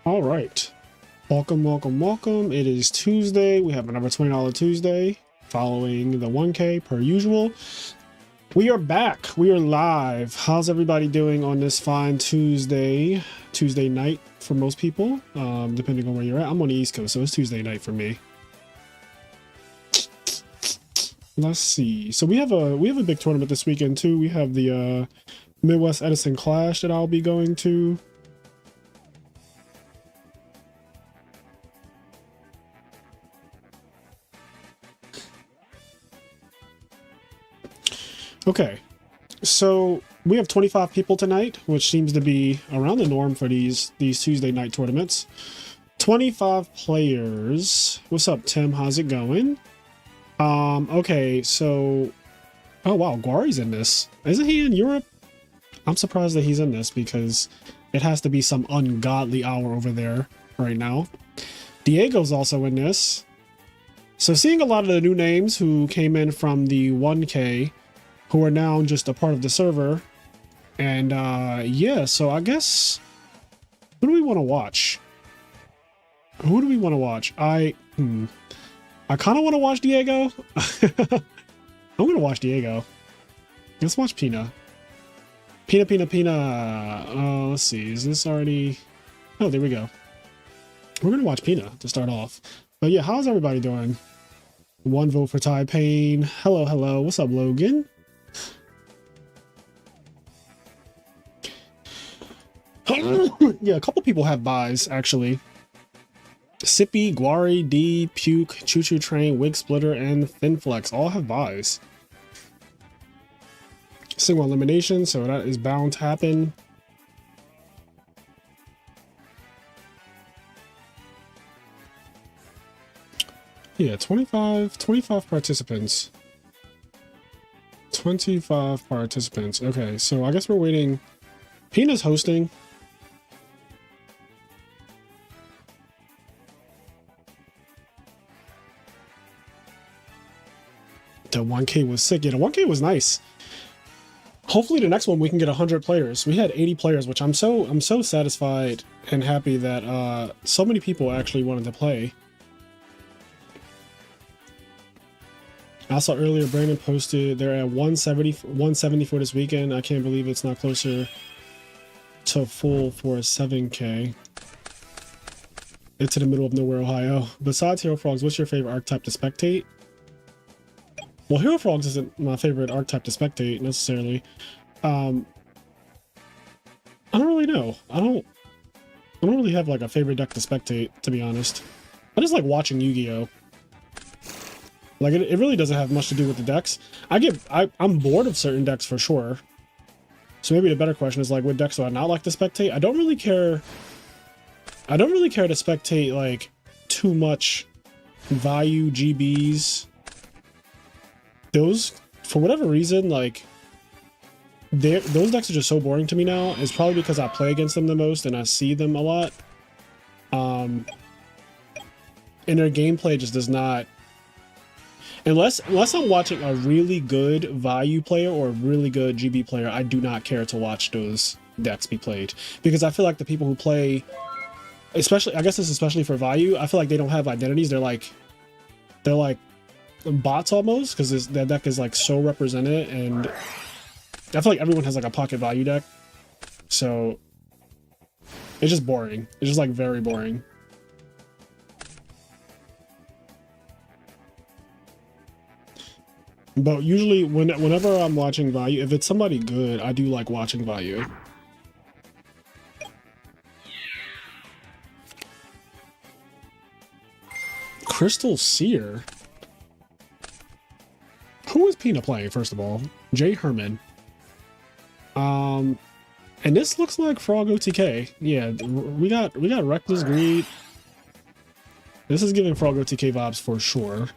All right. Welcome, welcome, welcome. It is Tuesday. We have another $20 Tuesday following the 1K per usual. We are back. We are live. How's everybody doing on this fine Tuesday night for most people, depending on where you're at. I'm on the East Coast, so it's Tuesday night for me. Let's see. So we have a big tournament this weekend too. We have the Midwest Edison Clash that I'll be going to. Okay, so we have 25 people tonight, which seems to be around the norm for these Tuesday night tournaments. 25 players. What's up, Tim? How's it going? Okay, so oh wow, Guari's in this. Isn't he in Europe? I'm surprised that he's in this because it has to be some ungodly hour over there right now. Diego's also in this. So seeing a lot of the new names who came in from the 1K who are now just a part of the server. And yeah, so I guess who do we want to watch? Who do we want to watch? I kind of want to watch Diego. I'm gonna watch Diego. Let's watch Pina. Pina. Let's see, is this already? Oh, there we go. We're gonna watch Pina to start off. But yeah, how's everybody doing? One vote for Ty Payne. Hello. What's up, Logan? Yeah, a couple people have buys actually. Sippy, Guari, D, Puke, Choo Choo Train, Wig Splitter, and Finflex all have buys. Single elimination, so that is bound to happen. Yeah, 25 participants. 25 participants. Okay, so I guess we're waiting. Pina's hosting. The 1K was sick. Yeah, the 1K was nice. Hopefully the next one we can get 100 players. We had 80 players, which I'm so satisfied and happy that so many people actually wanted to play. I saw earlier Brandon posted they're at 170 for this weekend. I can't believe it's not closer to full for a 7K. It's in the middle of nowhere, Ohio. Besides Hero Frogs, what's your favorite archetype to spectate? Well, Hero Frogs isn't my favorite archetype to spectate necessarily. I don't really know. I don't really have like a favorite deck to spectate, to be honest. I just like watching Yu-Gi-Oh. Like it really doesn't have much to do with the decks. I'm bored of certain decks for sure. So maybe the better question is like, what decks do I not like to spectate? I don't really care to spectate like too much Vayu GBs. Those, for whatever reason, like those decks are just so boring to me now. It's probably because I play against them the most and I see them a lot. And their gameplay just does not, unless I'm watching a really good Vayu player or a really good GB player, I do not care to watch those decks be played, because I feel like the people who play, especially, I guess this is especially for Vayu, I feel like they don't have identities. They're like bots almost, because that deck is like so represented, and I feel like everyone has like a pocket Vayu deck, so it's just boring. It's just like very boring. But usually whenever I'm watching Vayu, if it's somebody good, I do like watching Vayu. Crystal Seer? Who is Pina playing, first of all? Jay Herman. And this looks like Frog OTK. Yeah, we got Reckless Greed. This is giving Frog OTK vibes for sure.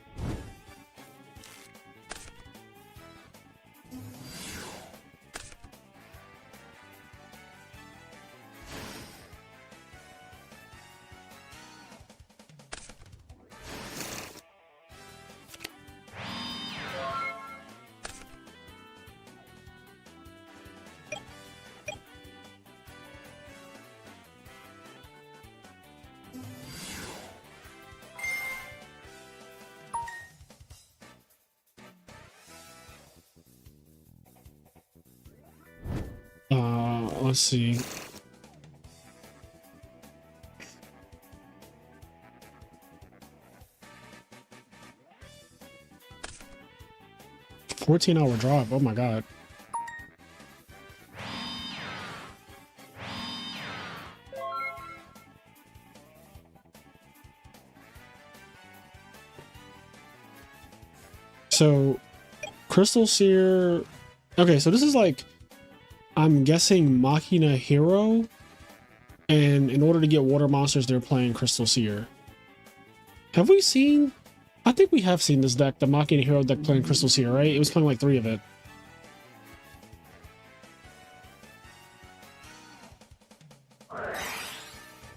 Let's see. $14-hour drive. Oh my god. So, Crystal Seer. Okay, so this is like, I'm guessing Machina Hero. And in order to get water monsters, they're playing Crystal Seer. Have we seen? I think we have seen this deck, the Machina Hero deck playing Crystal Seer, right? It was playing like 3 of it.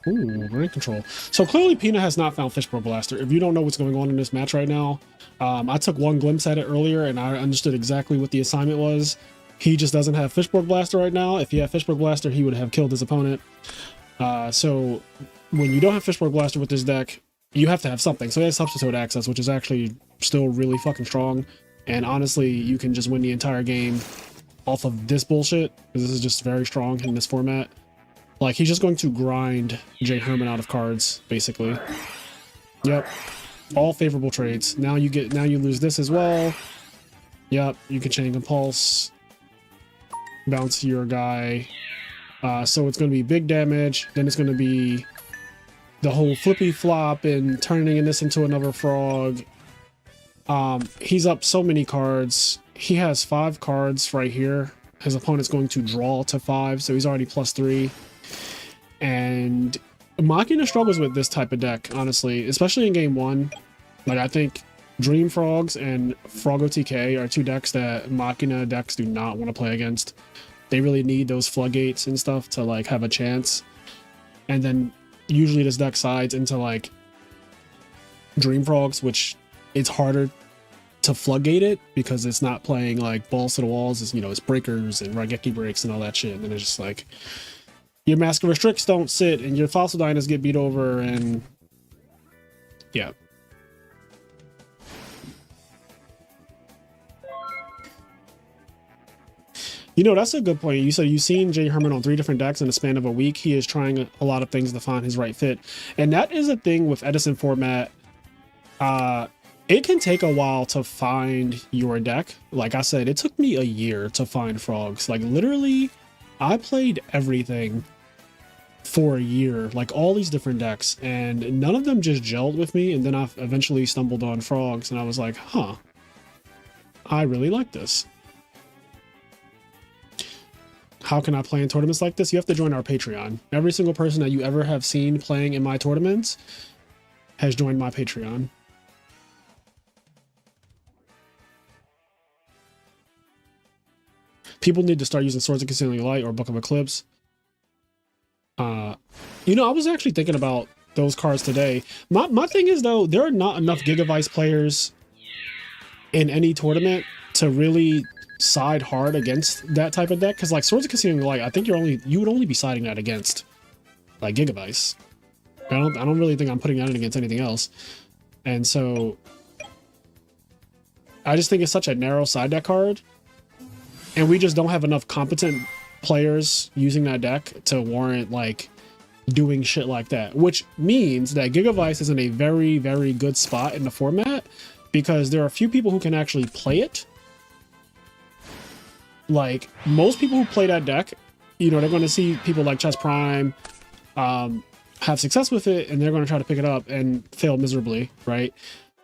Ooh, brain control. So clearly Pina has not found Fishbowl Blaster. If you don't know what's going on in this match right now, I took one glimpse at it earlier and I understood exactly what the assignment was. He just doesn't have Fishbowl Blaster right now. If he had Fishbowl Blaster, he would have killed his opponent. So when you don't have Fishbowl Blaster with this deck, you have to have something. So he has Substitute Access, which is actually still really fucking strong. And honestly, you can just win the entire game off of this bullshit, because this is just very strong in this format. Like, he's just going to grind Jay Herman out of cards, basically. Yep. All favorable trades. Now you lose this as well. Yep, you can chain Impulse. Bounce your guy. So it's going to be big damage. Then it's going to be the whole flippy flop and turning this into another frog. He's up so many cards. He has 5 cards right here. His opponent's going to draw to 5, so he's already +3. And Machina struggles with this type of deck, honestly, especially in game 1. Like, I think Dream Frogs and Froggo TK are 2 decks that Machina decks do not want to play against. They really need those floodgates and stuff to, like, have a chance. And then usually this deck sides into, like, Dream Frogs, which it's harder to floodgate it because it's not playing, like, balls to the walls. It's, you know, it's breakers and Raigeki breaks and all that shit. And then it's just like, your Mask of Restricts don't sit and your Fossil Dynas get beat over, and yeah. You know, that's a good point. You said you've seen Jay Herman on 3 different decks in the span of a week. He is trying a lot of things to find his right fit. And that is a thing with Edison format. It can take a while to find your deck. Like I said, it took me a year to find frogs. Like, literally, I played everything for a year, like all these different decks, and none of them just gelled with me. And then I eventually stumbled on frogs and I was like, huh, I really like this. How can I play in tournaments like this? You have to join our Patreon. Every single person that you ever have seen playing in my tournaments has joined my Patreon. People need to start using Swords of Concealing Light or Book of Eclipse. You know, I was actually thinking about those cards today. My thing is, though, there are not enough Gigavice players in any tournament to really side hard against that type of deck. Because, like, Swords of Concealing Light, I think you would only be siding that against, like, Gigavice. I don't really think I'm putting that in against anything else. And so I just think it's such a narrow side deck card. And we just don't have enough competent players using that deck to warrant, like, doing shit like that. Which means that Gigavice is in a very, very good spot in the format, because there are a few people who can actually play it. Like, most people who play that deck, you know, they're going to see people like Chess Prime have success with it, and they're going to try to pick it up and fail miserably, right?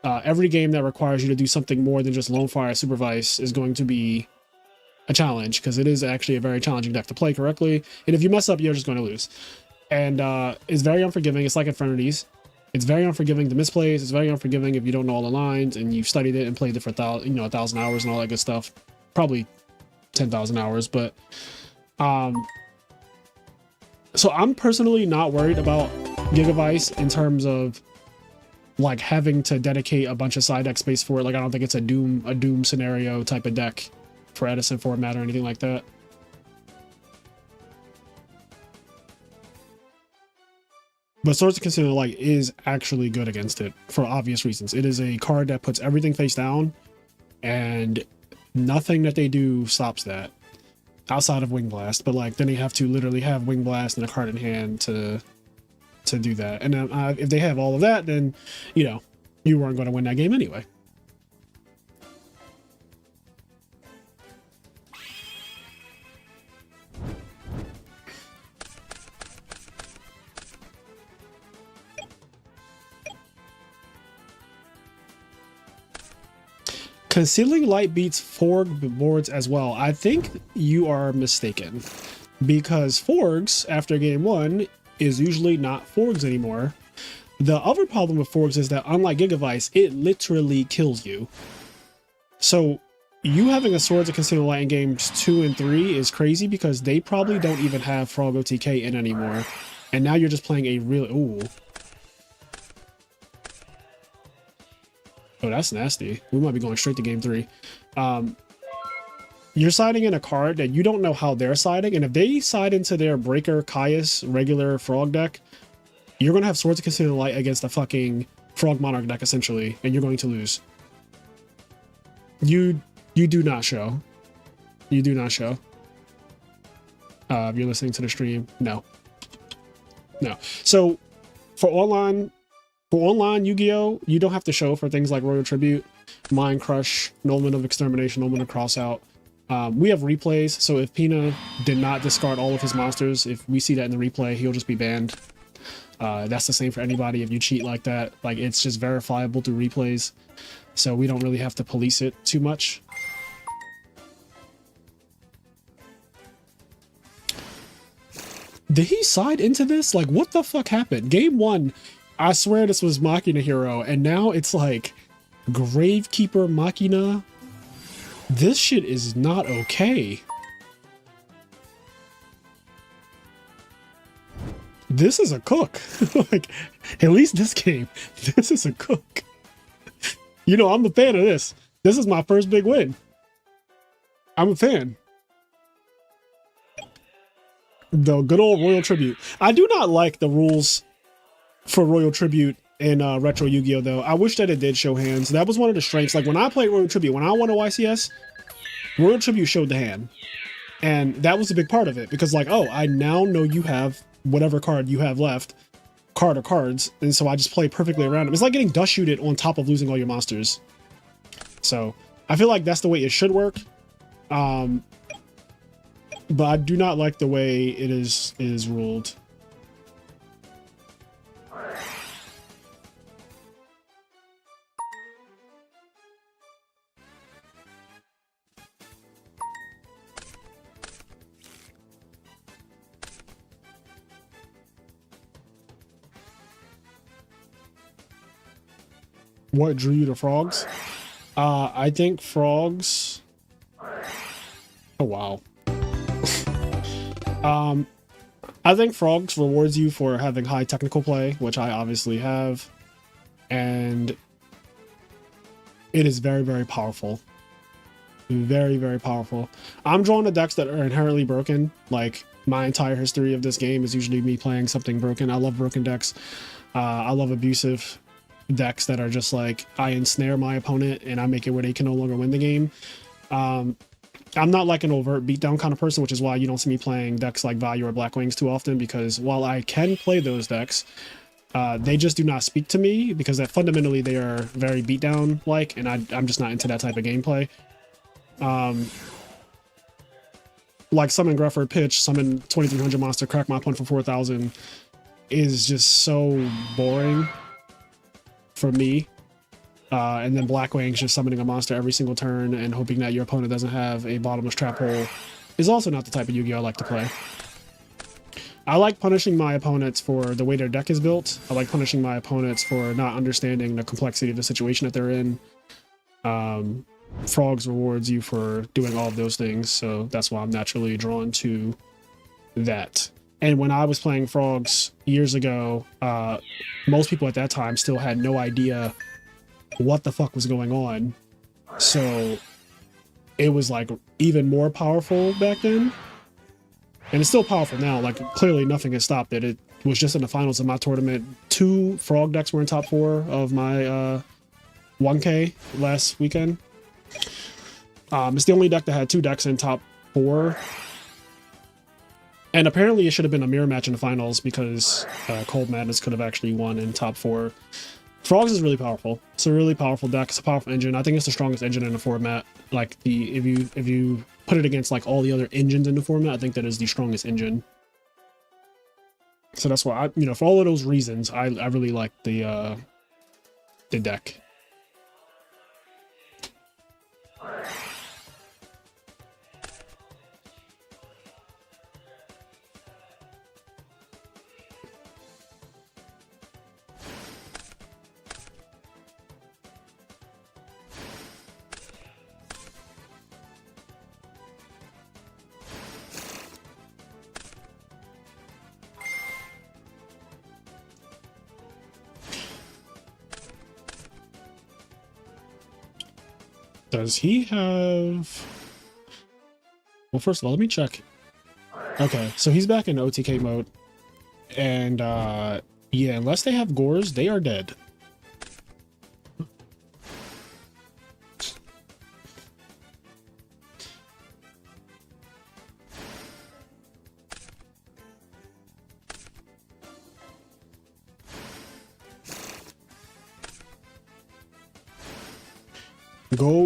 Every game that requires you to do something more than just Lone Fire Supervise is going to be a challenge, because it is actually a very challenging deck to play correctly. And if you mess up, you're just going to lose. And it's very unforgiving. It's like Infernities. It's very unforgiving to misplays. It's very unforgiving if you don't know all the lines and you've studied it and played it for 1,000 hours and all that good stuff. Probably 10,000 hours, but so I'm personally not worried about Gigavice in terms of, like, having to dedicate a bunch of side deck space for it. Like, I don't think it's a doom scenario type of deck for Edison format or anything like that. But Swords of Concealing Light is actually good against it for obvious reasons. It is a card that puts everything face down, and nothing that they do stops that. outside of Wing Blast, but like then they have to literally have Wing Blast and a card in hand to do that. And if they have all of that, then you know you weren't going to win that game anyway. Concealing Light beats Forg boards as well. I think you are mistaken, because Forgs after game 1 is usually not Forgs anymore. The other problem with Forgs is that unlike Gigavice, it literally kills you. So you having a Swords of Concealing Light in games 2 and 3 is crazy, because they probably don't even have Frog OTK in anymore. And now you're just playing a real... Ooh. Oh, that's nasty. We might be going straight to game 3. You're siding in a card that you don't know how they're siding, and if they side into their Breaker, Caius, regular Frog deck, you're going to have Swords of Concealing Light against a fucking Frog Monarch deck, essentially, and you're going to lose. You do not show. You do not show. If you're listening to the stream, no. No. So, for online Yu-Gi-Oh, you don't have to show for things like Royal Tribute, Mind Crush, Nulman of Extermination, Nulman of Crossout. We have replays, so if Pina did not discard all of his monsters, if we see that in the replay, he'll just be banned. That's the same for anybody if you cheat like that. Like, it's just verifiable through replays, so we don't really have to police it too much. Did he side into this? Like, what the fuck happened? Game 1... I swear this was Machina Hero, and now it's like Gravekeeper Machina. This shit is not okay. This is a cook. Like, at least this game, this is a cook. You know, I'm a fan of this. This is my first big win. I'm a fan. The good old Royal Tribute. I do not like the rules for Royal Tribute in Retro Yu-Gi-Oh, though. I wish that it did show hands. That was one of the strengths. Like, when I played Royal Tribute, when I won a YCS, Royal Tribute showed the hand. And that was a big part of it, because, like, oh, I now know you have whatever card you have left, card or cards, and so I just play perfectly around them. It's like getting dust shooted on top of losing all your monsters. So, I feel like that's the way it should work. But I do not like the way it is ruled. What drew you to frogs? I think frogs... Oh, wow. I think frogs rewards you for having high technical play, which I obviously have. And it is very, very powerful. Very, very powerful. I'm drawing the decks that are inherently broken. Like, my entire history of this game is usually me playing something broken. I love broken decks. I love abusive decks that are just like, I ensnare my opponent and I make it where they can no longer win the game. I'm not like an overt beatdown kind of person, which is why you don't see me playing decks like Vayu or Blackwings too often, because while I can play those decks, they just do not speak to me, because that fundamentally they are very beatdown like, and I'm just not into that type of gameplay. Like summon Gruffer, pitch, summon 2300 monster, crack my opponent for 4000 is just so boring for me. And then Blackwings just summoning a monster every single turn and hoping that your opponent doesn't have a bottomless trap hole is also not the type of Yu-Gi-Oh I like to play. I like punishing my opponents for the way their deck is built. I like punishing my opponents for not understanding the complexity of the situation that they're in. Frogs rewards you for doing all of those things, so that's why I'm naturally drawn to that. And when I was playing Frogs years ago, most people at that time still had no idea what the fuck was going on. So it was like even more powerful back then. And it's still powerful now. Like, clearly nothing has stopped it. It was just in the finals of my tournament. 2 Frog decks were in top 4 of my 1K last weekend. It's the only deck that had 2 decks in top 4 And apparently it should have been a mirror match in the finals because Cold Madness could have actually won in top 4. Frogs is really powerful. It's a really powerful deck. It's a powerful engine. I think it's the strongest engine in the format. Like if you put it against like all the other engines in the format, I think that is the strongest engine. So that's why for all of those reasons, I really like the deck. Does he have... Well, first of all, let me check. Okay, so he's back in OTK mode. And, yeah, unless they have Gores, they are dead.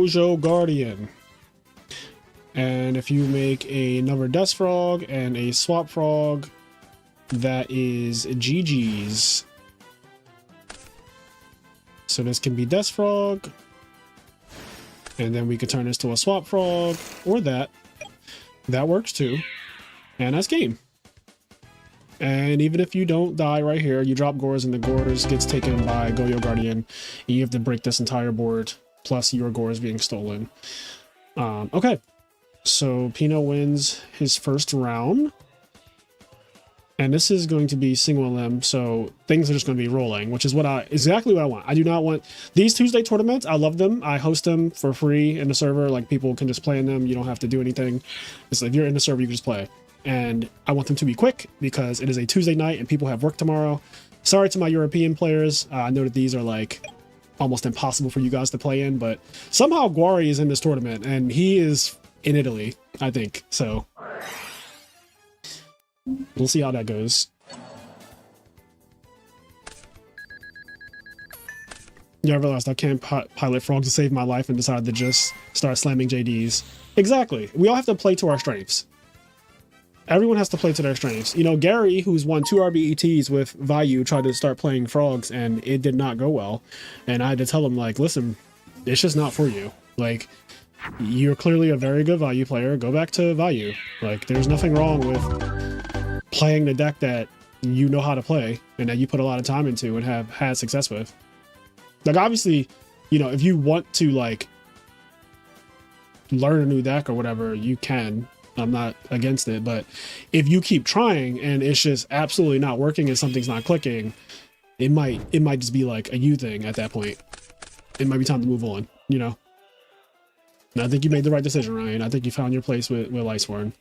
Yugioh Guardian. And if you make another Dust Frog and a Swap Frog, that is GG's. So this can be Dust Frog, and then we could turn this to a Swap Frog, or that. That works too. And that's game. And even if you don't die right here, you drop Gores and the Gores gets taken by Yugioh Guardian. You have to break this entire board, plus your Gores being stolen. Okay. So Pino wins his first round. And this is going to be single LM, so things are just going to be rolling, which is exactly what I want. I do not want these Tuesday tournaments. I love them. I host them for free in the server. Like, people can just play in them. You don't have to do anything. It's like, if you're in the server, you can just play. And I want them to be quick because it is a Tuesday night and people have work tomorrow. Sorry to my European players. I know that these are like almost impossible for you guys to play in, but somehow Guari is in this tournament and he is in Italy, I think. So we'll see how that goes. Yeah, I realized I can't pilot frogs to save my life and decided to just start slamming JDs. Exactly. We all have to play to our strengths. Everyone has to play to their strengths. You know, Gary, who's won 2 RBETs with Vayu, tried to start playing frogs and it did not go well. And I had to tell him, like, listen, it's just not for you. Like, you're clearly a very good Vayu player. Go back to Vayu. Like, there's nothing wrong with playing the deck that you know how to play and that you put a lot of time into and have had success with. Like, obviously, you know, if you want to, like, learn a new deck or whatever, you can. I'm not against it, but if you keep trying and it's just absolutely not working and something's not clicking, it might just be like a you thing at that point. It might be time to move on, you know? And I think you made the right decision, Ryan. I think you found your place with Iceborne.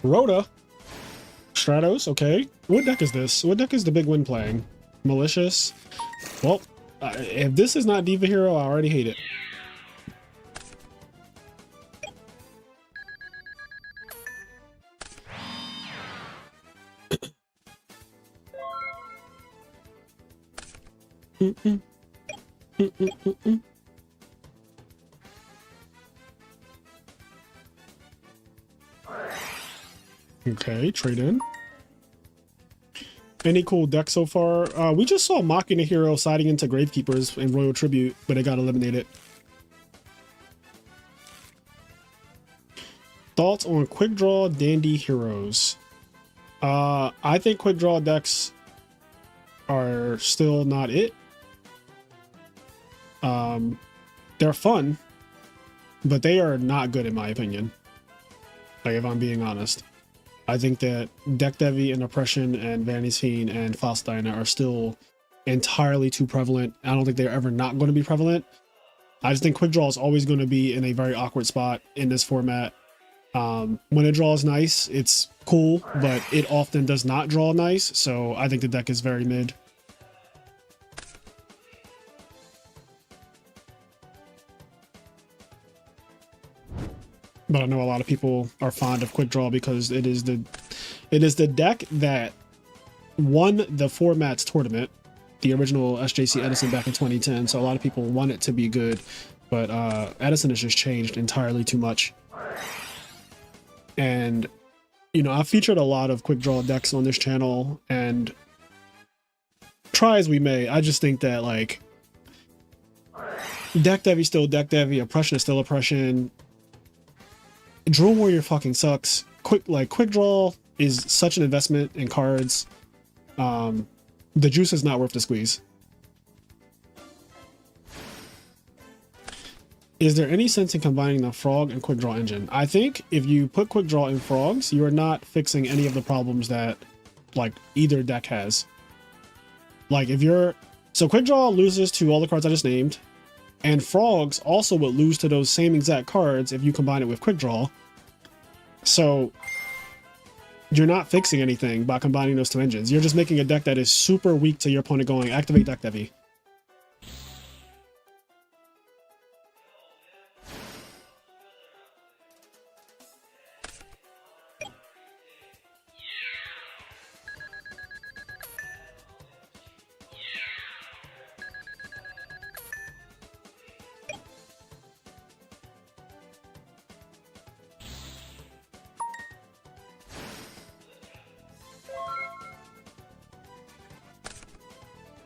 Rhoda. Stratos, okay. What deck is this? What deck is the big win playing? Malicious. Well, if this is not Diva Hero, I already hate it. Okay, trade in. Any cool deck so far? We just saw Mocking a Hero siding into Gravekeepers in Royal Tribute, but it got eliminated. Thoughts on Quick Draw Dandy Heroes? I think Quick Draw decks are still not it. They're fun, but they are not good in my opinion. Like, if I'm being honest. I think that Deck Devi and Oppression and Vanity's Fiend and Faustdiner are still entirely too prevalent. I don't think they're ever not going to be prevalent. I just think Quick Draw is always going to be in a very awkward spot in this format. When it draws nice, it's cool, but it often does not draw nice, so I think the deck is very mid. But I know a lot of people are fond of Quick Draw because it is the deck that won the formats tournament, the original SJC Edison back in 2010. So a lot of people want it to be good, but Edison has just changed entirely too much. And you know, I've featured a lot of Quick Draw decks on this channel, and try as we may, I just think that like deck dev is still deck dev, oppression is still oppression. Drill Warrior fucking sucks. Quick Draw is such an investment in cards. The juice is not worth the squeeze. Is there any sense in combining the Frog and Quick Draw engine? I think if you put Quick Draw in Frogs, you are not fixing any of the problems that like either deck has. Like if you're so Quick Draw loses to all the cards I just named. And Frogs also would lose to those same exact cards if you combine it with Quick Draw. So you're not fixing anything by combining those two engines. You're just making a deck that is super weak to your opponent going, activate deck Devi.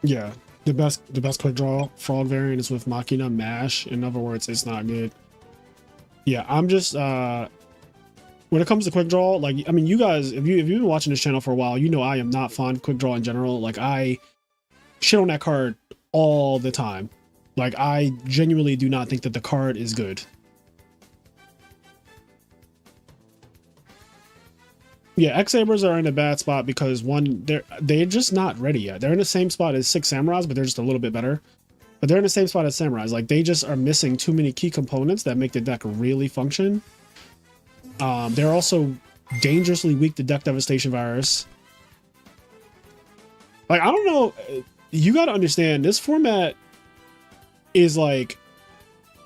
Yeah, the best Quick Draw Frog variant is with Machina Mash. In other words, it's not good. Yeah, I'm just when it comes to Quick Draw, like I mean, you guys, if you've been watching this channel for a while, you know I am not fond of Quick Draw in general. Like I shit on that card all the time. Like I genuinely do not think that the card is good. Yeah, X-Sabers are in a bad spot because one, they're just not ready yet. They're in the same spot as Six Samurais, but they're just a little bit better. But they're in the same spot as Samurais. Like they just are missing too many key components that make the deck really function. They're also dangerously weak to Deck Devastation Virus. Like I don't know, you got to understand this format is like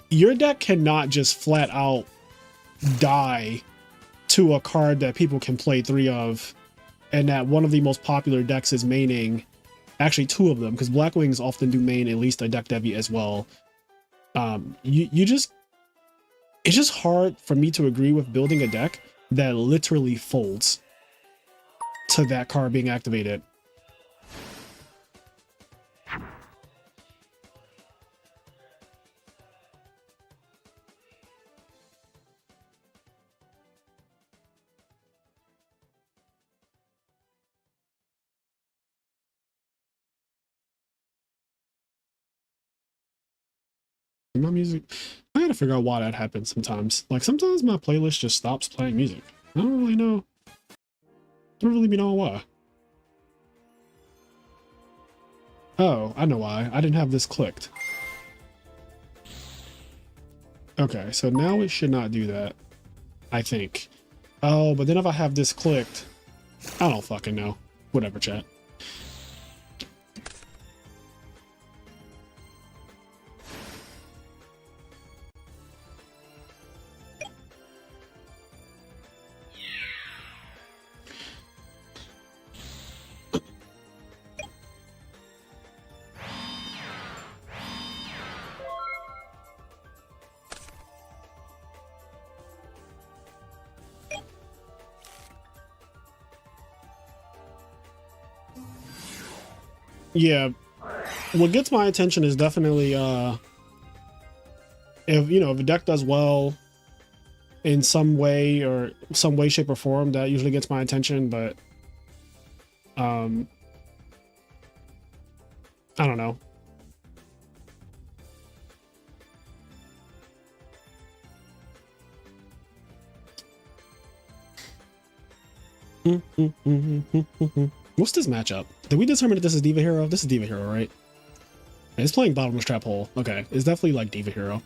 your deck cannot just flat out die to a card that people can play 3 of, and that one of the most popular decks is maining, actually 2 of them, because Blackwings often do main at least a deck Devi as well. It's just hard for me to agree with building a deck that literally folds to that card being activated. My music, I gotta figure out why that happens sometimes. Like sometimes my playlist just stops playing music. I don't really know. I don't really be knowing why. Oh, I know why. I didn't have this clicked. Okay, so now it should not do that, I think. Oh, but then if I have this clicked, I don't fucking know. Whatever, chat. Yeah, what gets my attention is definitely if a deck does well in some way or some way, shape, or form, that usually gets my attention. But I don't know. What's this matchup? Did we determine that this is Diva Hero? This is Diva Hero, right? It's playing Bottomless Trap Hole. Okay, it's definitely like Diva Hero.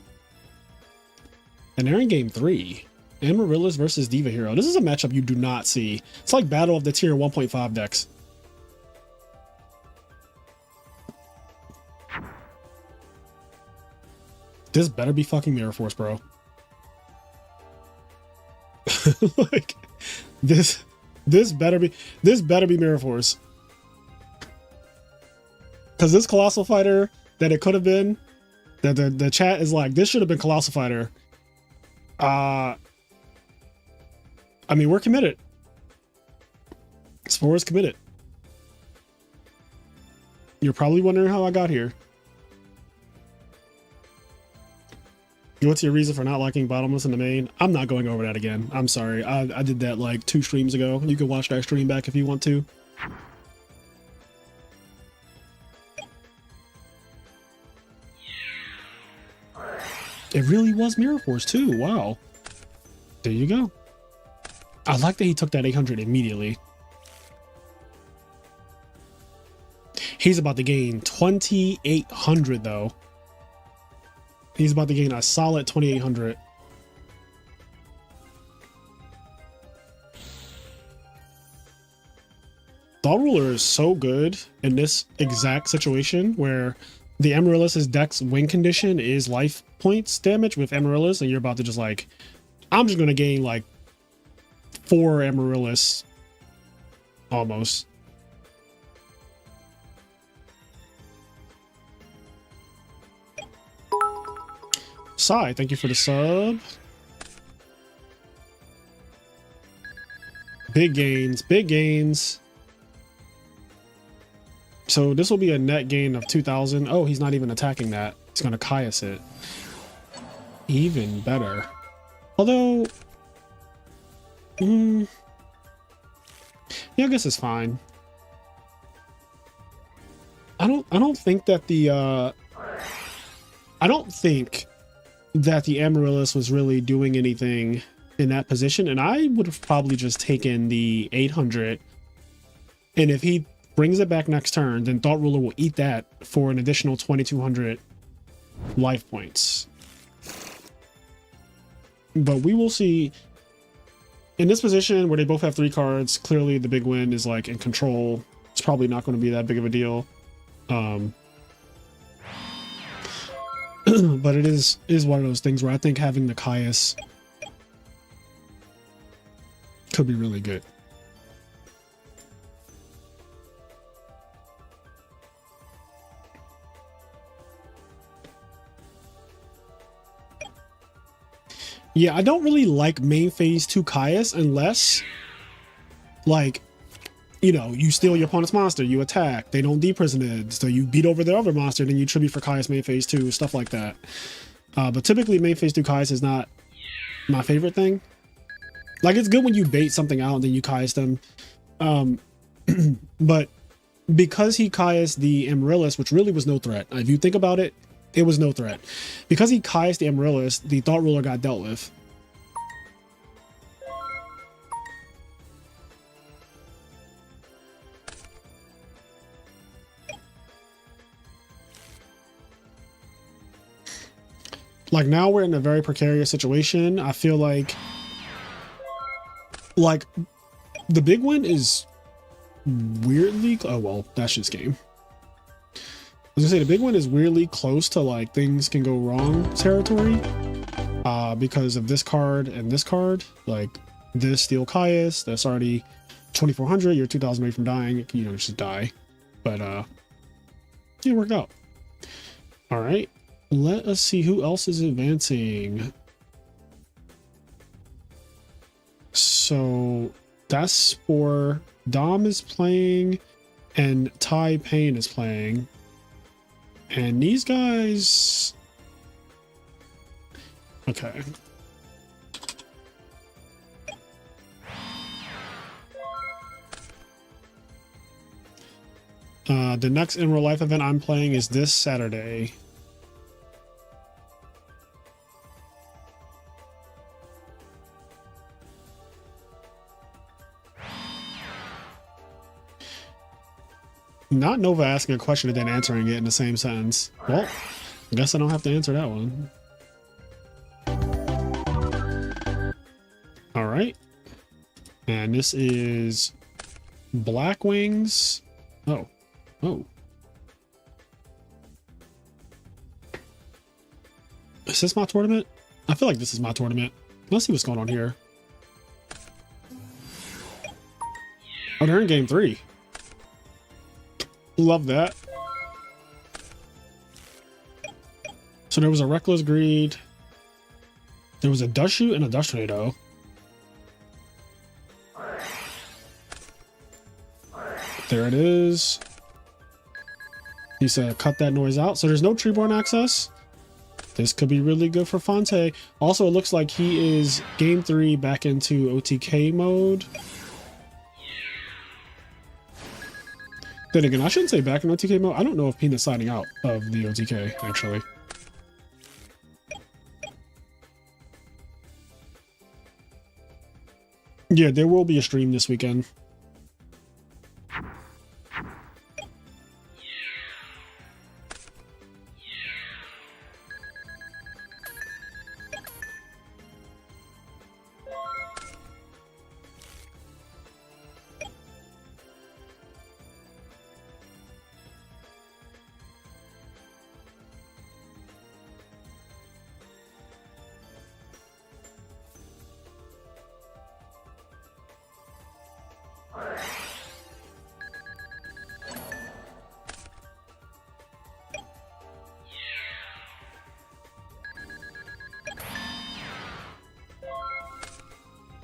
And they're in game 3. Amaryllis versus Diva Hero. This is a matchup you do not see. It's like Battle of the Tier 1.5 decks. This better be fucking Mirror Force, bro. Like, this better be Mirror Force. Because this Colossal Fighter that it could have been, that the chat is like, this should have been Colossal Fighter. I mean, we're committed. Spore is committed. You're probably wondering how I got here. What's your reason for not liking Bottomless in the main? I'm not going over that again. I'm sorry. I did that like 2 streams ago. You can watch that stream back if you want to. It really was Mirror Force too. Wow. There you go. I like that he took that 800 immediately. He's about to gain 2,800 though. He's about to gain a solid 2,800. Thought Ruler is so good in this exact situation where the Amaryllis' deck's win condition is life points damage with Amaryllis, and you're about to just like, I'm just going to gain like 4 Amaryllis almost. Sai, thank you for the sub. Big gains, big gains. So this will be a net gain of 2,000. Oh, he's not even attacking that. He's going to Caius it. Even better. Although, yeah, I guess it's fine. I don't think that the Amaryllis was really doing anything in that position, and I would have probably just taken the 800. And if he brings it back next turn, then Thought Ruler will eat that for an additional 2,200 life points. But we will see. In this position where they both have 3 cards, clearly the big win is like in control. It's probably not going to be that big of a deal. But it is one of those things where I think having the Caius could be really good. Yeah, I don't really like main phase 2 Caius unless, like, you know, you steal your opponent's monster, you attack, they don't deprison it, so you beat over their other monster, then you tribute for Caius main phase 2, stuff like that. But typically main phase 2 Caius is not my favorite thing. Like, it's good when you bait something out and then you Caius them. But because he Caius the Amaryllis, which really was no threat, if you think about it, it was no threat. Because he Caius the Amaryllis, the Thought Ruler got dealt with. Like, now we're in a very precarious situation. I feel like the big win is weirdly, oh well, that's just game. I was gonna say the big one is weirdly close to like things can go wrong territory, because of this card and this card. Like this Steel Caius, that's already 2,400. You're 2,000 away from dying. You know, just die. But it worked out. All right, let us see who else is advancing. So that's Spore. Dom is playing, and Tai Pain is playing. And these guys, okay. The next in real life event I'm playing is this Saturday. Not Nova asking a question and then answering it in the same sentence. Well, I guess I don't have to answer that one. All right. And this is Blackwings. Oh. Oh. Is this my tournament? I feel like this is my tournament. Let's see what's going on here. Oh, they're in game 3. Love that. So there was a Reckless Greed. There was a Dust Shoot and a Dust Tornado. There it is. He said, cut that noise out. So there's no Treeborn access. This could be really good for Fonte. Also, it looks like he is game 3 back into OTK mode. Then again, I shouldn't say back in OTK mode. I don't know if Peanut's signing out of the OTK, actually. Yeah, there will be a stream this weekend.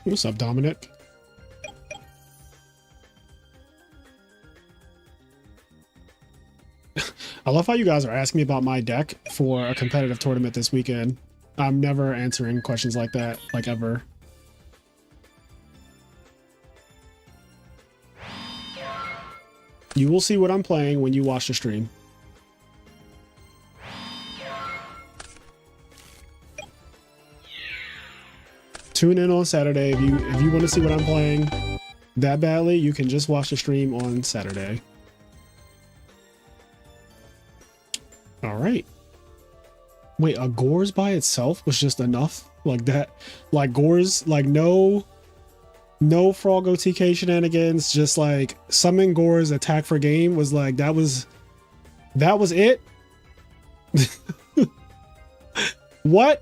What's up, Dominic? I love how you guys are asking me about my deck for a competitive tournament this weekend. I'm never answering questions like that, like ever. You will see what I'm playing when you watch the stream. Tune in on Saturday. If you want to see what I'm playing that badly, you can just watch the stream on Saturday. All right. Wait, a Gores by itself was just enough? Like that? Like Gores, like no Frog OTK shenanigans, just like summon Gores, attack for game was like, that was it? What?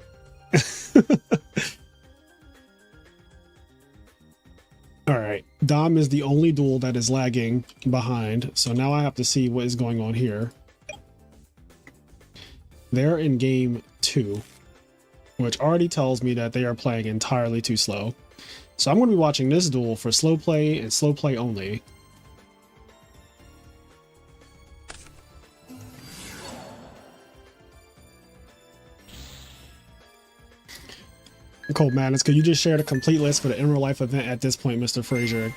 All right, Dom is the only duel that is lagging behind, so now I have to see what is going on here. They're in game 2, which already tells me that they are playing entirely too slow. So I'm going to be watching this duel for slow play and slow play only. Cold Madness, could you just share the complete list for the in real life event at this point, Mr. Frazier?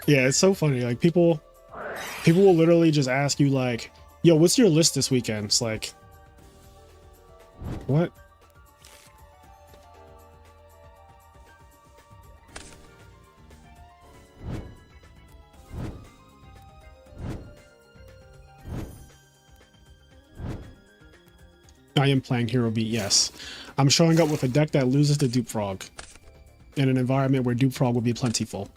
Yeah, it's so funny. Like people will literally just ask you like, yo, what's your list this weekend? It's like, what? I am playing Hero Beat, yes. I'm showing up with a deck that loses to Dupe Frog in an environment where Dupe Frog will be plentiful.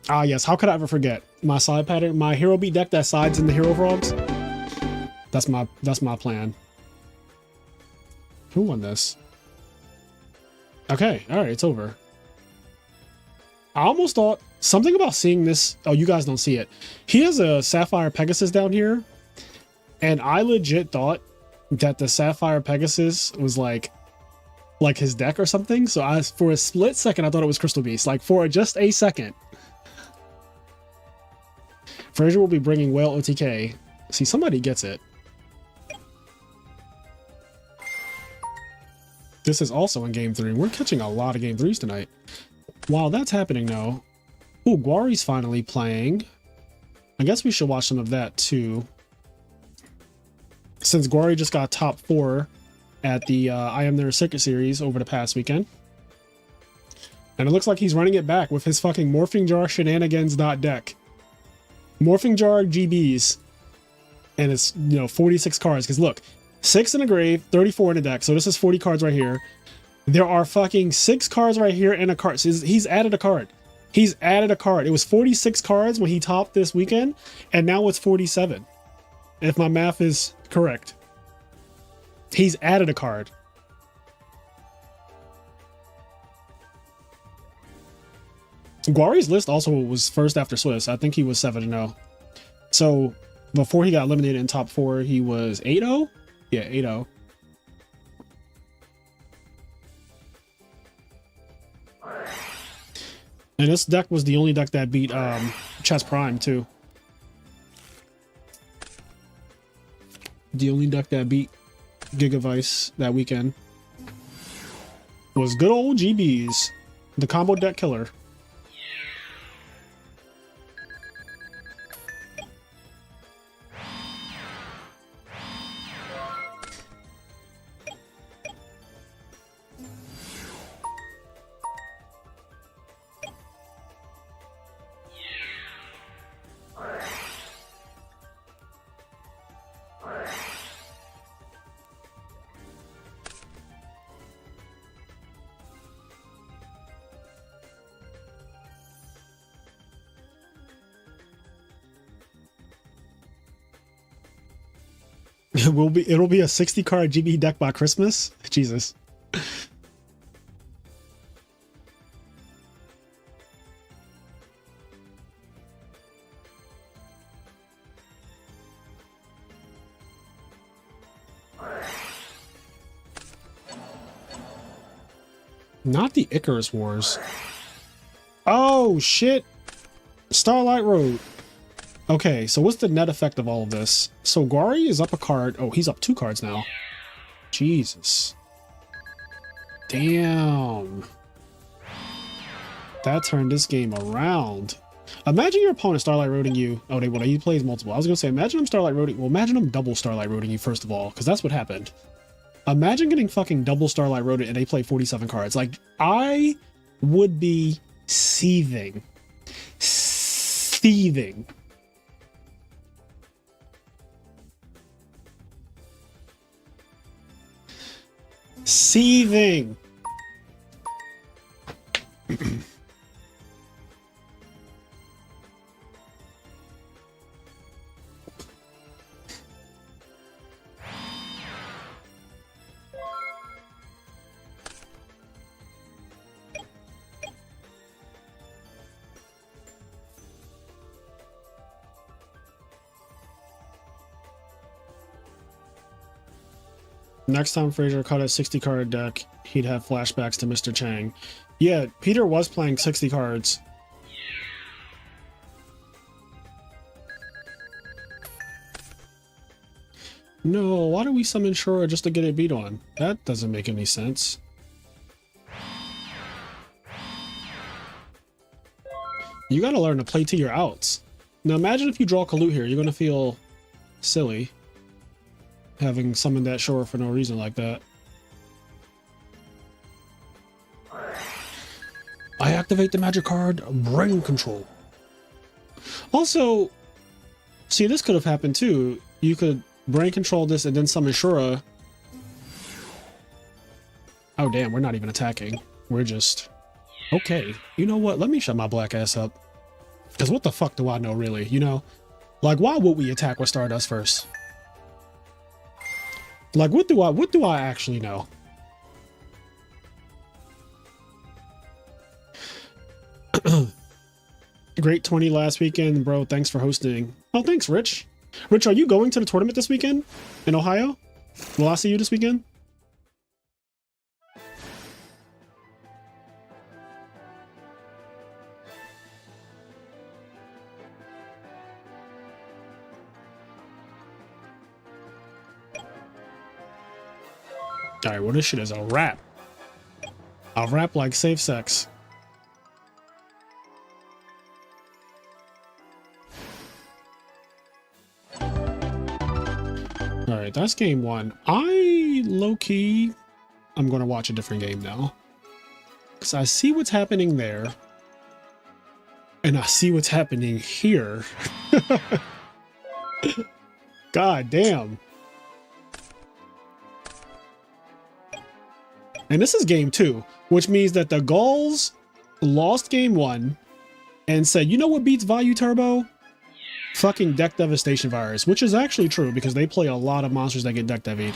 Ah, yes. How could I ever forget my side pattern? My Hero Beat deck that sides in the Hero Frogs. That's my plan. Who won this? Okay, all right, it's over. I almost thought something about seeing this. Oh, you guys don't see it. He has a Sapphire Pegasus down here, and I legit thought that the Sapphire Pegasus was like his deck or something. So for a split second, I thought it was Crystal Beast. Like for just a second. Frazier will be bringing Whale OTK. See, somebody gets it. This is also in game 3. We're catching a lot of game 3s tonight. While that's happening though, ooh, Guari's finally playing. I guess we should watch some of that too. Since Guari just got top 4 at the IMNerd Circuit Series over the past weekend. And it looks like he's running it back with his fucking Morphing Jar Shenanigans deck. Morphing Jar GBs. And it's, 46 cards. Because look, 6 in the grave, 34 in the deck. So this is 40 cards right here. There are fucking 6 cards right here and a card. So he's added a card. He's added a card. It was 46 cards when he topped this weekend, and now it's 47. If my math is correct. He's added a card. Guari's list also was first after Swiss. I think he was 7-0. So before he got eliminated in top 4, he was 8-0? Yeah, 8-0. And this deck was the only deck that beat Chess Prime too. The only deck that beat Gigavice that weekend was good old GBs, the combo deck killer. It'll be a 60 card GB deck by Christmas. Jesus. Not the Icarus Wars. Oh shit. Starlight Road. Okay, so what's the net effect of all of this? So Guari is up a card. Oh, he's up 2 cards now. Jesus. Damn. That turned this game around. Imagine your opponent Starlight Roading you. Oh, he plays multiple. I was gonna say, imagine him Starlight Roading. Well, imagine him double Starlight Roading you first of all, because that's what happened. Imagine getting fucking double Starlight Roaded and they play 47 cards. Like, I would be seething. Seething. Seething. Next time Fraser cut a 60 card deck, he'd have flashbacks to Mr. Chang. Yeah, Peter was playing 60 cards. No, why do we summon Shura just to get it beat on? That doesn't make any sense. You gotta learn to play to your outs. Now imagine if you draw Kalut here, you're gonna feel silly having summoned that Shura for no reason like that. I activate the magic card, Brain Control. Also, see, this could have happened too. You could Brain Control this and then summon Shura. Oh damn, we're not even attacking. We're just... Okay, you know what? Let me shut my black ass up. Because what the fuck do I know, really? You know? Like, why would we attack with Stardust first? Like, what do I actually know? Great 20 last weekend, bro. Thanks for hosting. Oh, thanks, Rich. Rich, are you going to the tournament this weekend in Ohio? Will I see you this weekend? Alright, well, this shit is a rap. A rap like safe sex. Alright, that's game 1. I, low-key, I'm gonna watch a different game now. Because I see what's happening there. And I see what's happening here. God damn. And this is game 2, which means that the Gauls lost game 1 and said, you know what beats Vayu Turbo? Fucking deck devastation virus, which is actually true because they play a lot of monsters that get deck devied.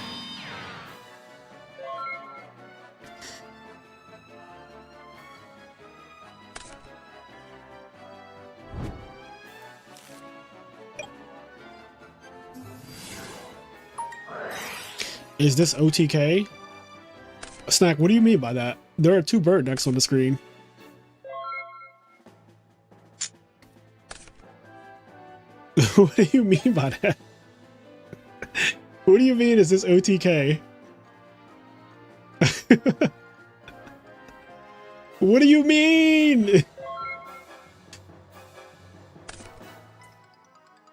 Is this OTK? Snack, what do you mean by that? There are 2 bird decks on the screen. What do you mean by that? What do you mean is this OTK? What do you mean?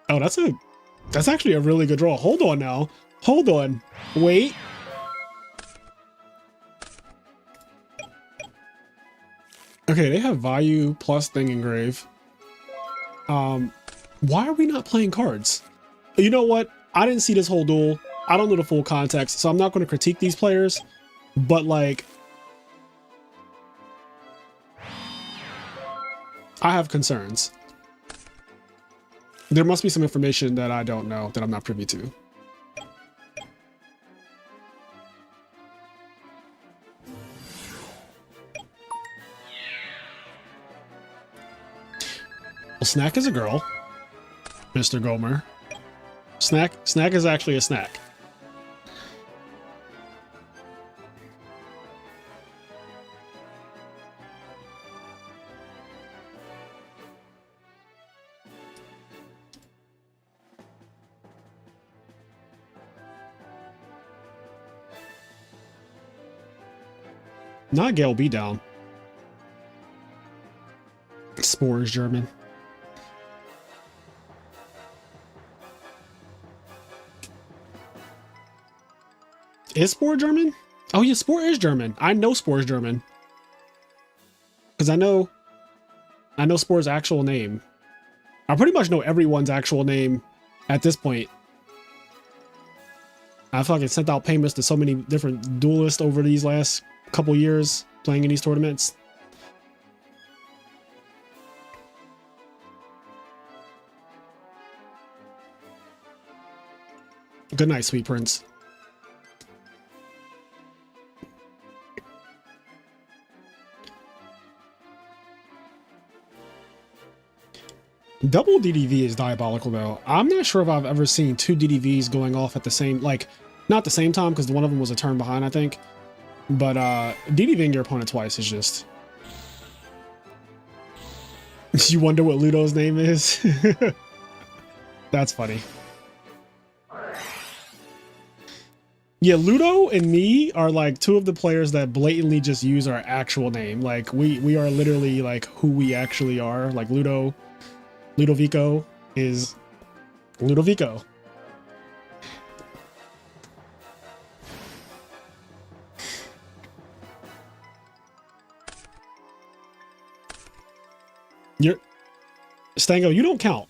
Oh, that's actually a really good draw. Hold on now. Hold on. Wait. Okay, they have Vayu plus Thing Engrave. Why are we not playing cards? You know what? I didn't see this whole duel. I don't know the full context, so I'm not going to critique these players. But, like, I have concerns. There must be some information that I don't know, that I'm not privy to. Well, Snack is a girl, Mr. Gomer. Snack is actually a snack. Not Gale B down. Spore is German. Is Spore German? Oh yeah, Spore is German. I know Spore is German. Because I know Spore's actual name. I pretty much know everyone's actual name at this point. I fucking sent out payments to so many different duelists over these last couple years playing in these tournaments. Good night, sweet prince. Double DDV is diabolical though. I'm not sure if I've ever seen 2 DDVs going off at the same, like, not the same time because one of them was a turn behind, I think. But DDVing your opponent twice is just... You wonder what Ludo's name is? That's funny. Yeah, Ludo and me are like 2 of the players that blatantly just use our actual name. Like we are literally like who we actually are. Like Ludovico is Ludovico. Stango, you don't count.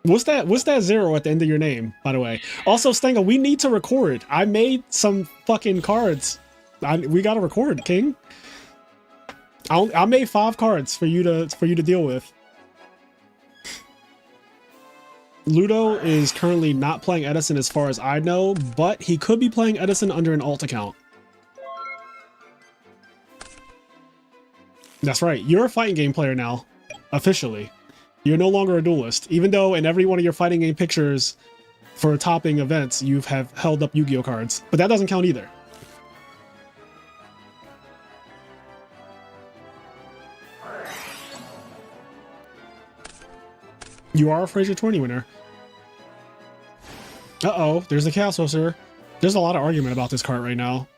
What's that 0 at the end of your name, by the way? Also, Stango, we need to record. I made some fucking cards. We gotta record, King. I made 5 cards for you to deal with. Ludo is currently not playing Edison as far as I know, but he could be playing Edison under an alt account. That's right. You're a fighting game player now, officially. You're no longer a duelist, even though in every one of your fighting game pictures for topping events, you have held up Yu-Gi-Oh cards, but that doesn't count either. You are a Fraser 20 winner. Uh-oh, there's the Chaos Sorcerer. There's a lot of argument about this card right now.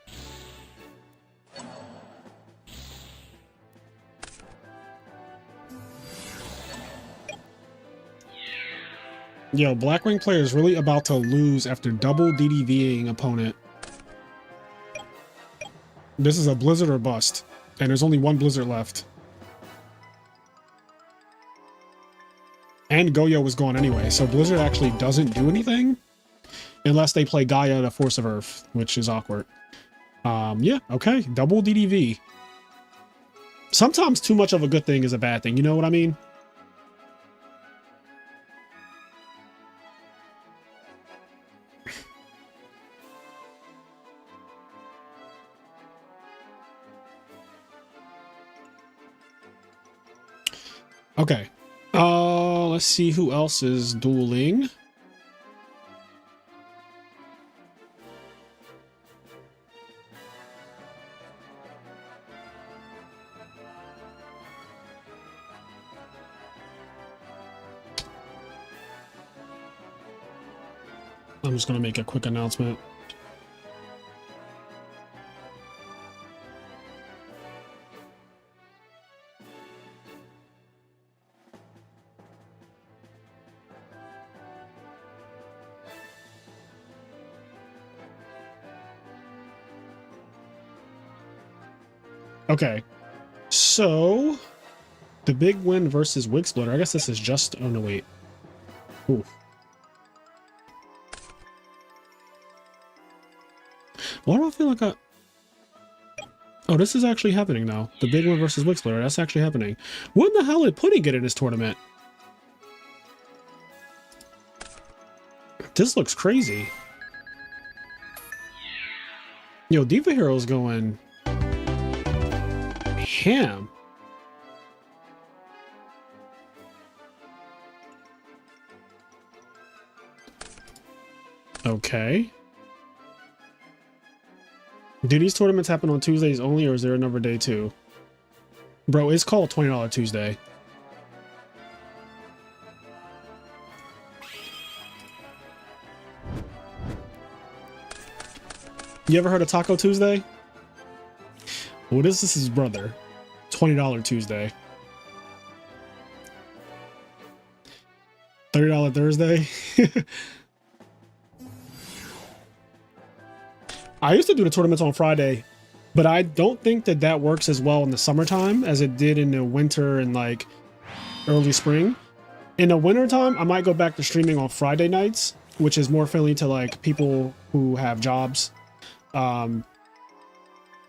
Yo, Blackwing player is really about to lose after double DDVing opponent. This is a Blizzard or bust, and there's only 1 Blizzard left. And Goyo was gone anyway, so Blizzard actually doesn't do anything unless they play Gaia, the Force of Earth, which is awkward. Yeah, okay. Double DDV. Sometimes too much of a good thing is a bad thing. You know what I mean? Okay. Let's see who else is dueling. I'm just gonna make a quick announcement. Okay, so the big win versus Wig Splitter. I guess this is just. Oh no, wait. Ooh. Why do I feel like Oh, this is actually happening now. The big one versus Wig Splitter. That's actually happening. What in the hell did Pudding get in this tournament? This looks crazy. Yo, Diva Hero's going ham. Okay. Do these tournaments happen on Tuesdays only, or is there another day too? Bro, it's called $20 Tuesday. You ever heard of Taco Tuesday? Well, this is his brother. $20 Tuesday. $30 Thursday. I used to do the tournaments on Friday, but I don't think that that works as well in the summertime as it did in the winter and like early spring. In the wintertime, I might go back to streaming on Friday nights, which is more friendly to like people who have jobs.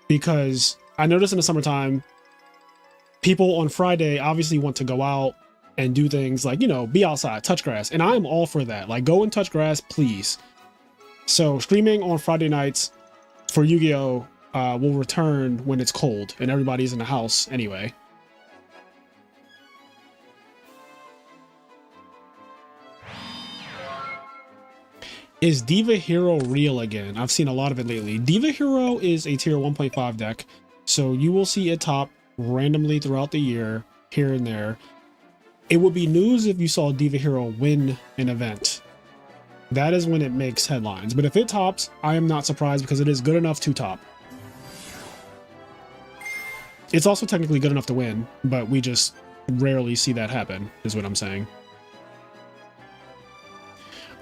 Because I notice in the summertime, people on Friday obviously want to go out and do things like, you know, be outside, touch grass. And I'm all for that. Like, go and touch grass, please. So streaming on Friday nights for Yu-Gi-Oh! Will return when it's cold and everybody's in the house anyway. Is Diva Hero real again? I've seen a lot of it lately. Diva Hero is a tier 1.5 deck, so you will see it top randomly throughout the year, here and there. It would be news if you saw Diva Hero win an event. That is when it makes headlines. But if it tops, I am not surprised because it is good enough to top. It's also technically good enough to win, but we just rarely see that happen, is what I'm saying.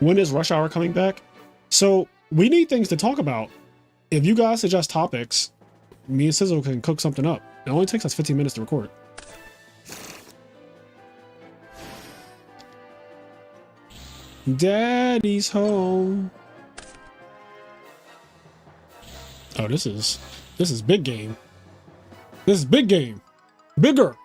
When is Rush Hour coming back? So we need things to talk about. If you guys suggest topics, me and Sizzle can cook something up. It only takes us 15 minutes to record. Daddy's home. Oh, this is big game. This is big game. Bigger.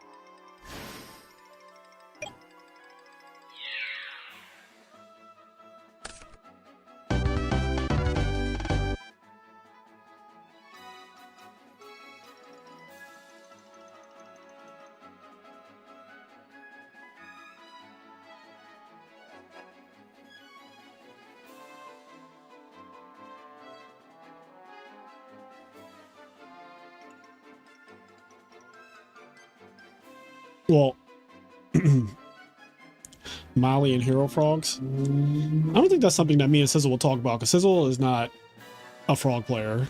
Well, Molly and Hero Frogs. I don't think that's something that me and Sizzle will talk about because Sizzle is not a frog player.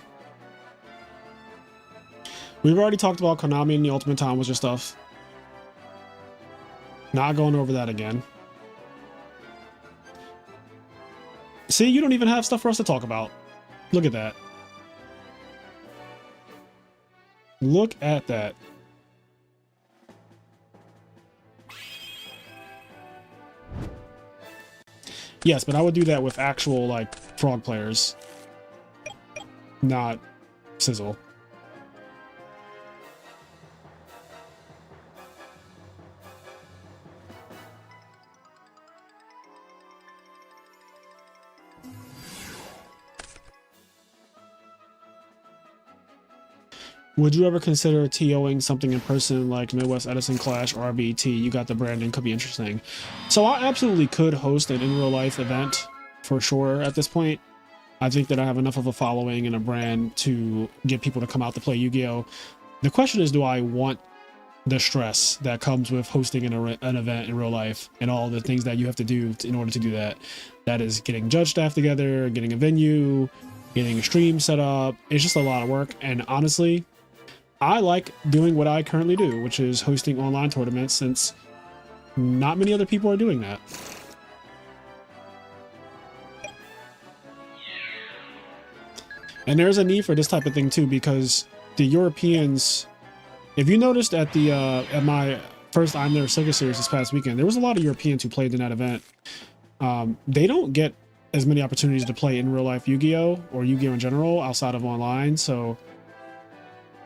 We've already talked about Konami and the Ultimate Time Wizard stuff. Not going over that again. See, you don't even have stuff for us to talk about. Look at that. Look at that. Yes, but I would do that with actual, like, frog players. Not sizzle. Would you ever consider TOing something in person like Midwest Edison Clash or RBT? You got the branding, could be interesting. So I absolutely could host an in real life event for sure at this point. I think that I have enough of a following and a brand to get people to come out to play Yu-Gi-Oh! The question is, do I want the stress that comes with hosting an event in real life and all the things that you have to do in order to do that? That is getting judge staff together, getting a venue, getting a stream set up. It's just a lot of work. And honestly, I like doing what I currently do, which is hosting online tournaments, since not many other people are doing that. And there's a need for this type of thing too, because the Europeans, if you noticed at the at my first IMNerd Circuit Series this past weekend, there was a lot of Europeans who played in that event. They don't get as many opportunities to play in real life Yu-Gi-Oh! Or Yu-Gi-Oh! In general outside of online, so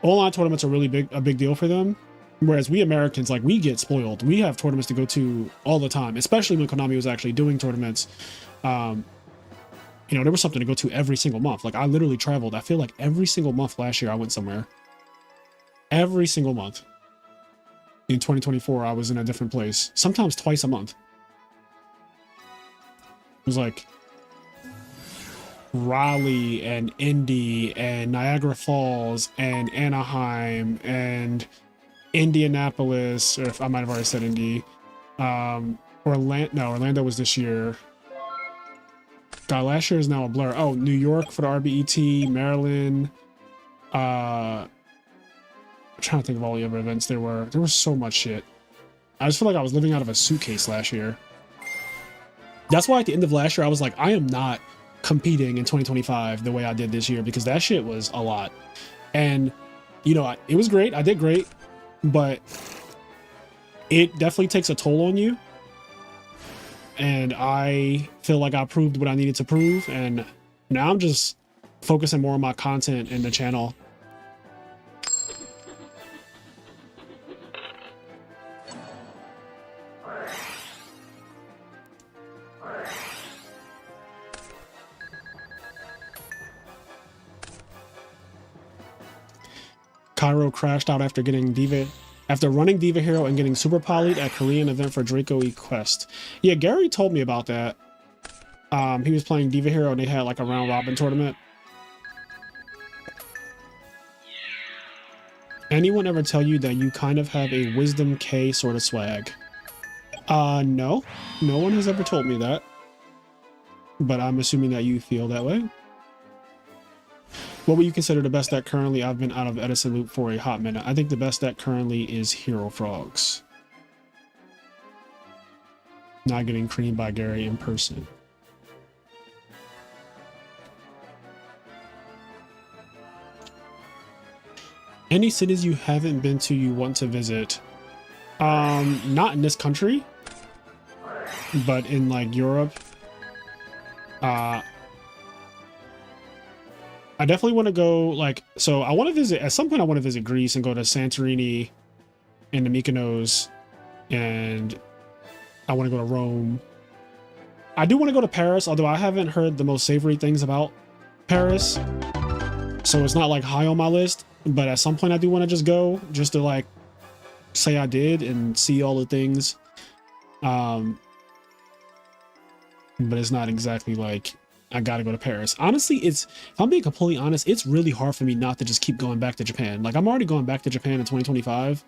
online tournaments are really a big deal for them. Whereas we Americans, like, we get spoiled. We have tournaments to go to all the time, especially when Konami was actually doing tournaments. You know, there was something to go to every single month. Like, I literally traveled. I feel like every single month last year I went somewhere. Every single month. In 2024, I was in a different place. Sometimes twice a month. It was like Raleigh and Indy and Niagara Falls and Anaheim and Indianapolis, or if I might have already said Indy. Orlando was this year. God, last year is now a blur. Oh, New York for the RBET, Maryland. I'm trying to think of all the other events there were. There was so much shit. I just feel like I was living out of a suitcase last year. That's why at the end of last year, I was like, I am not competing in 2025 the way I did this year, because that shit was a lot. And, you know, it was great. I did great, but it definitely takes a toll on you. And I feel like I proved what I needed to prove, and now I'm just focusing more on my content and the channel. Cairo crashed out after running Diva Hero and getting super polyed at Korean event for Draco E Quest. Yeah, Gary told me about that. He was playing Diva Hero and they had like a round robin tournament. Anyone ever tell you that you kind of have a Wisdom K sort of swag? No. No one has ever told me that. But I'm assuming that you feel that way. What would you consider the best deck currently? I've been out of Edison loop for a hot minute. I think the best deck currently is Hero Frogs. Not getting creamed by Gary in person. Any cities you haven't been to you want to visit? Not in this country, but in like Europe. I definitely want to go, like, so I want to visit, at some point I want to visit Greece and go to Santorini and the Mykonos, and I want to go to Rome. I do want to go to Paris, although I haven't heard the most savory things about Paris, so it's not like high on my list, but at some point I do want to just go, just to like say I did and see all the things. But it's not exactly like I gotta go to Paris. Honestly, if I'm being completely honest, it's really hard for me not to just keep going back to Japan. Like, I'm already going back to Japan in 2025,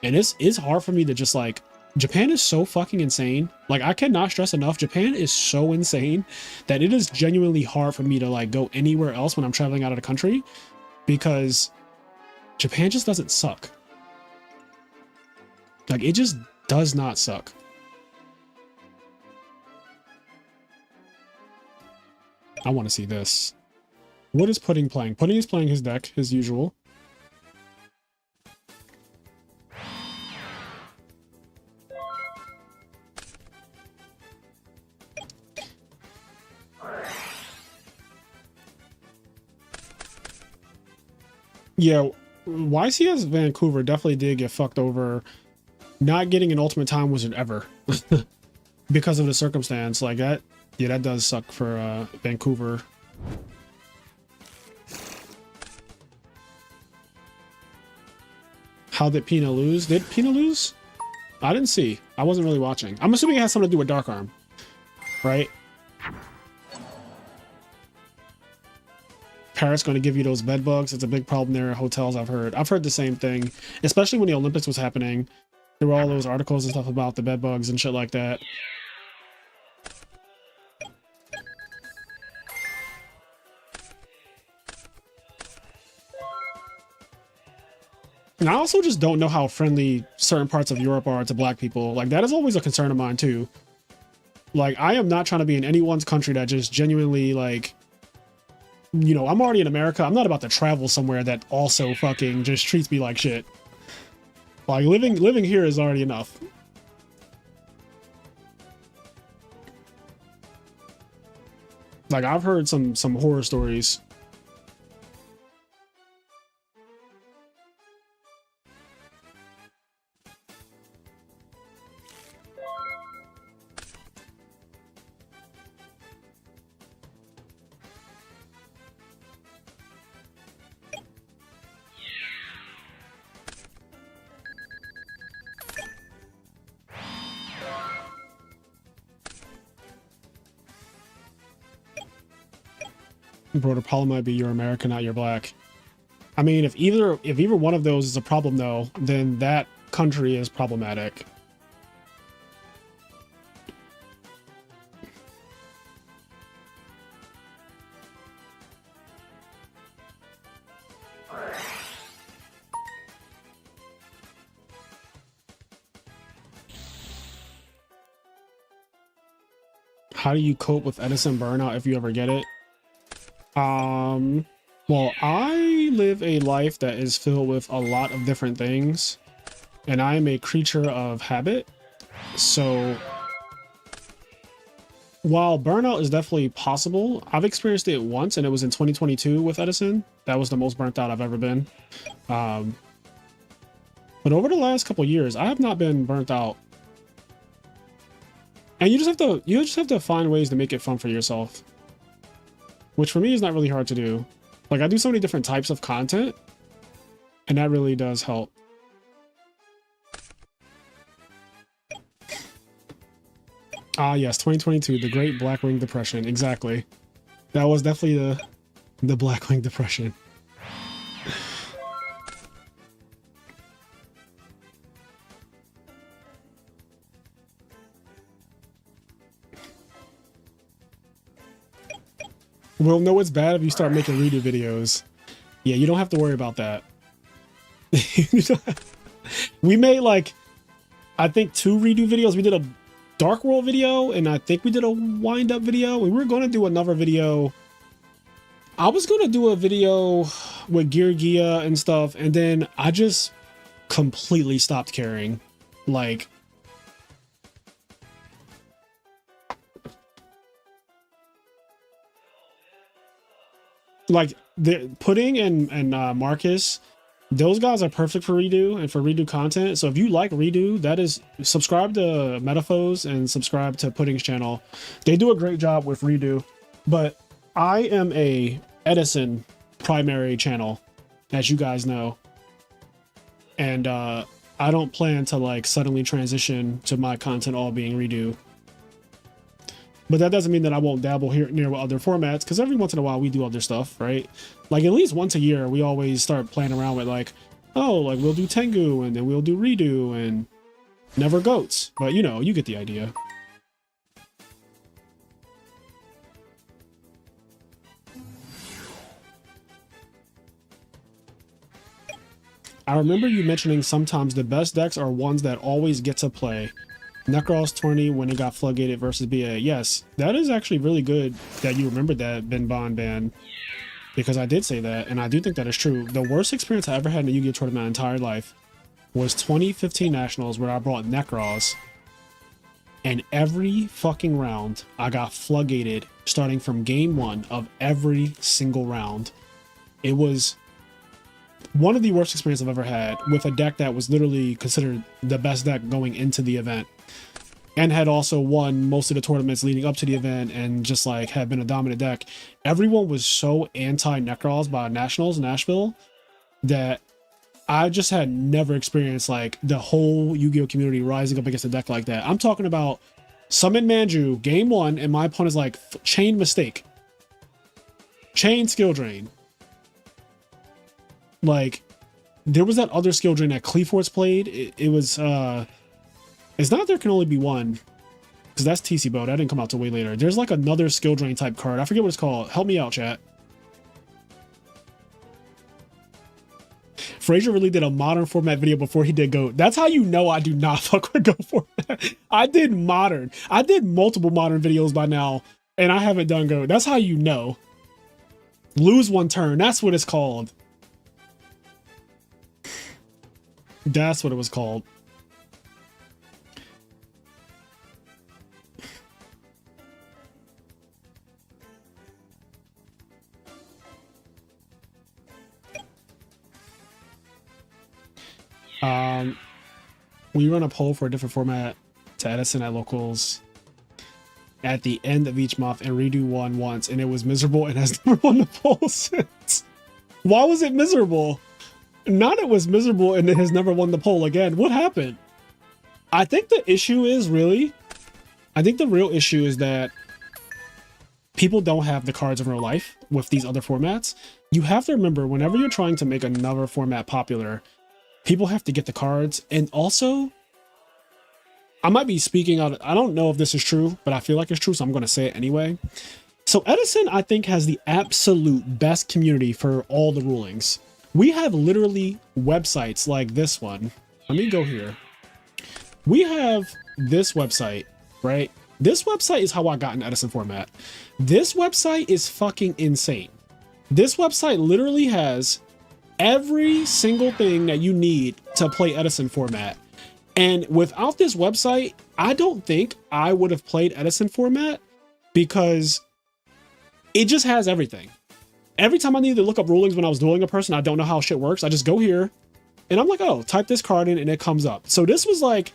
and it's hard for me to just, like, Japan is so fucking insane. Like, I cannot stress enough, Japan is so insane that it is genuinely hard for me to, like, go anywhere else when I'm traveling out of the country, because Japan just doesn't suck. Like, it just does not suck. I want to see this. What is Pudding playing? Pudding is playing his deck, as usual. Yeah, YCS Vancouver definitely did get fucked over not getting an Ultimate Time Wizard ever because of the circumstance like that. Yeah, that does suck for Vancouver. How did Pina lose? Did Pina lose? I didn't see. I wasn't really watching. I'm assuming it has something to do with Dark Arm, right? Paris going to give you those bed bugs. It's a big problem there at hotels, I've heard. I've heard the same thing, especially when the Olympics was happening. There were all those articles and stuff about the bed bugs and shit like that. And I also just don't know how friendly certain parts of Europe are to black people. Like, that is always a concern of mine, too. Like, I am not trying to be in anyone's country that just genuinely, like, you know, I'm already in America. I'm not about to travel somewhere that also fucking just treats me like shit. Like, living here is already enough. Like, I've heard some horror stories. Bro, the problem might be you're American, not you're black. I mean, if either one of those is a problem, though, then that country is problematic. How do you cope with Edison burnout if you ever get it? Well, I live a life that is filled with a lot of different things, and I am a creature of habit. So while burnout is definitely possible, I've experienced it once, and it was in 2022 with Edison. That was the most burnt out I've ever been. But over the last couple years, I have not been burnt out. And you just have to find ways to make it fun for yourself, which for me is not really hard to do. Like, I do so many different types of content, and that really does help. Ah, yes, 2022, the Great Blackwing Depression. Exactly. That was definitely the Blackwing Depression. Well, no, it's bad if you start making redo videos. Yeah, you don't have to worry about that. We made, like, I think 2 redo videos. We did a Dark World video, and I think we did a wind-up video. We were going to do another video. I was going to do a video with Yugioh and stuff, and then I just completely stopped caring. Like, the Pudding and Marcus, those guys are perfect for redo and for redo content. So if you like redo, that is, subscribe to Metaphos and subscribe to Pudding's channel. They do a great job with redo. But I am a Edison primary channel, as you guys know, and I don't plan to like suddenly transition to my content all being redo. But that doesn't mean that I won't dabble here near with other formats, because every once in a while we do other stuff, right? Like at least once a year, we always start playing around with like, oh, like we'll do Tengu and then we'll do redo and never goats. But you know, you get the idea. I remember you mentioning sometimes the best decks are ones that always get to play. Necros tourney when it got floodgated versus BA. Yes, that is actually really good that you remembered that, Ben Bond Ban, because I did say that, and I do think that is true. The worst experience I ever had in a Yu-Gi-Oh tournament in my entire life was 2015 Nationals, where I brought Necros, and every fucking round I got floodgated starting from game 1 of every single round. It was One of the worst experiences I've ever had with a deck that was literally considered the best deck going into the event, and had also won most of the tournaments leading up to the event, and just like had been a dominant deck. Everyone was so anti-Necrons by Nationals Nashville that I just had never experienced like the whole Yu-Gi-Oh community rising up against a deck like that. I'm talking about Summon Manju game 1, and my opponent's like chain mistake, chain skill drain. Like, there was that other skill drain that Cleaforce played. It was it's not there can only be one, because that's TC Bow. That didn't come out till way later. There's like another skill drain type card. I forget what it's called. Help me out, chat. Frazier really did a modern format video before he did GOAT. That's how you know I do not fuck with GOAT format. I did modern. I did multiple modern videos by now, and I haven't done GOAT. That's how you know. Lose one turn. That's what it's called. That's what it was called. We run a poll for a different format to Edison at locals at the end of each month and redo one once, and it was miserable and has never won the poll since. Why was it miserable? Not it was miserable and it has never won the poll again. What happened? I think the issue is I think the real issue is that people don't have the cards in real life with these other formats. You have to remember, whenever you're trying to make another format popular, people have to get the cards. And also, I might be speaking out. I don't know if this is true, but I feel like it's true, so I'm going to say it anyway. So Edison, I think, has the absolute best community for all the rulings. We have literally websites like this one. Let me go here. We have this website, right? This website is how I got in Edison format. This website is fucking insane. This website literally has every single thing that you need to play Edison format. And without this website, I don't think I would have played Edison format, because it just has everything. Every time I needed to look up rulings when I was dueling a person, I don't know how shit works, I just go here and I'm like, oh, type this card in and it comes up. So this was like,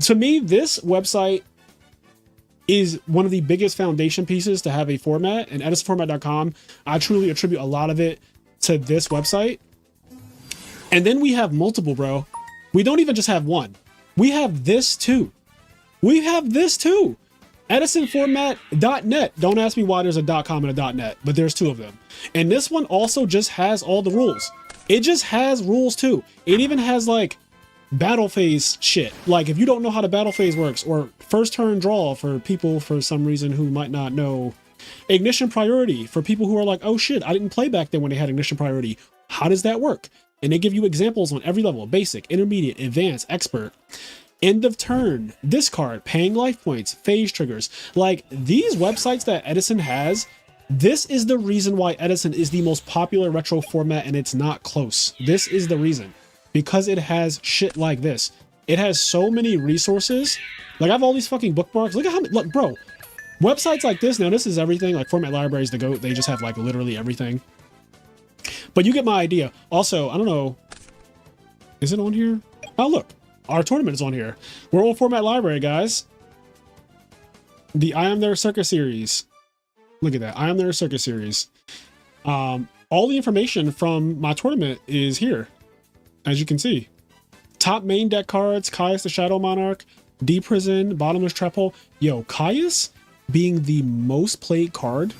to me, this website is one of the biggest foundation pieces to have a format, and edisonformat.com, I truly attribute a lot of it to this website. And then we have multiple, bro. We don't even just have one. We have this too. We have this too. edisonformat.net. Don't ask me why there's a .com and a .net, but there's two of them. And this one also just has all the rules. It just has rules too. It even has like battle phase shit. Like if you don't know how the battle phase works, or first turn draw for people for some reason who might not know, ignition priority for people who are like, oh shit, I didn't play back then when they had ignition priority. How does that work? And they give you examples on every level: basic, intermediate, advanced, expert. End of turn, discard, paying life points, phase triggers. Like these websites that Edison has, this is the reason why Edison is the most popular retro format, and it's not close. This is the reason, because it has shit like this. It has so many resources. Like I have all these fucking bookmarks. Look at how many, look, bro, websites like this. Now this is everything. Like Format Libraries, the GOAT, they just have like literally everything. But you get my idea. Also, I don't know, is it on here? Oh, look. Our tournament is on here. We're on Format Library, guys. The IMNerd Circus series. Look at that. IMNerd Circus series. All the information from my tournament is here, as you can see. Top main deck cards: Caius the Shadow Monarch, D Prison, Bottomless Trap Hole. Yo, Caius being the most played card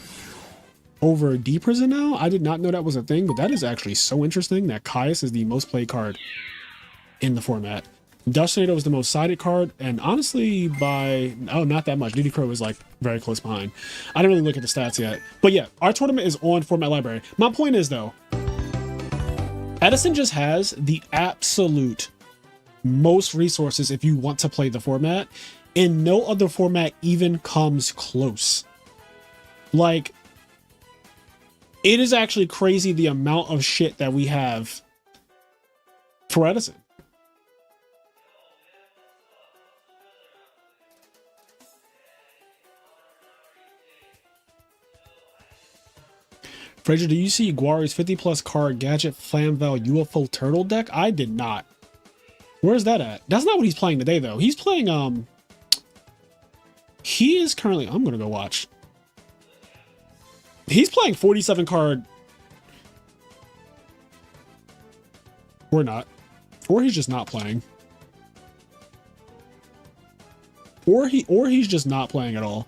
over D Prison now. I did not know that was a thing, but that is actually so interesting that Caius is the most played card in the format. Dust Tornado was the most sided card, and honestly by, oh, not that much. DD Crow was like very close behind. I didn't really look at the stats yet. But yeah, our tournament is on Format Library. My point is though, Edison just has the absolute most resources if you want to play the format, and no other format even comes close. Like, it is actually crazy the amount of shit that we have for Edison. Fraser, do you see Guari's 50 plus card gadget Flamvel UFO turtle deck? I did not. Where's that at? That's not what he's playing today though. He's playing he is currently, I'm gonna go watch. He's playing 47 card. Or not. Or he's just not playing. Or he's just not playing at all.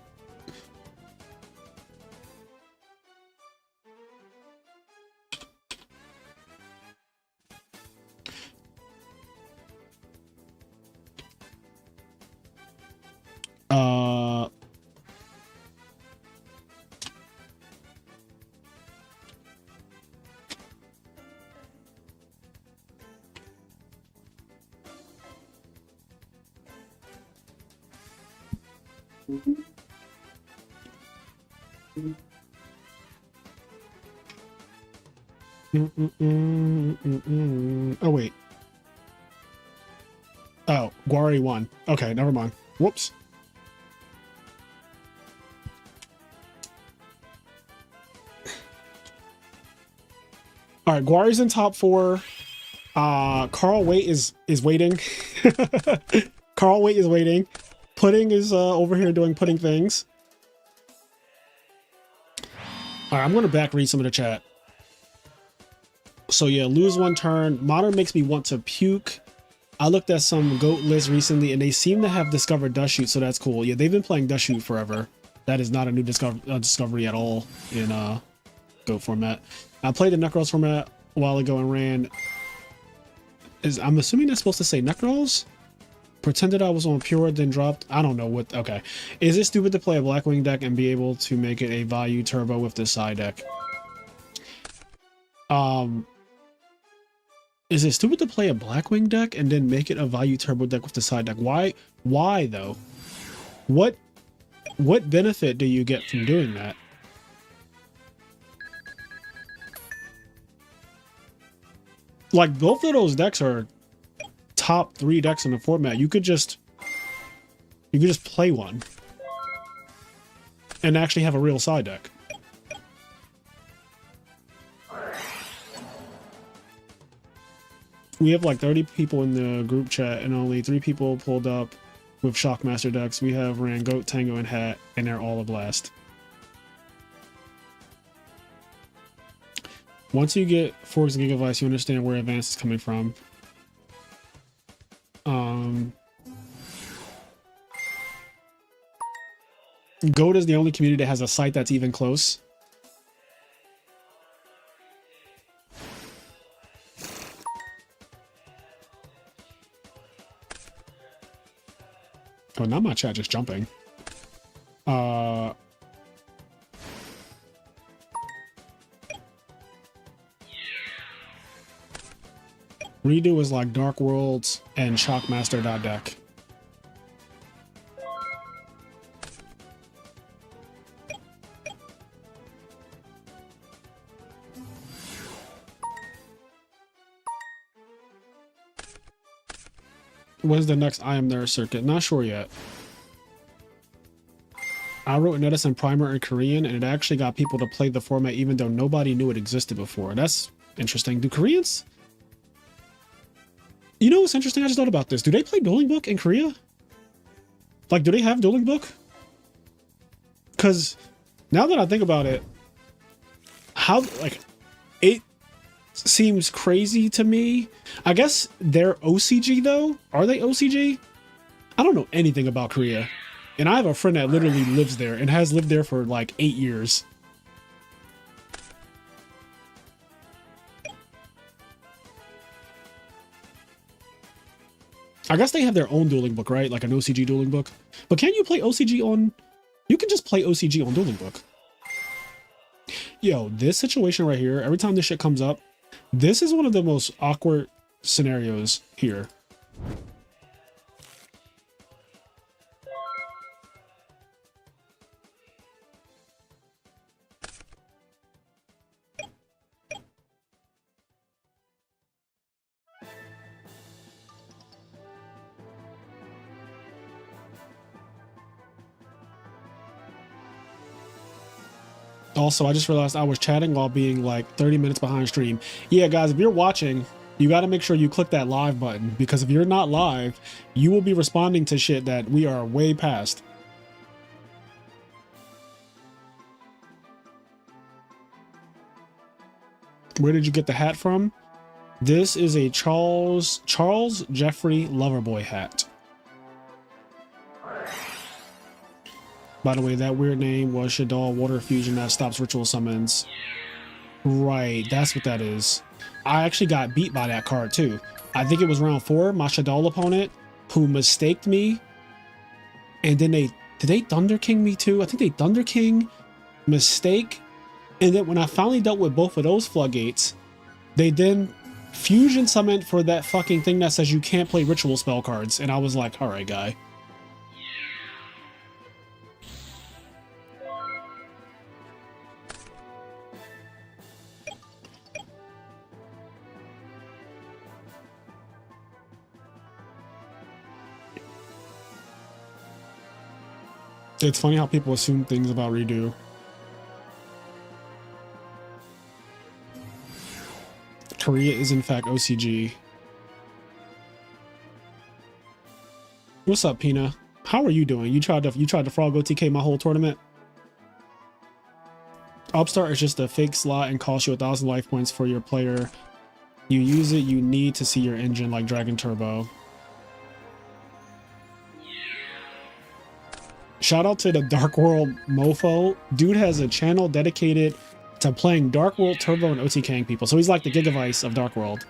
Oh, wait. Oh, Guari won. Okay, never mind. Whoops. All right, Guari's in top 4. Carl Waite is waiting. Carl Waite is waiting. Pudding is over here doing pudding things. All right, I'm going to back read some of the chat. So yeah, lose 1 turn. Modern makes me want to puke. I looked at some GOAT lists recently and they seem to have discovered Dust Shoot, so that's cool. Yeah, they've been playing Dust Shoot forever. That is not a new discovery at all in GOAT format. I played the Necrolls format a while ago and ran. I'm assuming that's supposed to say Necrolls? Pretended I was on Pure, then dropped. I don't know what. Okay. Is it stupid to play a Blackwing deck and be able to make it a Vayu turbo with the side deck? Is it stupid to play a Blackwing deck and then make it a Vayu turbo deck with the side deck? Why though? What benefit do you get from doing that? Like, both of those decks are top 3 decks in the format. You could just play one and actually have a real side deck. We have like 30 people in the group chat and only 3 people pulled up with Shockmaster decks. We have ran Goat, Tango, and Hat, and they're all a blast. Once you get Forks and Gigavice, you understand where Advance is coming from. Goat is the only community that has a site that's even close. Oh, now my chat just jumping. Redo is like Dark Worlds and Shockmaster.deck. When's the next IMNerd circuit? Not sure yet. I wrote an Edison primer in Korean and it actually got people to play the format even though nobody knew it existed before. That's interesting. Do Koreans? You know what's interesting? I just thought about this. Do they play Dueling Book in Korea? Like, do they have Dueling Book? Because now that I think about it, it seems crazy to me. I guess they're OCG though. Are they OCG? I don't know anything about Korea. And I have a friend that literally lives there and has lived there for like 8 years. I guess they have their own Dueling Book, right? Like an OCG Dueling Book. But can you play OCG on... You can just play OCG on Dueling Book. Yo, this situation right here, every time this shit comes up, this is one of the most awkward scenarios here. Also, I just realized I was chatting while being like 30 minutes behind stream. Yeah, guys, if you're watching, you got to make sure you click that live button, because if you're not live, you will be responding to shit that we are way past. Where did you get the hat from? This is a Charles Jeffrey Loverboy hat. By the way, that weird name was Shaddoll Water Fusion that stops ritual summons. Right, that's what that is. I actually got beat by that card too. I think it was round 4, my Shaddoll opponent, who mistaked me. And then did they Thunder King me too? I think they Thunder King, mistake. And then when I finally dealt with both of those floodgates, they then fusion summoned for that fucking thing that says you can't play ritual spell cards. And I was like, all right, guy. It's funny how people assume things about redo. Korea is in fact OCG. What's up, Pina? How are you doing? You tried to frog OTK my whole tournament? Upstart is just a fake slot and costs you 1,000 life points for your player. You use it, you need to see your engine like Dragon Turbo. Shout out to the Dark World mofo. Dude has a channel dedicated to playing Dark World, Turbo, and OTKing people. So he's like the Gigavice of Dark World.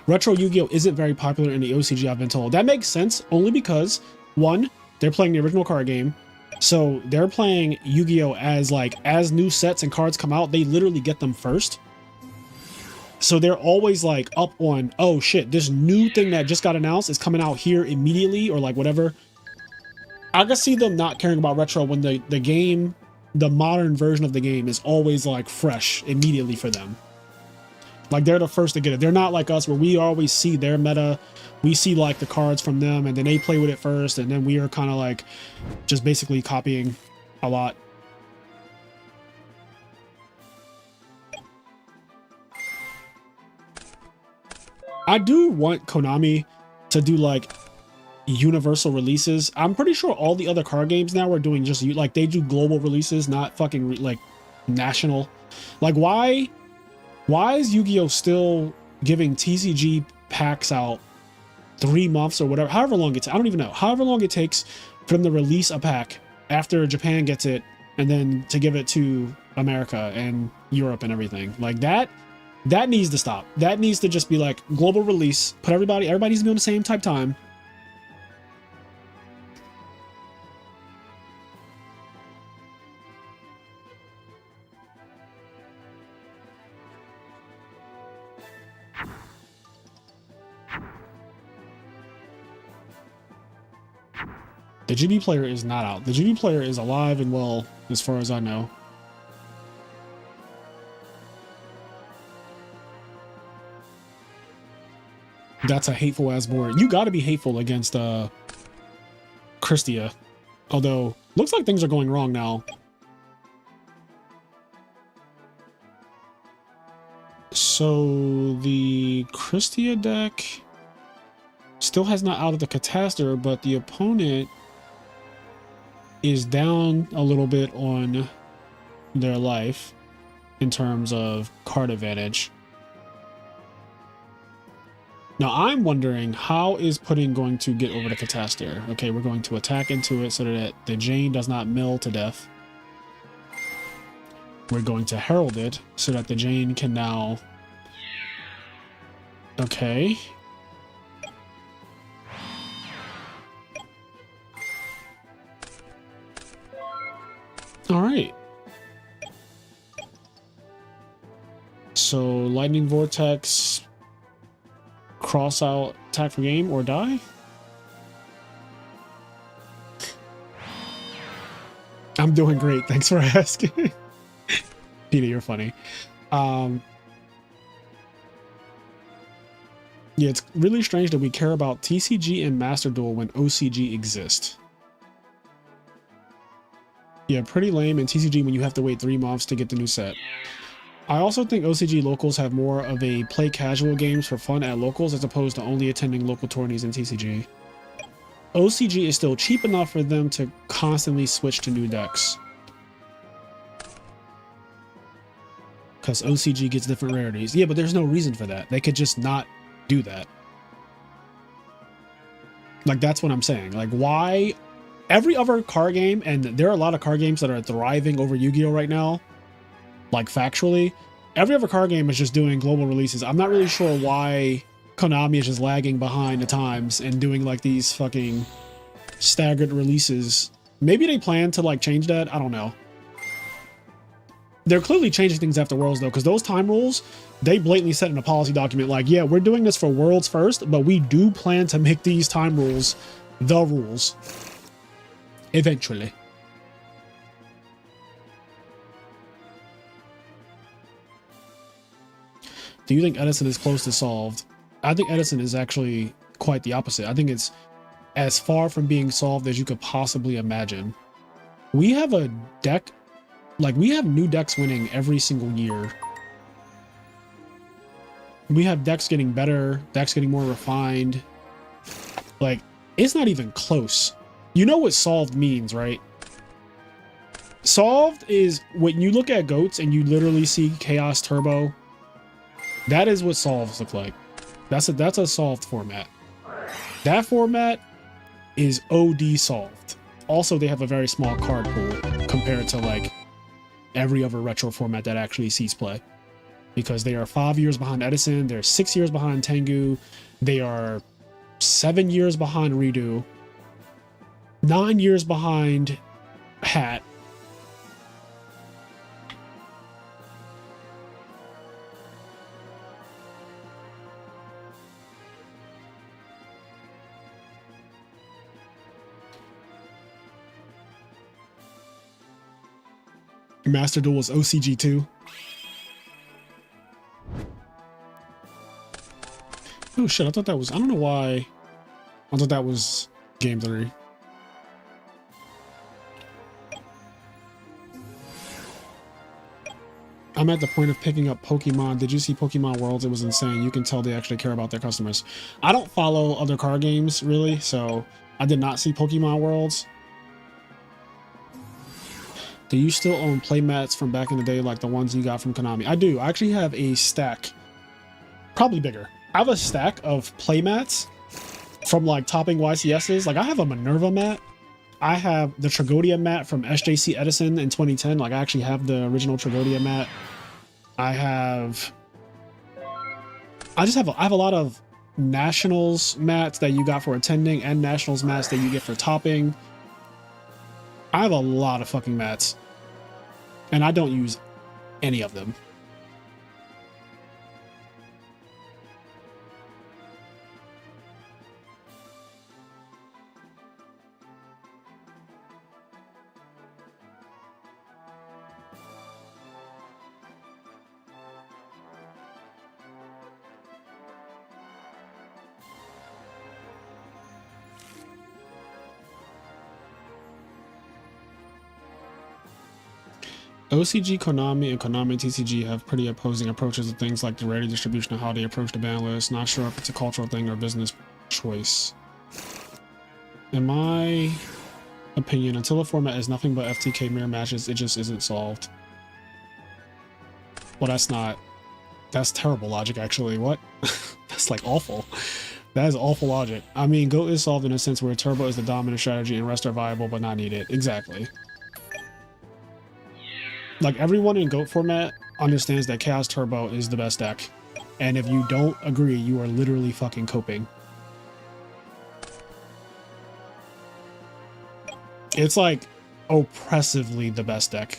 Retro Yu-Gi-Oh! Isn't very popular in the OCG, I've been told. That makes sense, only because, one, they're playing the original card game. So they're playing Yu-Gi-Oh! As new sets and cards come out, they literally get them first. So they're always like up on, oh shit, this new thing that just got announced is coming out here immediately, or like whatever. I can see them not caring about retro when the game, the modern version of the game is always like fresh immediately for them. Like they're the first to get it. They're not like us where we always see their meta. We see like the cards from them and then they play with it first. And then we are kind of like just basically copying a lot. I do want Konami to do like universal releases. I'm pretty sure all the other card games now are doing just like they do global releases, not fucking like national. Like why is Yu-Gi-Oh still giving TCG packs out 3 months or whatever, however long it's, I don't even know, however long it takes for them to release a pack after Japan gets it and then to give it to America and Europe and everything like that. That needs to stop. That needs to just be like global release. Put everybody needs to be on the same type time. The GB player is not out. The GB player is alive and well, as far as I know. That's a hateful ass board. You got to be hateful against Christia. Although, looks like things are going wrong now. So, the Christia deck still has not out of the Catastor, but the opponent is down a little bit on their life in terms of card advantage. Now I'm wondering, how is Pudding going to get over the Catastor? Okay, we're going to attack into it so that the Jane does not mill to death. We're going to Herald it so that the Jane can now... Okay. All right. So Lightning Vortex, cross out, attack for game or die. I'm doing great. Thanks for asking. Peter, you're funny. Yeah, it's really strange that we care about TCG and Master Duel when OCG exist. Yeah, pretty lame in TCG when you have to wait 3 months to get the new set. I also think OCG locals have more of a play casual games for fun at locals as opposed to only attending local tourneys in TCG. OCG is still cheap enough for them to constantly switch to new decks. Because OCG gets different rarities. Yeah, but there's no reason for that. They could just not do that. Like, that's what I'm saying. Like, why? Every other card game, and there are a lot of card games that are thriving over Yu-Gi-Oh! Right now, like, factually. Every other card game is just doing global releases. I'm not really sure why Konami is just lagging behind the times and doing, like, these fucking staggered releases. Maybe they plan to, like, change that. I don't know. They're clearly changing things after Worlds, though, because those time rules, they blatantly said in a policy document, like, yeah, we're doing this for Worlds first, but we do plan to make these time rules the rules. Eventually. Do you think Edison is close to solved? I think Edison is actually quite the opposite. I think it's as far from being solved as you could possibly imagine. We have a deck, like, we have new decks winning every single year. We have decks getting better, decks getting more refined. Like, it's not even close. You know what solved means, right? Solved is when you look at GOATs and you literally see Chaos Turbo. That is what solves look like. That's a solved format. That format is OD solved. Also, they have a very small card pool compared to, like, every other retro format that actually sees play. Because they are 5 years behind Edison, they're 6 years behind Tengu, they are 7 years behind Redo, 9 years behind Hat. Master Duel was OCG 2. Oh shit, I thought that was, I don't know why. I thought that was game 3. I'm at the point of picking up Pokemon. Did you see Pokemon Worlds? It was insane. You can tell they actually care about their customers. I don't follow other card games, really, so I did not see Pokemon Worlds. Do you still own playmats from back in the day, like the ones you got from Konami? I do. I actually have a stack, probably bigger. I have a stack of playmats from, like, topping YCSs. Like, I have a Minerva mat. I have the Tragodia mat from SJC Edison in 2010. Like, I actually have the original Tragodia mat. I have a lot of Nationals mats that you got for attending and Nationals mats that you get for topping. I have a lot of fucking mats, and I don't use any of them. OCG, Konami, and Konami and TCG have pretty opposing approaches to things like the rarity distribution and how they approach the ban list. Not sure if it's a cultural thing or business choice. In my opinion, until a format is nothing but FTK mirror matches, it just isn't solved. Well, that's terrible logic, actually. What? That's, like, awful. That is awful logic. I mean, GOAT is solved in a sense where Turbo is the dominant strategy and rest are viable but not needed. Exactly. Like, everyone in GOAT format understands that Chaos Turbo is the best deck. And if you don't agree, you are literally fucking coping. It's, like, oppressively the best deck.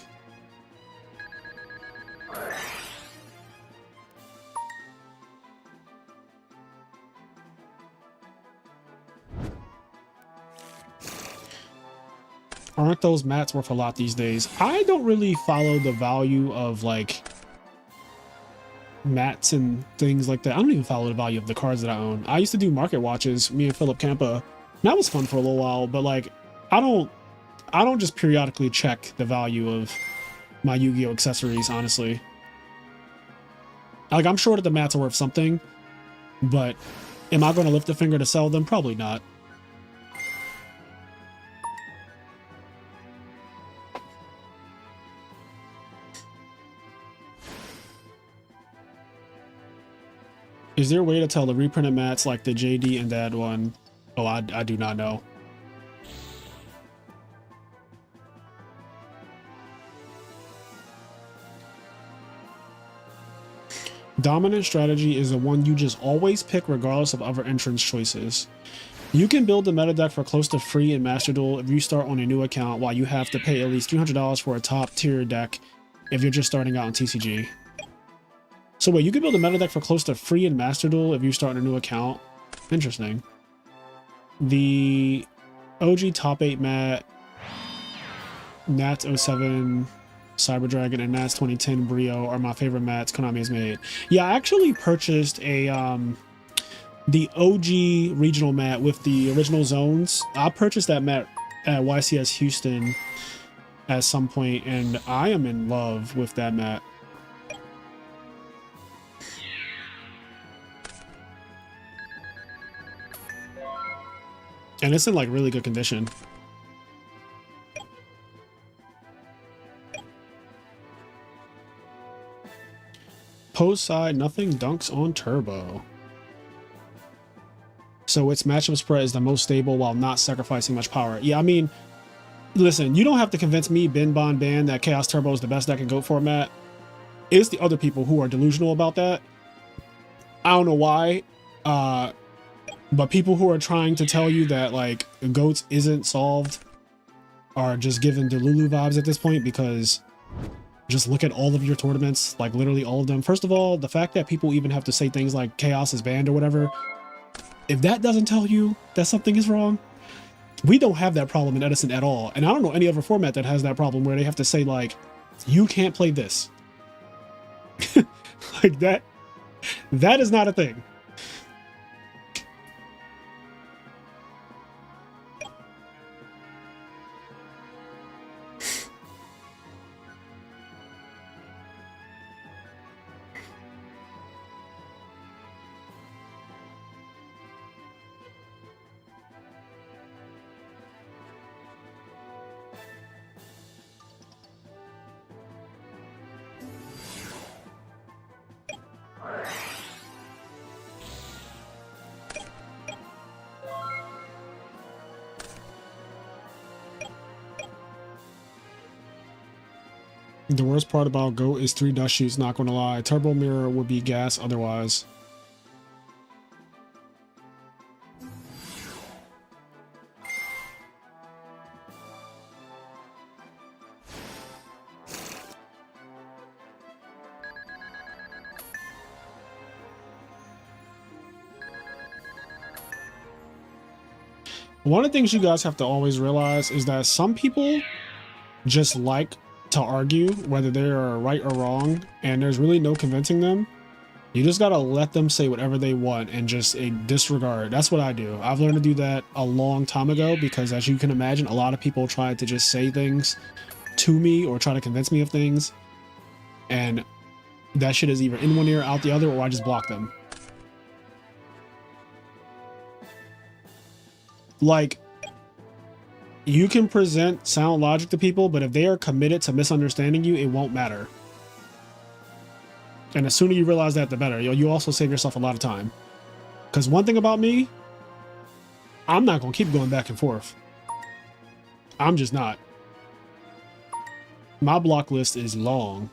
Aren't those mats worth a lot these days? I don't really follow the value of, like, mats and things like that. I don't even follow the value of the cards that I own. I used to do market watches, me and Philip Campa. That was fun for a little while, but, like, I don't I don't just periodically check the value of my Yu-Gi-Oh accessories, honestly. Like, I'm sure that the mats are worth something, but am I going to lift a finger to sell them? Probably not. Is there a way to tell the reprinted mats like the JD and Dad one? Oh, I do not know. Dominant strategy is the one you just always pick regardless of other entrance choices. You can build the meta deck for close to free in Master Duel if you start on a new account, while you have to pay at least $300 for a top tier deck if you're just starting out in TCG. So wait, you can build a meta deck for close to free in Master Duel if you start a new account? Interesting. The OG top 8 mat, Nats 07 Cyber Dragon, and Nats 2010 Brio are my favorite mats Konami has made. Yeah, I actually purchased a the OG regional mat with the original zones. I purchased that mat at YCS Houston at some point, and I am in love with that mat. And it's in like really good condition. Post side, nothing dunks on turbo. So its matchup spread is the most stable while not sacrificing much power. Yeah, I mean, listen, you don't have to convince me, Bin Bon Ban, that Chaos Turbo is the best deck in GOAT format. It's the other people who are delusional about that. I don't know why. But people who are trying to tell you that like GOATs isn't solved are just giving Delulu vibes at this point, because just look at all of your tournaments, like literally all of them. First of all, the fact that people even have to say things like Chaos is banned or whatever, if that doesn't tell you that something is wrong, we don't have that problem in Edison at all. And I don't know any other format that has that problem where they have to say like, you can't play this. Like that is not a thing. The worst part about GOAT is 3 dust shoots, not gonna lie. Turbo Mirror would be gas otherwise. One of the things you guys have to always realize is that some people just like to argue whether they're right or wrong, and there's really no convincing them. You just gotta let them say whatever they want and just disregard. That's what I do. I've learned to do that a long time ago, because as you can imagine, a lot of people try to just say things to me or try to convince me of things, and that shit is either in one ear out the other, or I just block them. Like, you can present sound logic to people, but if they are committed to misunderstanding you, it won't matter. And the sooner you realize that, the better. You also save yourself a lot of time. Because one thing about me, I'm not going to keep going back and forth. I'm just not. My block list is long.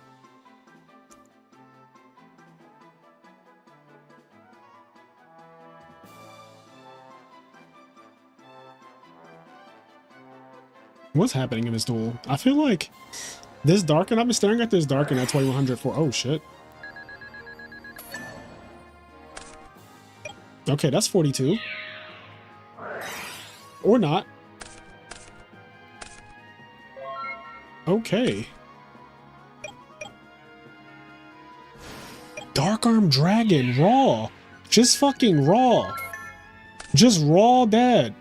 What's happening in this duel? I feel like this Darken, I've been staring at this Darken at 2100 for, oh shit. Okay, that's 42. Or not. Okay. Dark Arm Dragon, raw. Just fucking raw. Just raw dead.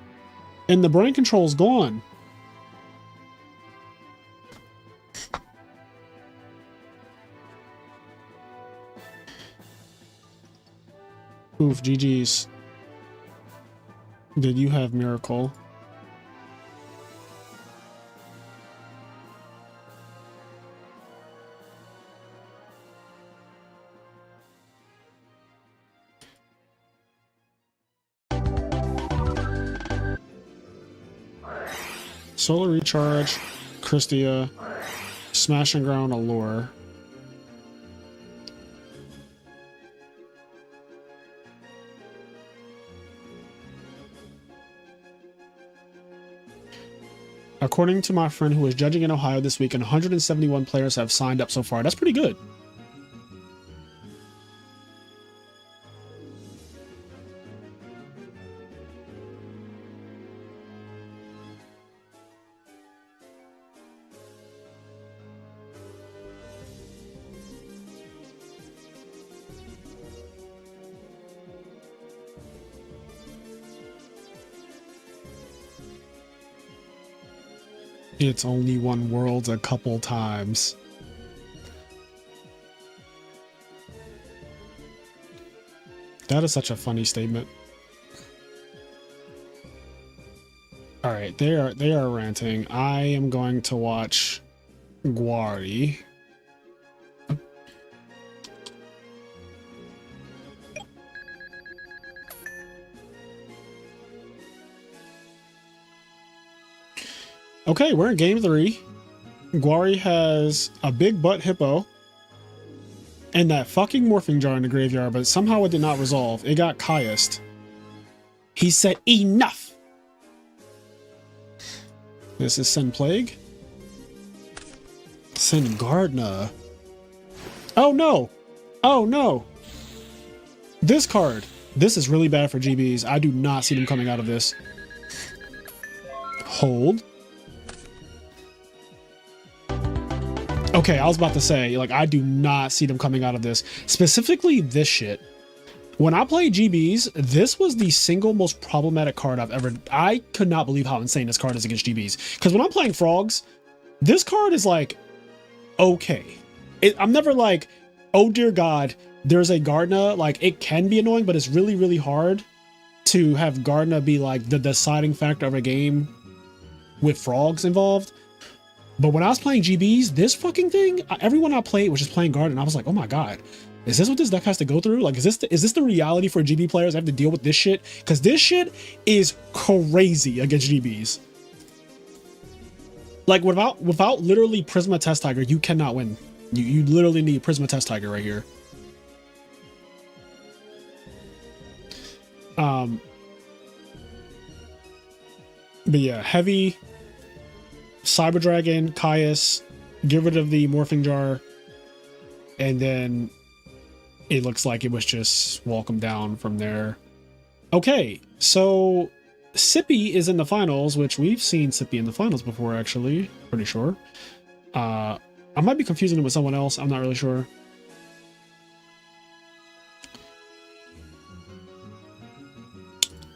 And the brain control's gone. Oof, GG's. Did you have Miracle? Solar Recharge, Christia, Smash and Ground, Allure. According to my friend who was judging in Ohio this week, 171 players have signed up so far. That's pretty good. It's only won Worlds a couple times. That is such a funny statement. All right, they are ranting. I am going to watch Guari. Okay, we're in game 3. Guari has a big butt hippo and that fucking morphing jar in the graveyard, but somehow it did not resolve. It got Caiused. He said, enough! This is Sin Plague. Sin Gardener. Oh no! Oh no! This card. This is really bad for GBs. I do not see them coming out of this. Hold. Okay, I was about to say, like, I do not see them coming out of this. Specifically this shit. When I played GBs, this was the single most problematic card I've ever... I could not believe how insane this card is against GBs. Because when I'm playing Frogs, this card is like, okay. I'm never like, oh dear God, there's a Gardna. Like, it can be annoying, but it's really, really hard to have Gardna be like the deciding factor of a game with Frogs involved. But when I was playing GBs, this fucking thing, everyone I played was just playing Guard, and I was like, oh my God, is this what this deck has to go through? Like, is this the reality for GB players? I have to deal with this shit? Because this shit is crazy against GBs. Like, without literally Prisma Test Tiger, you cannot win. You literally need Prisma Test Tiger right here. But yeah, heavy... Cyber Dragon, Caius, get rid of the Morphing Jar, and then it looks like it was just welcome down from there. Okay, so Sippy is in the finals, which we've seen Sippy in the finals before, actually. Pretty sure. I might be confusing it with someone else. I'm not really sure.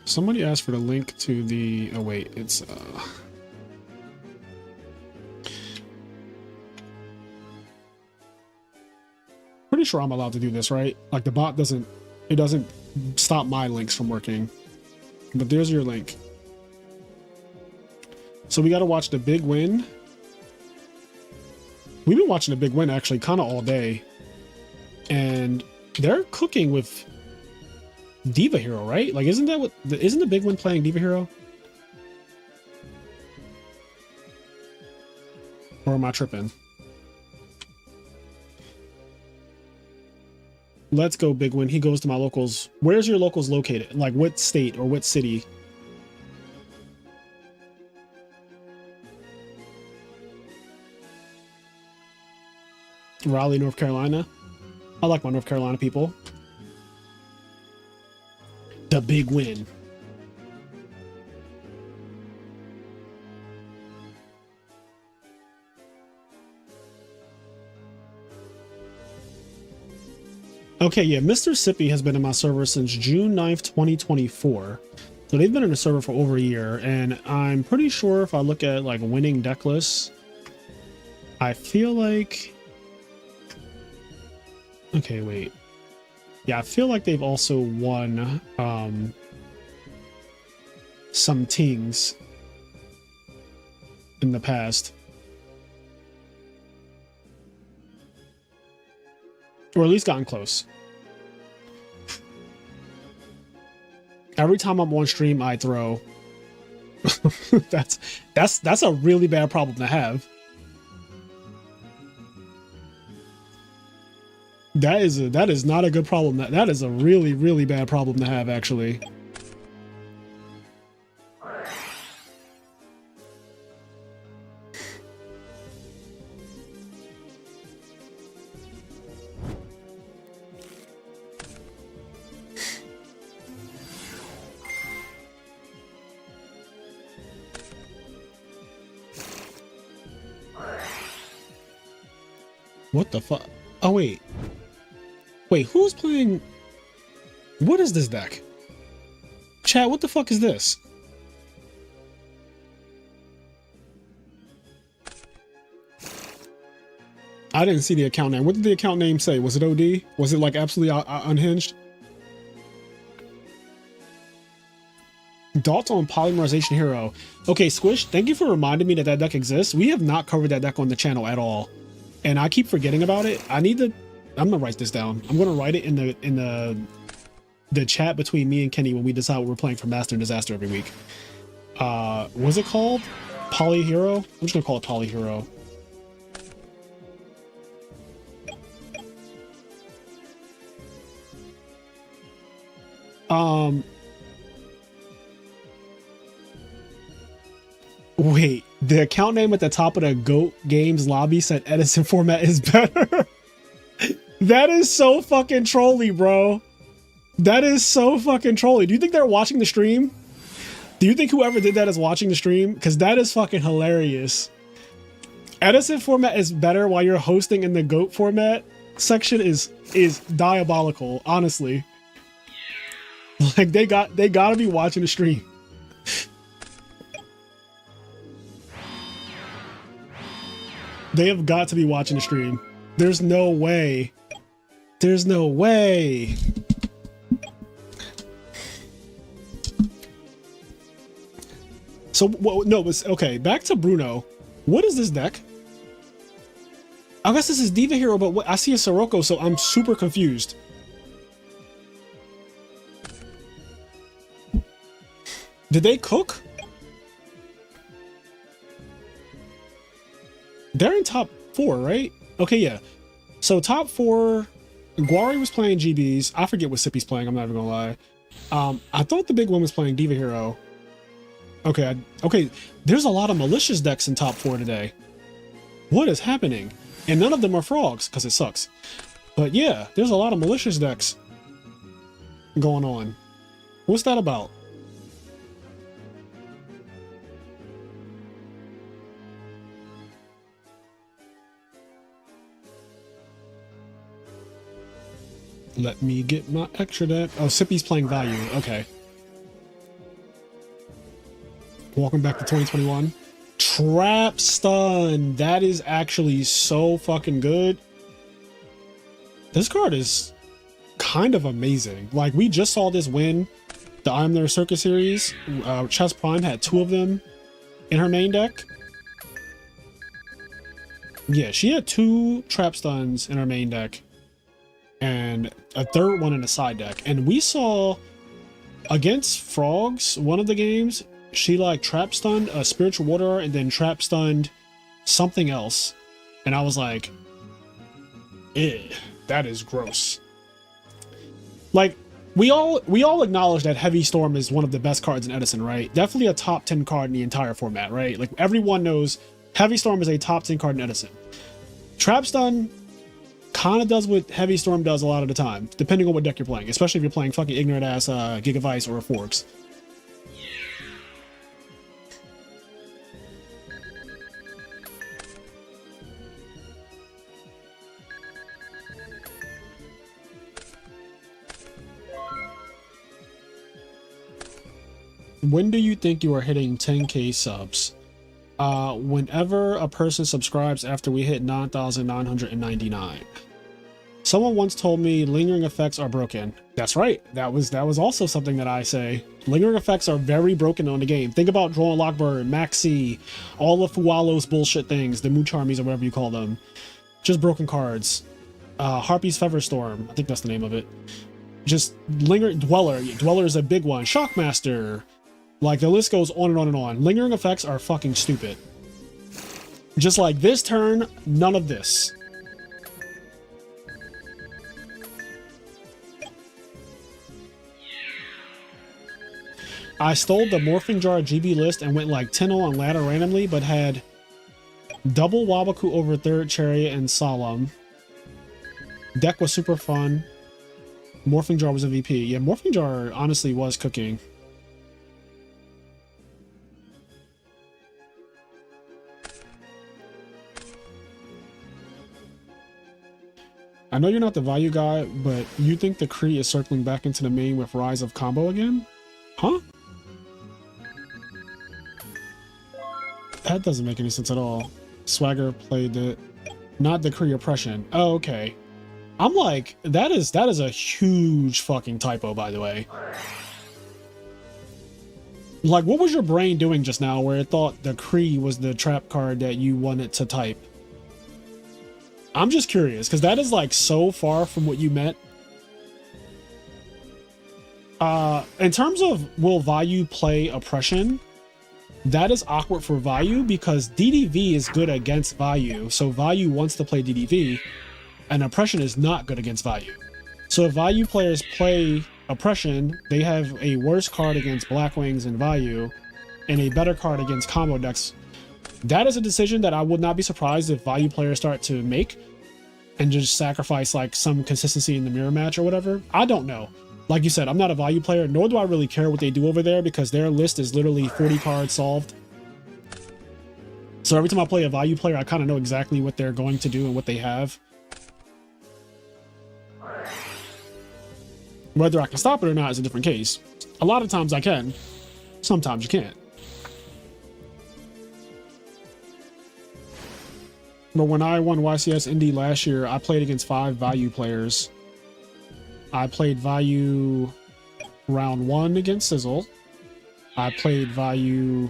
Somebody asked for the link to the... Oh, wait, it's... Pretty sure I'm allowed to do this, right? Like the bot doesn't stop my links from working. But there's your link. So we got to watch the Big Win. We've been watching the Big Win actually kind of all day. And they're cooking with Diva Hero, right? Like, isn't the Big Win playing Diva Hero? Or am I tripping? Let's go, Big Win. He goes to my locals. Where's your locals located? Like, what state or what city? Raleigh, North Carolina. I like my North Carolina people. The Big Win. Okay, yeah, Mr. Sippy has been in my server since June 9th, 2024. So they've been in the server for over a year, and I'm pretty sure if I look at like winning deck lists, I feel like... Okay, wait. Yeah, I feel like they've also won some tings in the past. Or at least gotten close. Every time I'm on stream, I throw. that's a really bad problem to have. That is not a good problem. That is a really, really bad problem to have, actually. What the fuck? Oh, wait. Wait, who's playing? What is this deck? Chat, what the fuck is this? I didn't see the account name. What did the account name say? Was it OD? Was it like absolutely unhinged? Thoughts on Polymerization Hero. Okay, Squish, thank you for reminding me that that deck exists. We have not covered that deck on the channel at all. And I keep forgetting about it. I'm gonna write this down. I'm gonna write it in the chat between me and Kenny when we decide what we're playing for Master and Disaster every week. Was it called Poly Hero? I'm just gonna call it Poly Hero. Wait, the account name at the top of the GOAT Games lobby said Edison format is better. That is so fucking trolly, bro. That is so fucking trolly. Do you think they're watching the stream? Do you think whoever did that is watching the stream? Because that is fucking hilarious. Edison format is better while you're hosting in the GOAT format section is diabolical, honestly. Like they gotta be watching the stream. They have got to be watching the stream. There's no way. There's no way. So, no, but okay, back to Bruno. What is this deck? I guess this is Diva Hero, but what, I see a Sirocco, so I'm super confused. Did they cook? They're in top 4, right? Okay, yeah. So top 4, Guari was playing GBs. I forget what Sippy's playing, I'm not even gonna lie. I thought the big one was playing Diva Hero. Okay, okay. There's a lot of malicious decks in top 4 today. What is happening? And none of them are frogs, because it sucks. But yeah, there's a lot of malicious decks going on. What's that about? Let me get my extra deck. Oh, Sippy's playing Vayu. Okay. Welcome back to 2021. Trap Stun. That is actually so fucking good. This card is kind of amazing. Like, we just saw this win the IMNerd Circus series. Chess Prime had 2 of them in her main deck. Yeah, she had 2 Trap Stuns in her main deck. And a 3rd one in a side deck. And we saw against Frogs, one of the games, she like trap stunned a Spiritual Water and then trap stunned something else. And I was like, that is gross. Like, we all acknowledge that Heavy Storm is one of the best cards in Edison, right? Definitely a top 10 card in the entire format, right? Like, everyone knows Heavy Storm is a top 10 card in Edison. Trap Stun kind of does what Heavy Storm does a lot of the time, depending on what deck you're playing, especially if you're playing fucking ignorant ass Gigavice or Forks. When do you think you are hitting 10k subs? Whenever a person subscribes after we hit 9,999. Someone once told me lingering effects are broken. That's right. That was also something that I say. Lingering effects are very broken on the game. Think about Droll and Lockbird, Maxi, all of Fuwalo's bullshit things, the Mooncharmies or whatever you call them. Just broken cards. Harpy's Featherstorm, I think that's the name of it. Just Linger, Dweller. Dweller is a big one. Shockmaster. Like, the list goes on and on and on. Lingering effects are fucking stupid. Just like this turn, none of this. I stole the Morphing Jar GB list and went like 10-0 on ladder randomly, but had double Wabaku over third Chariot and Solemn. Deck was super fun. Morphing Jar was MVP. Yeah, Morphing Jar honestly was cooking. I know you're not the Vayu guy, but you think the Kree is circling back into the main with Rise of Combo again? Huh? That doesn't make any sense at all. Swagger played it. Not the Kree oppression. Oh, okay. I'm like, that is a huge fucking typo, by the way. Like, what was your brain doing just now where it thought the Kree was the trap card that you wanted to type? I'm just curious, because that is like so far from what you meant. In terms of will Vayu play oppression, that is awkward for Vayu because DDV is good against Vayu. So Vayu wants to play DDV, and oppression is not good against Vayu. So if Vayu players play oppression, they have a worse card against Blackwings and Vayu, and a better card against combo decks. That is a decision that I would not be surprised if Vayu players start to make and just sacrifice like some consistency in the mirror match or whatever. I don't know. Like you said, I'm not a Vayu player, nor do I really care what they do over there because their list is literally 40 cards solved. So every time I play a Vayu player, I kind of know exactly what they're going to do and what they have. Whether I can stop it or not is a different case. A lot of times I can. Sometimes you can't. But when I won YCS Indy last year, I played against 5 Vayu players. I played Vayu round 1 against Sizzle. I played Vayu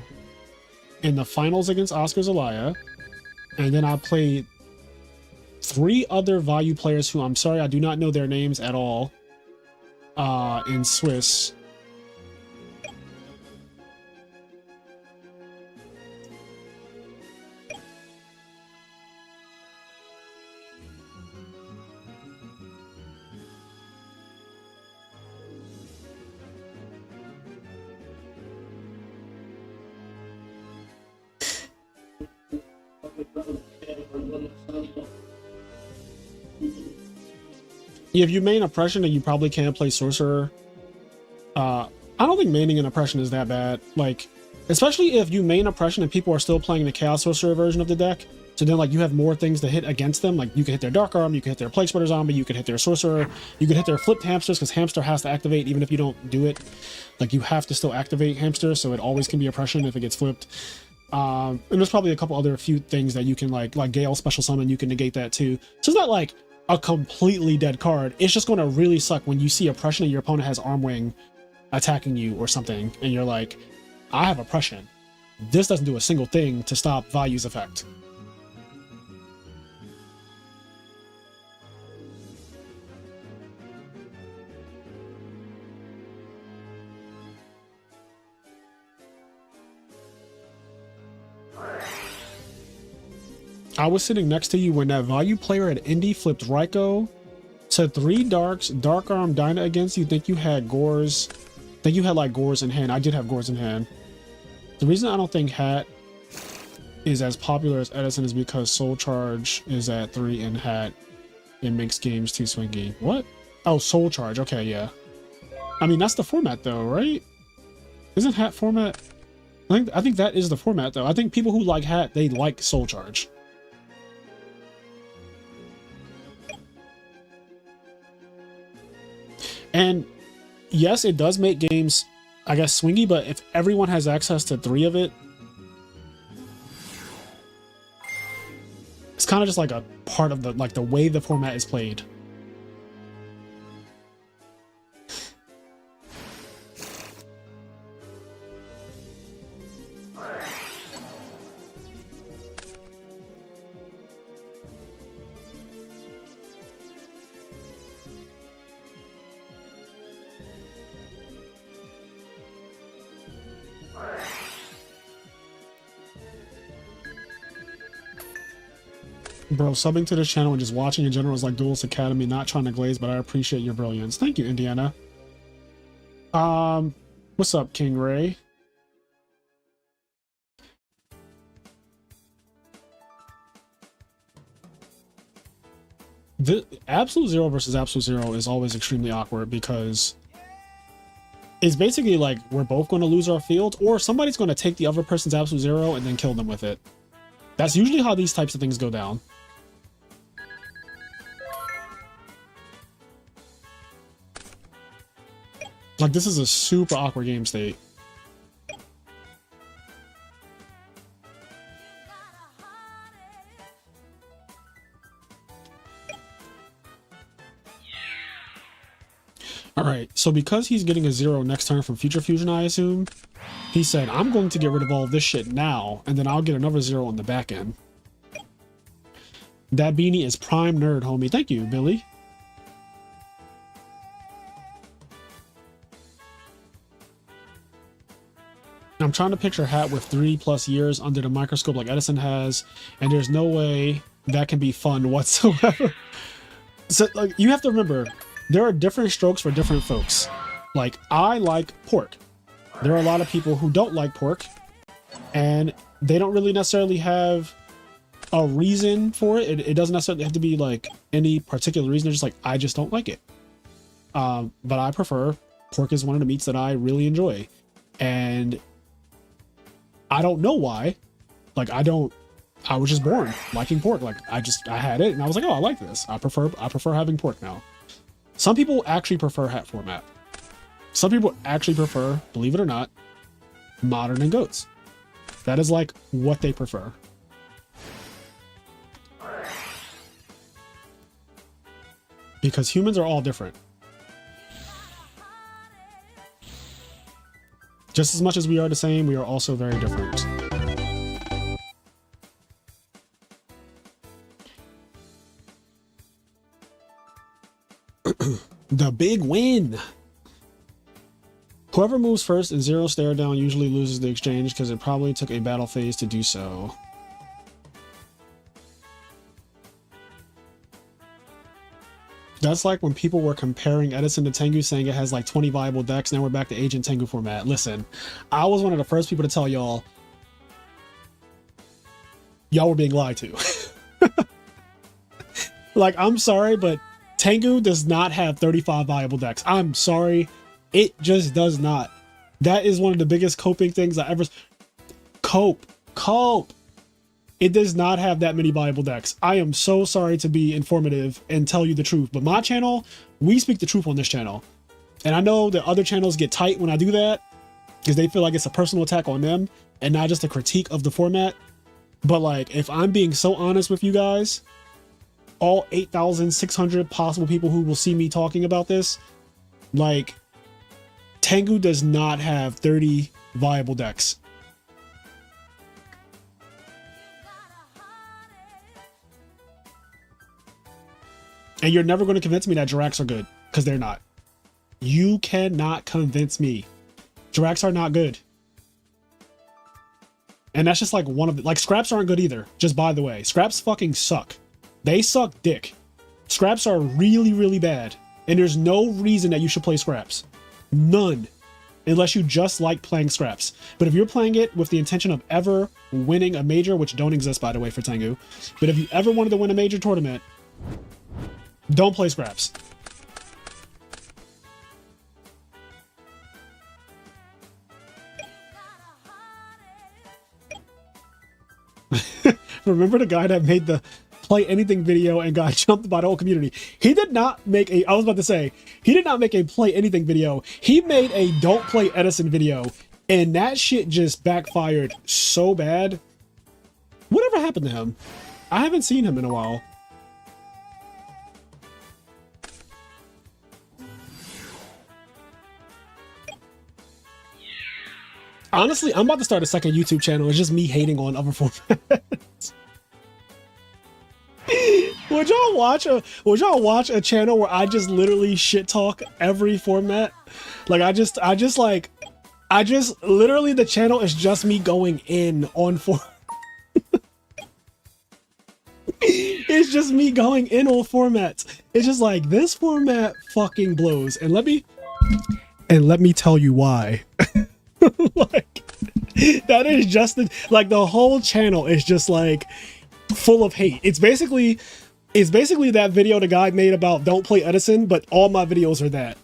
in the finals against Oscar Zelaya. And then I played 3 other Vayu players who, I'm sorry, I do not know their names at all, in Swiss. If you main oppression, then you probably can't play sorcerer. I don't think maining an oppression is that bad. Like, especially if you main oppression and people are still playing the chaos sorcerer version of the deck. So then, like, you have more things to hit against them. Like, you can hit their dark arm, you can hit their plague spreader zombie, you can hit their sorcerer, you can hit their flipped hamsters because hamster has to activate even if you don't do it. Like, you have to still activate hamster, so it always can be oppression if it gets flipped. And there's probably a couple other few things that you can like Gale special summon, you can negate that too. So it's not like a completely dead card. It's just going to really suck when you see oppression and your opponent has Armwing attacking you or something, and you're like, I have oppression. This doesn't do a single thing to stop Vayu's effect. I was sitting next to you when that Vayu player at Indy flipped Raiko to 3 darks, Dark Arm Dyna against you. Think you had Gores. Think you had like Gores in hand. I did have Gores in hand. The reason I don't think Hat is as popular as Edison is because Soul Charge is at 3 and Hat. It makes games too swingy. What? Oh, Soul Charge. Okay, yeah. I mean, that's the format though, right? Isn't Hat format? I think that is the format though. I think people who like Hat, they like Soul Charge. And yes, it does make games, I guess, swingy, but if everyone has access to 3 of it, it's kind of just like a part of the, like the way the format is played. Bro, subbing to this channel and just watching in general is like Duelist Academy, not trying to glaze, but I appreciate your brilliance. Thank you, Indiana. What's up, King Ray? The Absolute Zero versus Absolute Zero is always extremely awkward because it's basically like we're both going to lose our field, or somebody's going to take the other person's Absolute Zero and then kill them with it. That's usually how these types of things go down. Like, this is a super awkward game state. All right, so because he's getting a 0 next turn from Future Fusion, I assume, he said, I'm going to get rid of all of this shit now, and then I'll get another 0 on the back end. That beanie is prime nerd, homie. Thank you, Billy. I'm trying to picture a hat with 3+ years under the microscope like Edison has, and there's no way that can be fun whatsoever. So, like, you have to remember, there are different strokes for different folks. Like, I like pork. There are a lot of people who don't like pork, and they don't really necessarily have a reason for it. It doesn't necessarily have to be like any particular reason. They're just like, I just don't like it. But I prefer pork is one of the meats that I really enjoy. And I don't know why. Like, I was just born liking pork. Like, I had it and I was like, oh, I like this. I prefer having pork now. Some people actually prefer hat format. Some people actually prefer, believe it or not, modern and goats. That is like what they prefer. Because humans are all different. Just as much as we are the same, we are also very different. The big win. Whoever moves first and 0 stare down usually loses the exchange because it probably took a battle phase to do so. That's like when people were comparing Edison to Tengu, saying it has like 20 viable decks. Now we're back to Agent Tengu format. Listen, I was one of the first people to tell y'all were being lied to. Like, I'm sorry, but Tengu does not have 35 viable decks. I'm sorry. It just does not. That is one of the biggest coping things I ever... Cope. It does not have that many viable decks. I am so sorry to be informative and tell you the truth, but my channel, we speak the truth on this channel. And I know that other channels get tight when I do that because they feel like it's a personal attack on them and not just a critique of the format. But like, if I'm being so honest with you guys, all 8,600 possible people who will see me talking about this, like, Tengu does not have 30 viable decks. And you're never going to convince me that Jiracs are good, because they're not. You cannot convince me. Jiracs are not good. And that's just like one of the... Like, Scraps aren't good either, just by the way. Scraps fucking suck. They suck dick. Scraps are really, really bad. And there's no reason that you should play Scraps. None. Unless you just like playing Scraps. But if you're playing it with the intention of ever winning a major, which don't exist, by the way, for Tengu. But if you ever wanted to win a major tournament... Don't play Scraps. Remember the guy that made the play anything video and got jumped by the whole community? He did not make a... I was about to say, he did not make a play anything video. He made a don't play Edison video. And that shit just backfired so bad. Whatever happened to him? I haven't seen him in a while. Honestly, I'm about to start a second YouTube channel. It's just me hating on other formats. Would y'all watch a channel where I just literally shit talk every format? Like, I just literally, the channel is just me going in on It's just me going in on formats. It's just like, this format fucking blows. And let me tell you why. Like, that is just like the whole channel is just like full of hate. It's basically that video the guy made about don't play Edison, but all my videos are that.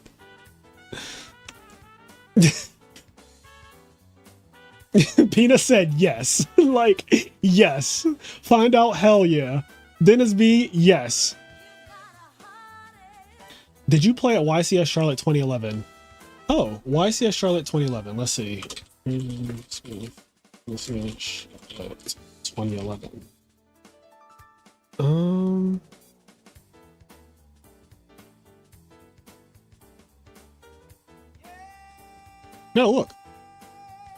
Pina said yes. Like, yes. Find out, hell yeah. Dennis B, yes. Did you play at YCS Charlotte 2011? Oh, YCS Charlotte 2011. Let's see. YCS Charlotte 2011. No, look.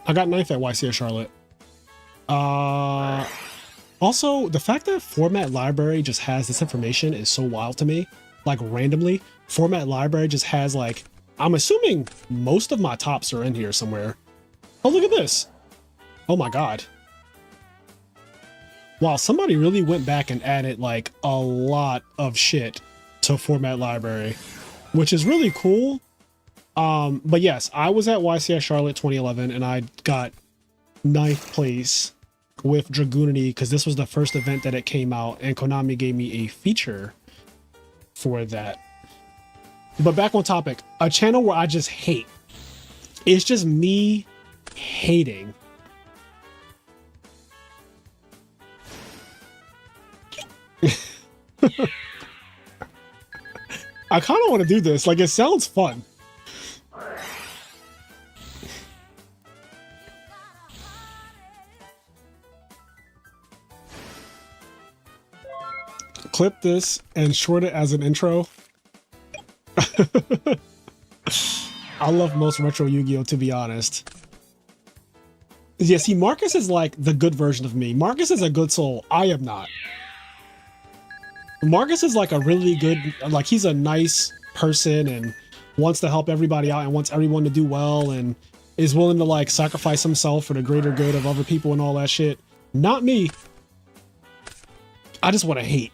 I got 9th at YCS Charlotte. Also, the fact that Format Library just has this information is so wild to me. Like, randomly, Format Library just has, like, I'm assuming most of my tops are in here somewhere. Oh, look at this. Oh my god. Wow, somebody really went back and added, like, a lot of shit to Format Library, which is really cool. But yes, I was at YCS Charlotte 2011 and I got 9th place with Dragoonity because this was the first event that it came out and Konami gave me a feature for that. But back on topic, a channel where I just hate. It's just me hating. I kind of want to do this. Like, it sounds fun. Clip this and short it as an intro. I love most retro Yu-Gi-Oh, to be honest. Yeah, see, Marcus is like the good version of me. Marcus is a good soul. I am not. Marcus is like a really good, like, he's a nice person and wants to help everybody out and wants everyone to do well and is willing to, like, sacrifice himself for the greater good of other people and all that shit. Not me. I just want to hate.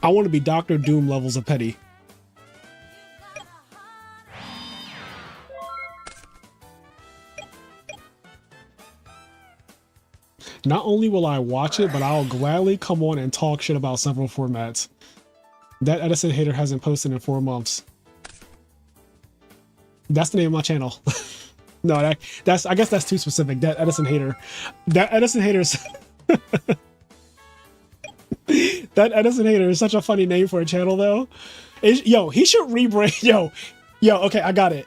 I want to be Dr. Doom levels of petty. Not only will I watch it, but I'll gladly come on and talk shit about several formats. That Edison hater hasn't posted in 4 months. That's the name of my channel. No, that's I guess that's too specific. That Edison hater. That Edison hater is that Edison hater is such a funny name for a channel though. Yo, he should rebrand. Yo, okay, I got it.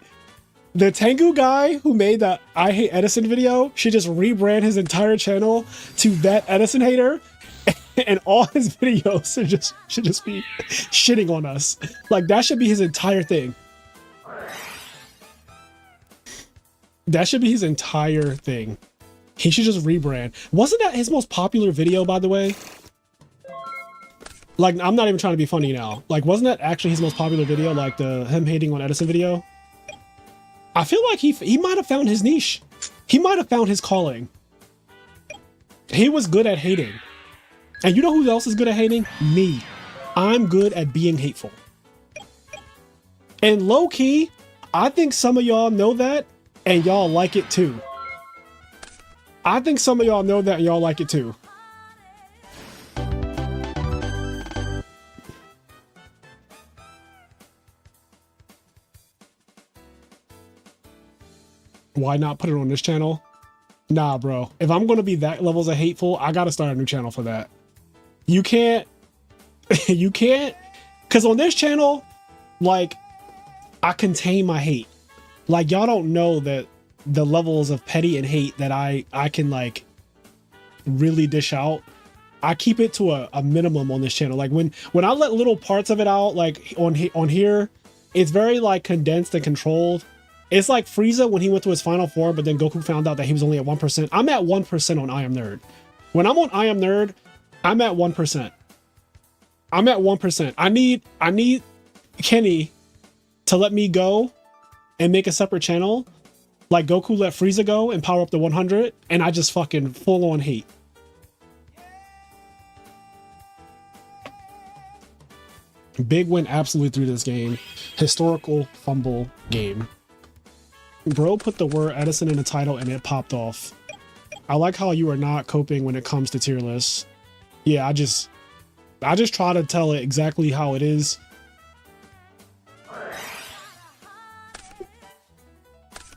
The Tengu guy who made that I Hate Edison video should just rebrand his entire channel to That Edison Hater, and all his videos should just be shitting on us. Like, that should be his entire thing. That should be his entire thing. He should just rebrand. Wasn't that his most popular video, by the way? Like, I'm not even trying to be funny now. Like, wasn't that actually his most popular video? Like the him hating on Edison video? I feel like he might have found his niche. He might have found his calling. He was good at hating. And you know who else is good at hating? Me. I'm good at being hateful. And low key, I think some of y'all know that and y'all like it too. I think some of y'all know that and y'all like it too. Why not put it on this channel? Nah, bro. If I'm going to be that levels of hateful, I got to start a new channel for that. You can't, because on this channel, like, I contain my hate. Like, y'all don't know that the levels of petty and hate that I can, like, really dish out. I keep it to a minimum on this channel. Like, when I let little parts of it out, like, on here, it's very, like, condensed and controlled. It's like Frieza when he went to his final form, but then Goku found out that he was only at 1%. I'm at 1% on IMNerd. When I'm on IMNerd, I'm at 1%. I'm at 1%. I need Kenny to let me go and make a separate channel. Like Goku let Frieza go and power up to 100, and I just fucking full on hate. Big win absolutely through this game. Historical fumble game. Bro put the word Edison in the title and it popped off. I like how you are not coping when it comes to tier lists. Yeah, I just try to tell it exactly how it is.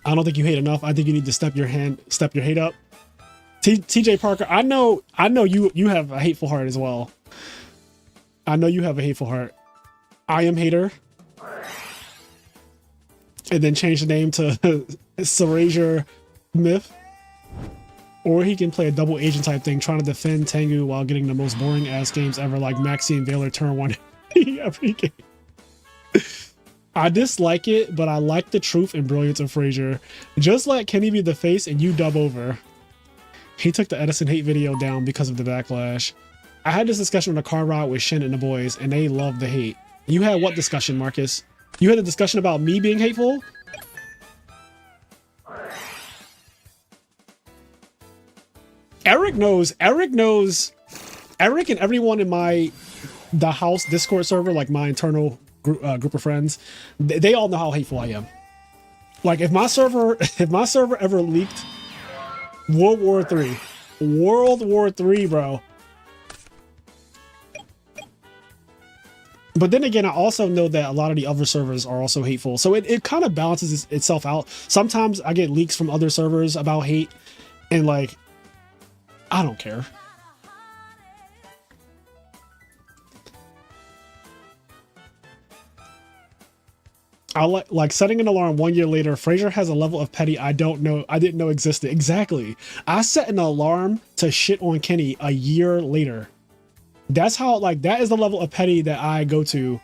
I don't think you hate enough. I think you need to step your hate up. TJ Parker, I know you have a hateful heart as well. I know you have a hateful heart. I am hater. And then change the name to Sarasia Myth. Or he can play a double agent type thing, trying to defend Tengu while getting the most boring ass games ever, like Maxi and Valor turn one every game. I dislike it, but I like the truth and brilliance of Frazier. Just let Kenny be the face and you dub over. He took the Edison hate video down because of the backlash. I had this discussion on the car ride with Shin and the boys, and they loved the hate. You had what discussion, Marcus? You had a discussion about me being hateful? Eric knows. Eric and everyone in the house Discord server, like my internal group of friends, they all know how hateful I am. Like if my server ever leaked World War III, bro. But then again, I also know that a lot of the other servers are also hateful. So it kind of balances itself out. Sometimes I get leaks from other servers about hate and like, I don't care. I like setting an alarm 1 year later. Frazier has a level of petty I didn't know existed. Exactly. I set an alarm to shit on Kenny a year later. That's how, like, that is the level of petty that I go to.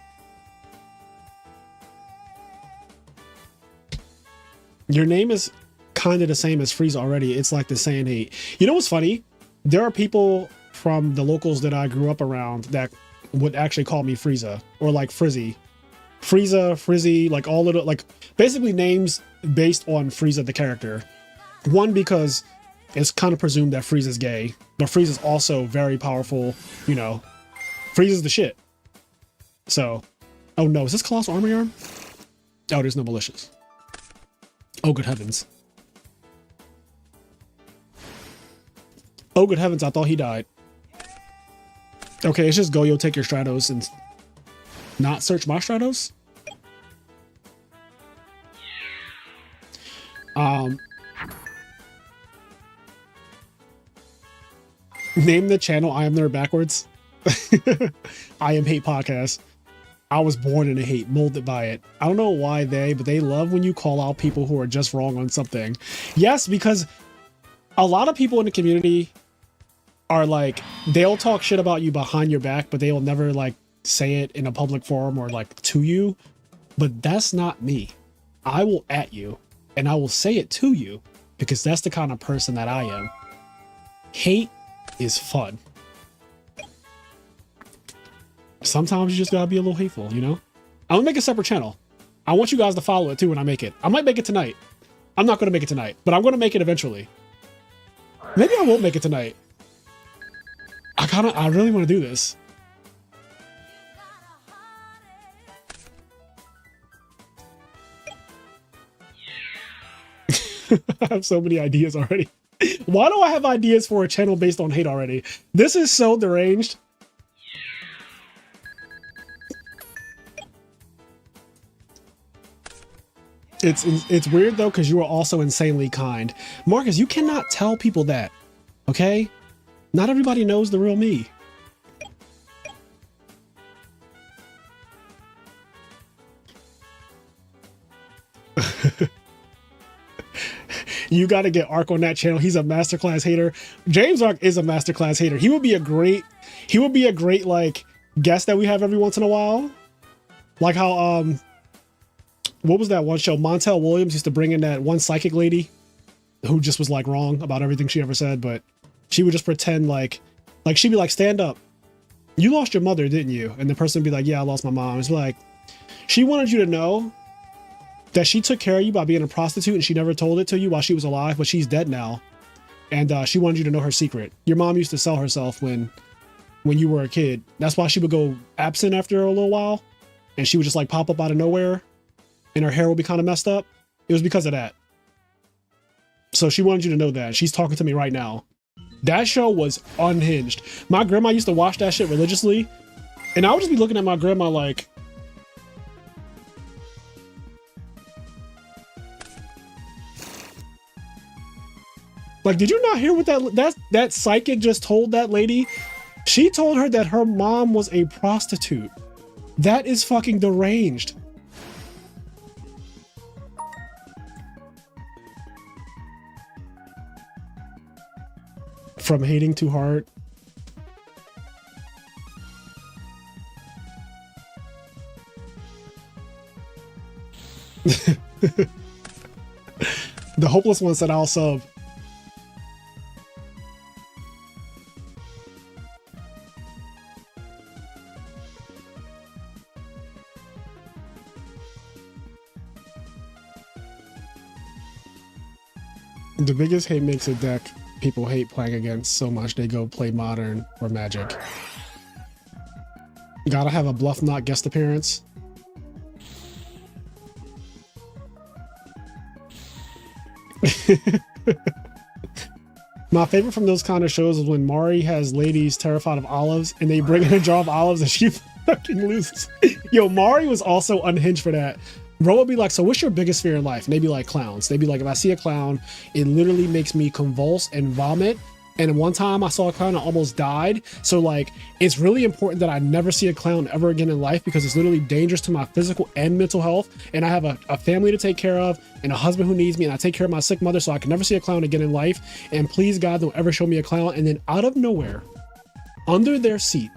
Your name is kind of the same as Frieza already. It's like the saying hate. You know what's funny? There are people from the locals that I grew up around that would actually call me Frieza or like Frizzy. Frieza, Frizzy, like all little, like basically names based on Frieza the character. One, because it's kind of presumed that Frieza's gay, but Frieza's also very powerful, you know. Frieza's the shit. So, oh no, is this Colossal Armory Arm? Oh, there's no malicious. Oh, good heavens. Oh, good heavens, I thought he died. Okay, it's just Goyo, take your Stratos and not search my Stratos? Name the channel IMNerd backwards. I Am Hate Podcast. I was born in a hate, molded by it. I don't know why but they love when you call out people who are just wrong on something. Yes, because a lot of people in the community are like, they'll talk shit about you behind your back, but they will never like say it in a public forum or like to you. But that's not me. I will at you and I will say it to you because that's the kind of person that I am. Hate is fun. Sometimes you just gotta be a little hateful, you know? I'm gonna make a separate channel. I want you guys to follow it too when I make it. I might make it tonight. I'm not gonna make it tonight, but I'm gonna make it eventually. Maybe I won't make it tonight. I really want to do this. I have so many ideas already. Why do I have ideas for a channel based on hate already? This is so deranged. It's weird though, because you are also insanely kind. Marcus, you cannot tell people that, okay? Not everybody knows the real me. You got to get Ark on that channel. He's a masterclass hater. James Ark is a masterclass hater. He would be a great like guest that we have every once in a while. Like how what was that one show? Montel Williams used to bring in that one psychic lady who just was like wrong about everything she ever said, but she would just pretend like she'd be like, stand up. You lost your mother, didn't you? And the person would be like, yeah, I lost my mom. It's like, she wanted you to know that she took care of you by being a prostitute and she never told it to you while she was alive, but she's dead now. And she wanted you to know her secret. Your mom used to sell herself when when you were a kid. That's why she would go absent after a little while, and she would just like pop up out of nowhere, and her hair would be kind of messed up. It was because of that. So she wanted you to know that. She's talking to me right now. That show was unhinged. My grandma used to watch that shit religiously, and I would just be looking at my grandma like, did you not hear what that psychic just told that lady? She told her that her mom was a prostitute. That is fucking deranged. From hating too hard. The hopeless one said I'll sub. The biggest hate makes a deck people hate playing against so much they go play Modern or Magic. Gotta have a Bluff Not guest appearance. My favorite from those kind of shows is when Mari has ladies terrified of olives and they bring in a jar of olives and she fucking loses. Yo, Mari was also unhinged for that. Bro would be like, so what's your biggest fear in life? And they'd be like, clowns. They'd be like, if I see a clown, it literally makes me convulse and vomit. And one time I saw a clown, I almost died. So like, it's really important that I never see a clown ever again in life because it's literally dangerous to my physical and mental health. And I have a family to take care of and a husband who needs me. And I take care of my sick mother, so I can never see a clown again in life. And please God, don't ever show me a clown. And then out of nowhere, under their seat,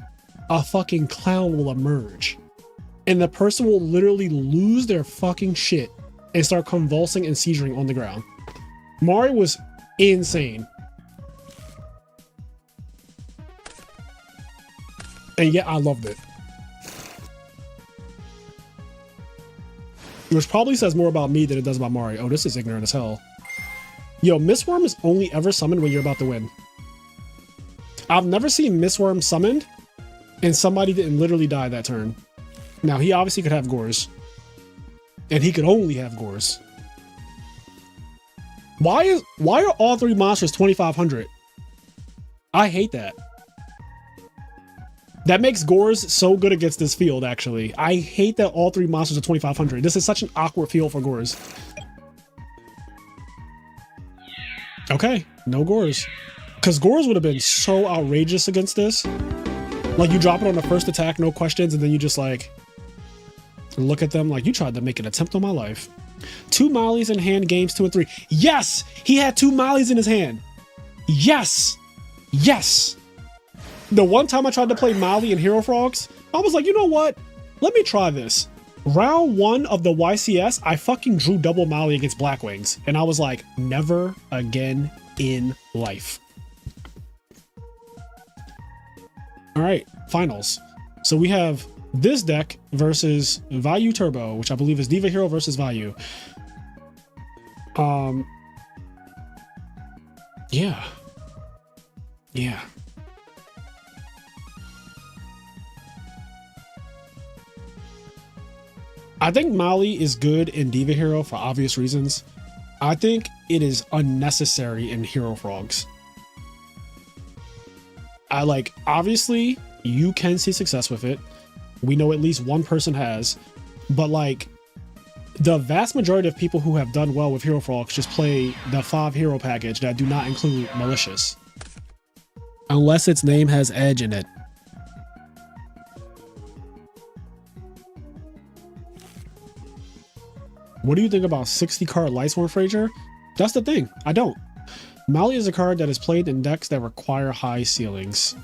a fucking clown will emerge. And the person will literally lose their fucking shit and start convulsing and seizuring on the ground. Mari was insane. And yet I loved it. Which probably says more about me than it does about Mari. Oh, this is ignorant as hell. Yo, Miss Worm is only ever summoned when you're about to win. I've never seen Miss Worm summoned and somebody didn't literally die that turn. Now, he obviously could have Gores. And he could only have Gores. Why are all three monsters 2,500? I hate that. That makes Gores so good against this field, actually. I hate that all three monsters are 2,500. This is such an awkward field for Gores. Okay, no Gores. Because Gores would have been so outrageous against this. Like, you drop it on the first attack, no questions, and then you just, like, look at them like, you tried to make an attempt on my life. 2 Mollies in hand, games 2 and 3. Yes! He had 2 Mollies in his hand. Yes! Yes! The one time I tried to play Molly and Hero Frogs, I was like, you know what? Let me try this. Round 1 of the YCS, I fucking drew double Molly against Blackwings. And I was like, never again in life. All right, finals. So we have this deck versus Vayu Turbo, which I believe is Diva Hero versus Vayu. Yeah. I think Molly is good in Diva Hero for obvious reasons. I think it is unnecessary in Hero Frogs. Obviously, you can see success with it. We know at least one person has, but like the vast majority of people who have done well with Hero Frogs just play the 5 hero package that do not include Malicious. Unless its name has Edge in it. What do you think about 60 card Lightsworn Frazier? That's the thing, I don't. Molly is a card that is played in decks that require high ceilings.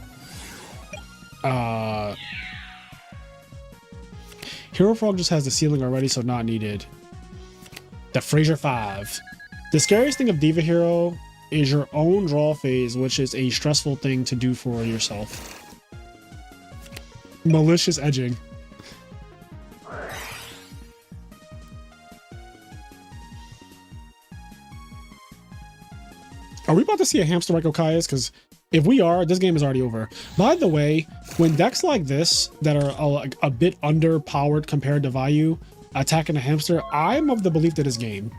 Hero Frog just has the ceiling already, so not needed. The Frazier 5. The scariest thing of Diva Hero is your own draw phase, which is a stressful thing to do for yourself. Malicious edging. Are we about to see a hamster like Okai's? Because If we are, this game is already over. By the way, when decks like this that are a bit underpowered compared to Vayu attacking a hamster, I'm of the belief that it's game.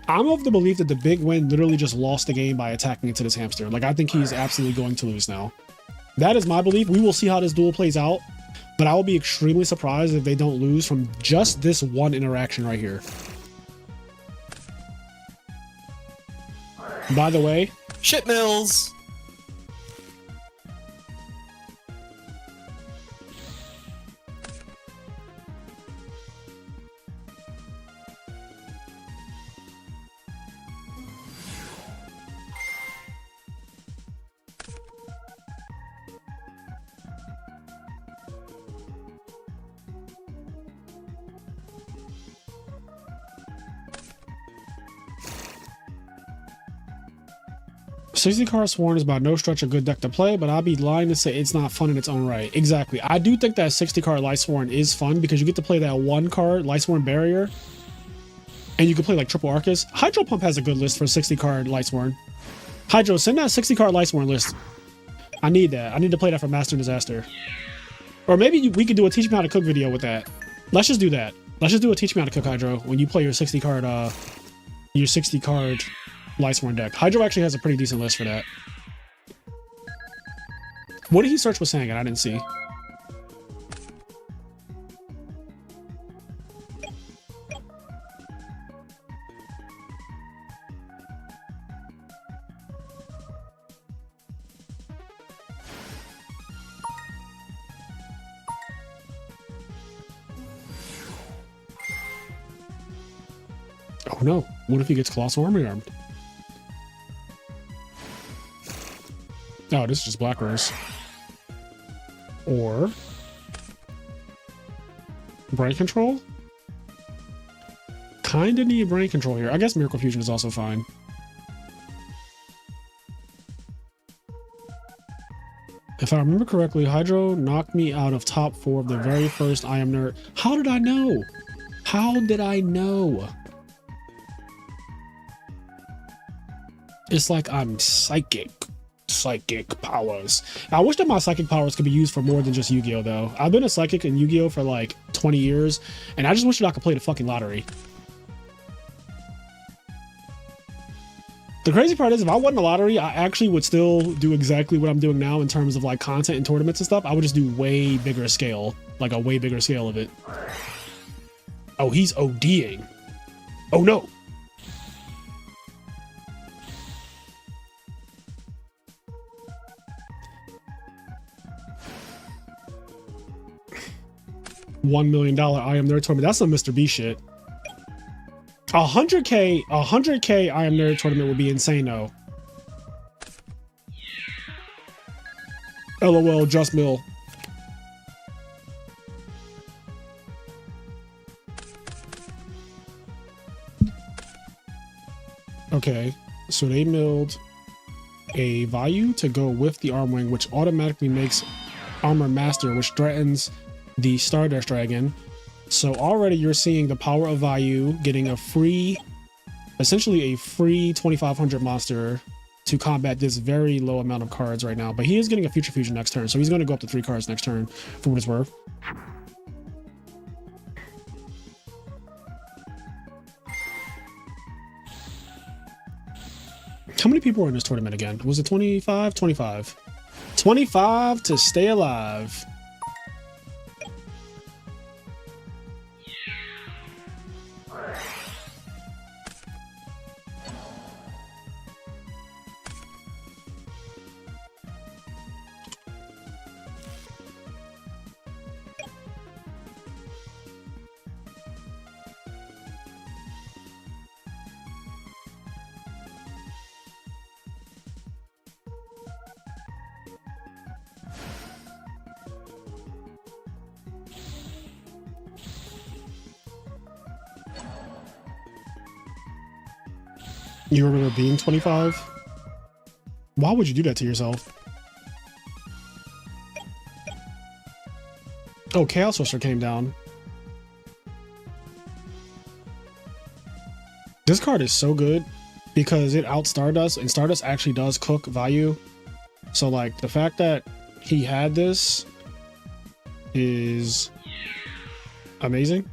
I'm of the belief that the big win literally just lost the game by attacking into this hamster. Like, I think he's absolutely going to lose now. That is my belief. We will see how this duel plays out, but I will be extremely surprised if they don't lose from just this one interaction right here. By the way, shit mills. "60 card Sworn is by no stretch a good deck to play, but I'll be lying to say it's not fun in its own right." Exactly. I do think that 60 card Light Sworn is fun because you get to play that one card Light Sworn Barrier, and you can play like triple Arcus. Hydro Pump has a good list for 60 card Light Sworn. Hydro, send that 60 card Light Sworn list. I need that. I need to play that for Master Disaster. Or maybe we could do a Teach Me How to Cook video with that. Let's just do that. Let's just do a Teach Me How to Cook, Hydro, when you play your 60 card Light Sworn deck. Hydro actually has a pretty decent list for that. What did he search with Sangan? I didn't see. Oh no, what if he gets Colossal Army Armed? Oh, this is just Black Rose. Or Brain Control? Kinda need Brain Control here. I guess Miracle Fusion is also fine. If I remember correctly, Hydro knocked me out of top 4 of the very first IMNerd. How did I know? How did I know? It's like I'm psychic powers. I wish that my psychic powers could be used for more than just Yu-Gi-Oh though. I've been a psychic in Yu-Gi-Oh for like 20 years, and I just wish that I could play the fucking lottery. The crazy part is, if I won the lottery, I actually would still do exactly what I'm doing now in terms of like content and tournaments and stuff. I would just do way bigger scale, like a way bigger scale of it. Oh, he's ODing. Oh no. $1 million IMNerd tournament. That's some Mr. B shit. 100K IMNerd tournament would be insane though. LOL, just mill. Okay, so they milled a Vayu to go with the Armwing, which automatically makes Armor Master, which threatens the Stardust Dragon. So already you're seeing the power of Vayu getting a free, essentially a free 2500 monster to combat this very low amount of cards right now. But he is getting a Future Fusion next turn, so he's going to go up to 3 cards next turn for what it's worth. How many people were in this tournament again? Was it 25? 25. 25 to stay alive. You remember being 25? Why would you do that to yourself? Oh, Chaos Whisper came down. This card is so good because it out Stardust, and Stardust actually does cook Vayu. So like the fact that he had this is amazing.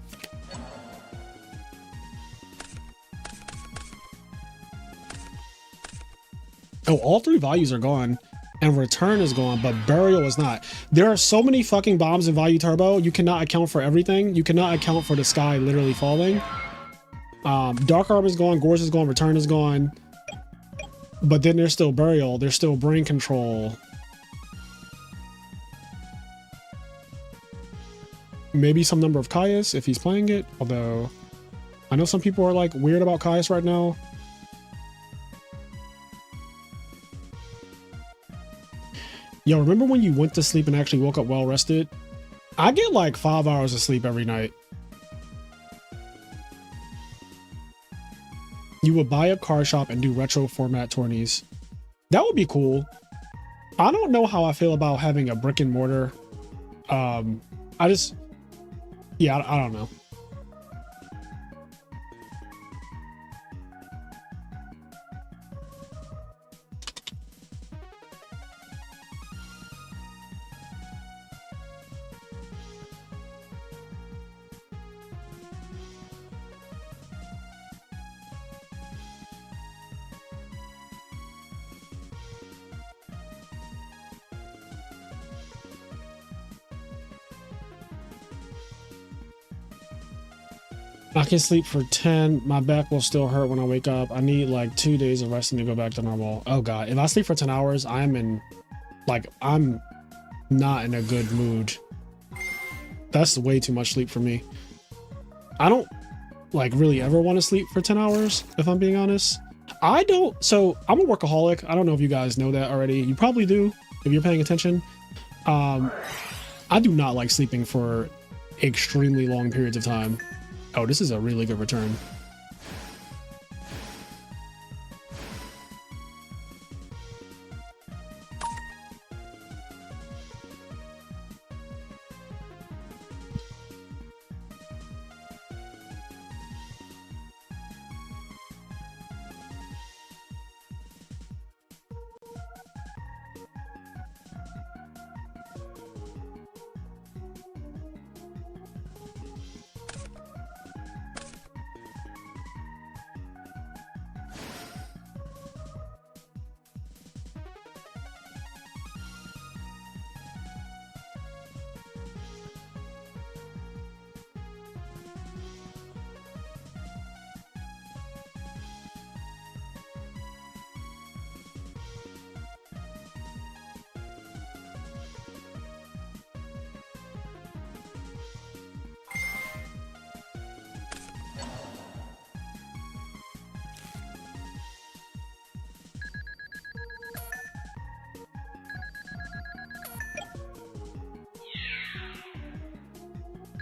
Oh, all 3 values are gone and return is gone, but burial is not. There are so many fucking bombs in Vayu Turbo. You cannot account for everything. You cannot account for the sky literally falling. Dark Arm is gone, Gorge is gone, return is gone. But then there's still burial. There's still brain control. Maybe some number of Caius if he's playing it. Although I know some people are like weird about Caius right now. Yo, remember when you went to sleep and actually woke up well rested? I get like 5 hours of sleep every night. You would buy a car shop and do retro format tourneys. That would be cool. I don't know how I feel about having a brick and mortar. I don't know. I can sleep for 10. My back will still hurt when I wake up. I need like 2 days of resting to go back to normal. Oh God, if I sleep for 10 hours, I'm not in a good mood. That's way too much sleep for me. I don't like really ever want to sleep for 10 hours, if I'm being honest. So I'm a workaholic. I don't know if you guys know that already. You probably do if you're paying attention. I do not like sleeping for extremely long periods of time. Oh, this is a really good return.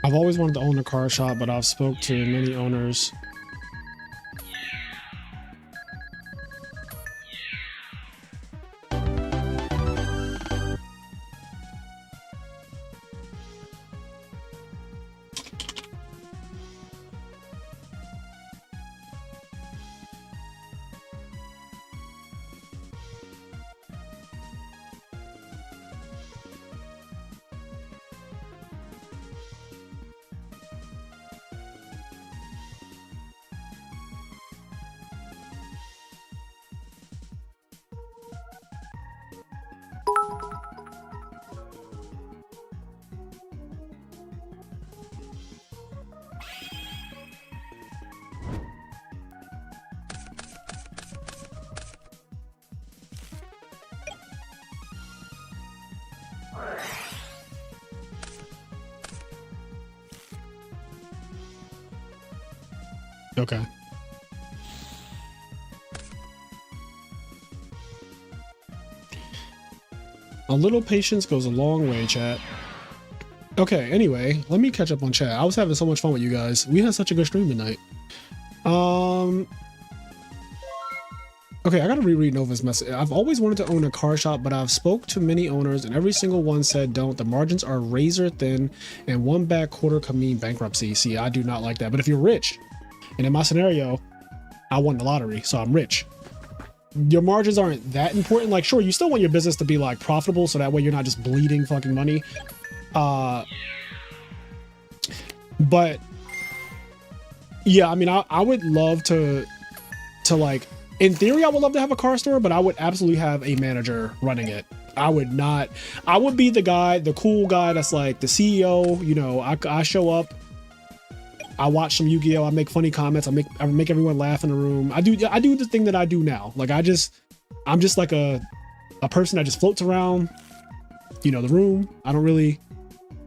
I've always wanted to own a car shop, but I've spoke to many owners. Okay. A little patience goes a long way, chat. Okay, anyway, let me catch up on chat. I was having so much fun with you guys. We had such a good stream tonight. Okay, I gotta reread Nova's message. I've always wanted to own a car shop, but I've spoke to many owners and every single one said don't. The margins are razor thin and one bad quarter could mean bankruptcy. See, I do not like that. But if you're rich, and in my scenario, I won the lottery, so I'm rich. your margins aren't that important. Like, sure, you still want your business to be like profitable, so that way you're not just bleeding fucking money. But yeah, I mean, I would love to like, in theory, I would love to have a car store, but I would absolutely have a manager running it. I would be the guy, the cool guy that's like the CEO, you know, I show up, I watch some Yu-Gi-Oh, I make funny comments, I make everyone laugh in the room. I do the thing that I do now. Like I'm just like a person that just floats around, you know, the room.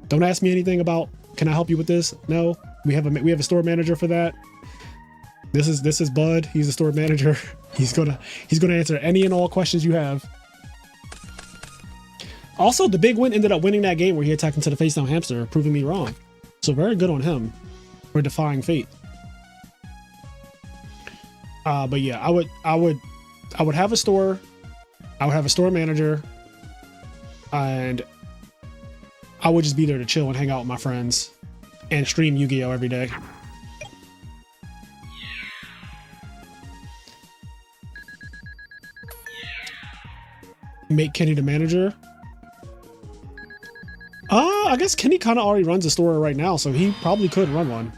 Don't ask me anything about, can I help you with this? No, we have a store manager for that. This is Bud. He's the store manager. He's gonna answer any and all questions you have. Also, the big win ended up winning that game where he attacked into the face down hamster, proving me wrong. So very good on him for defying fate. But yeah, I would have a store. I would have a store manager, and I would just be there to chill and hang out with my friends and stream Yu-Gi-Oh every day. Make Kenny the manager. I guess Kenny kind of already runs a store right now, so he probably could run one.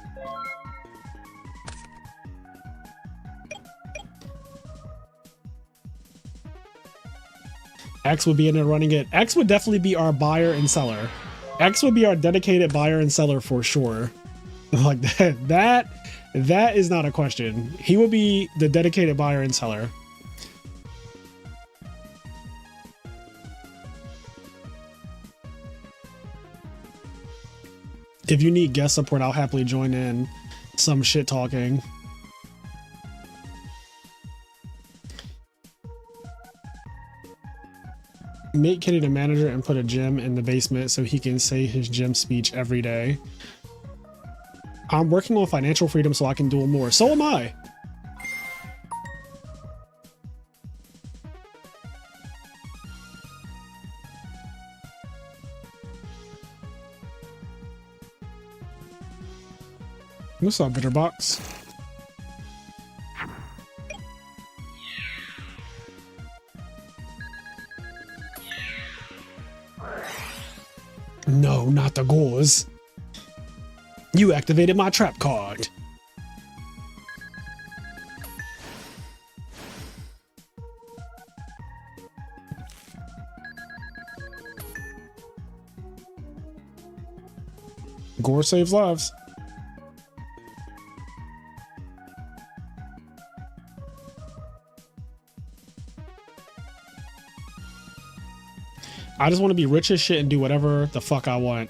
X would be in there running it. X would definitely be our buyer and seller. X would be our dedicated buyer and seller for sure. Like that is not a question. He would be the dedicated buyer and seller. If you need guest support, I'll happily join in some shit talking. Make Kenny the manager and put a gym in the basement so he can say his gym speech every day. I'm working on financial freedom so I can do more. So am I. What's up, Bitterbox? No, not the gauze. You activated my trap card. Gore saves lives. I just want to be rich as shit and do whatever the fuck I want.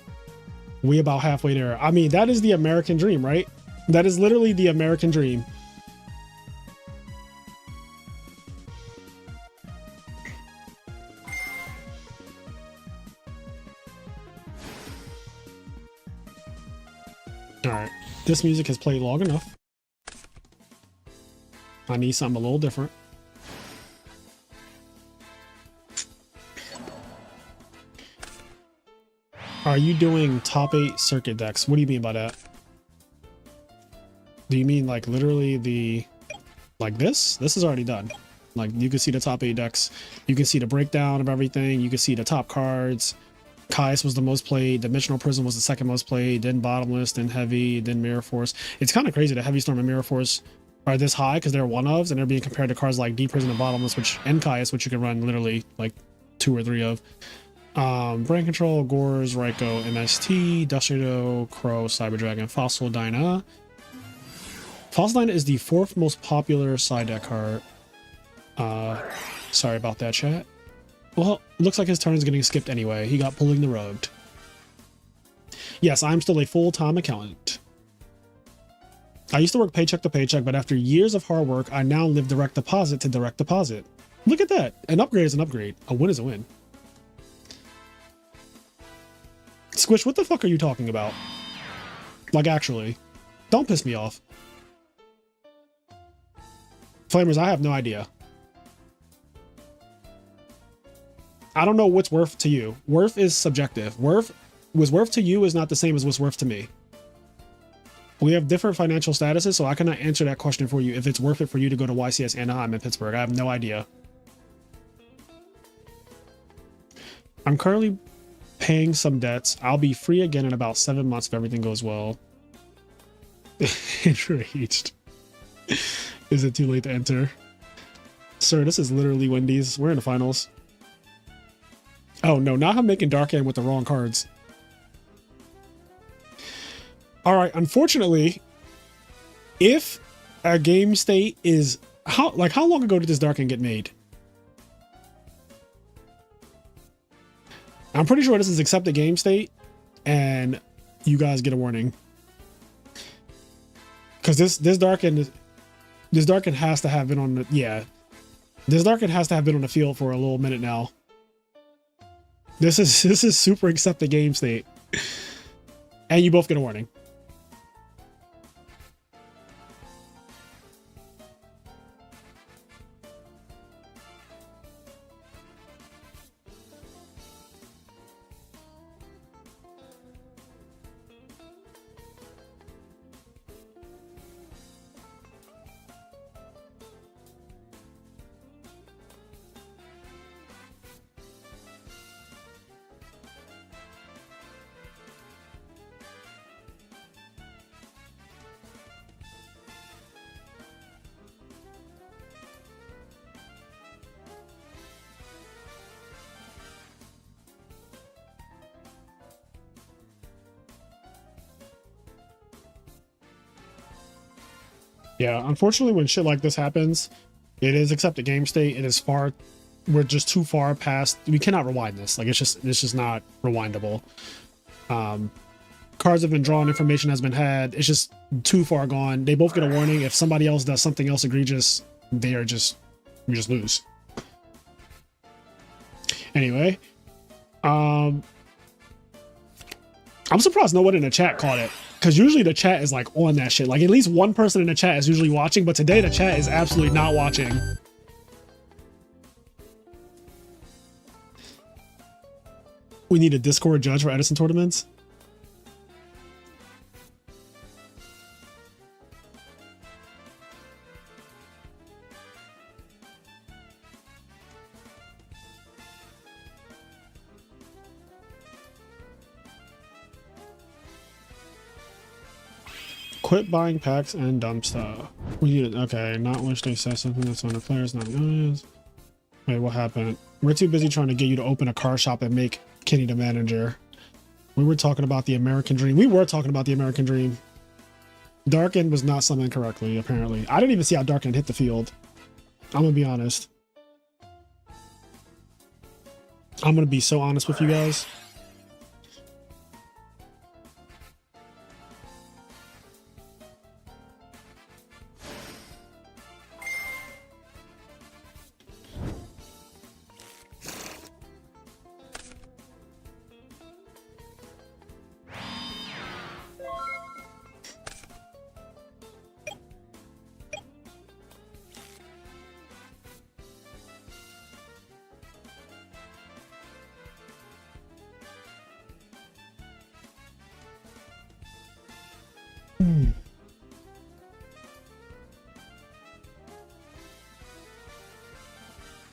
We about halfway there. I mean, that is the American dream, right? That is literally the American dream. All right, this music has played long enough. I need something a little different. Are you doing top 8 circuit decks? What do you mean by that? Do you mean like literally the, like this? This is already done. Like you can see the top 8 decks. You can see the breakdown of everything. You can see the top cards. Caius was the most played. Dimensional Prism was the second most played. Then Bottomless, then Heavy, then Mirror Force. It's kind of crazy that Heavy Storm and Mirror Force are this high because they're one-ofs and they're being compared to cards like Deep Prison and Bottomless, and Caius, which you can run literally like 2 or 3 of. Brain Control, Gores, Raiko, MST, Dushido, Crow, Cyber Dragon, Fossil Dyna. Fossil Dyna is the 4th most popular side deck card. Sorry about that, chat. Well, looks like his turn is getting skipped anyway. He got pulling the rug. Yes, I'm still a full-time accountant. I used to work paycheck to paycheck, but after years of hard work, I now live direct deposit to direct deposit. Look at that. An upgrade is an upgrade. A win is a win. Squish, what the fuck are you talking about? Like, actually. Don't piss me off. Flamers, I have no idea. I don't know what's worth to you. Worth is subjective. What's worth to you is not the same as what's worth to me. We have different financial statuses, so I cannot answer that question for you if it's worth it for you to go to YCS Anaheim and Pittsburgh. I have no idea. I'm currently paying some debts. I'll be free again in about 7 months if everything goes well. Enraged. Is it too late to enter? Sir, this is literally Wendy's. We're in the finals. Oh no, now I'm making Dark End with the wrong cards. All right, unfortunately, if a game state is how long ago did this Dark End get made? I'm pretty sure this is accepted game state, and you guys get a warning. Because this Dark End has to have been on the This Dark End has to have been on the field for a little minute now. This is super accepted game state. And you both get a warning. Yeah, unfortunately, when shit like this happens, it is accepted game state. It is far, we're just too far past. We cannot rewind this. Like it's just not rewindable. Cards have been drawn, information has been had. It's just too far gone. They both get a warning. If somebody else does something else egregious, we just lose. Anyway, I'm surprised no one in the chat caught it. Because usually the chat is like on that shit. Like at least one person in the chat is usually watching, but today the chat is absolutely not watching. We need a Discord judge for Edison tournaments. Quit buying packs and dump stuff. We need it. Okay, not wish they said something that's on the players, not noticed. Wait, what happened? We're too busy trying to get you to open a car shop and make Kenny the manager. We were talking about the American dream. We were talking about the American dream. Dark End was not summoned correctly, apparently. I didn't even see how Dark End hit the field. I'm gonna be honest. I'm gonna be so honest with you guys.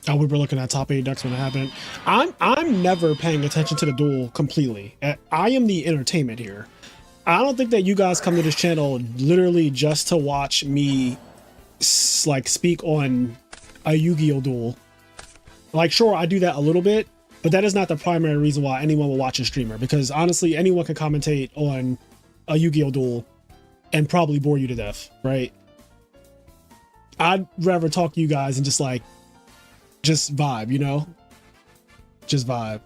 Oh, we were looking at top 8 decks when it happened. I'm never paying attention to the duel completely. I am the entertainment here. I don't think that you guys come to this channel literally just to watch me like speak on a Yu-Gi-Oh duel. Like, sure, I do that a little bit, but that is not the primary reason why anyone will watch a streamer. Because honestly, anyone can commentate on a Yu-Gi-Oh duel and probably bore you to death, right? I'd rather talk to you guys and just vibe, you know? Just vibe.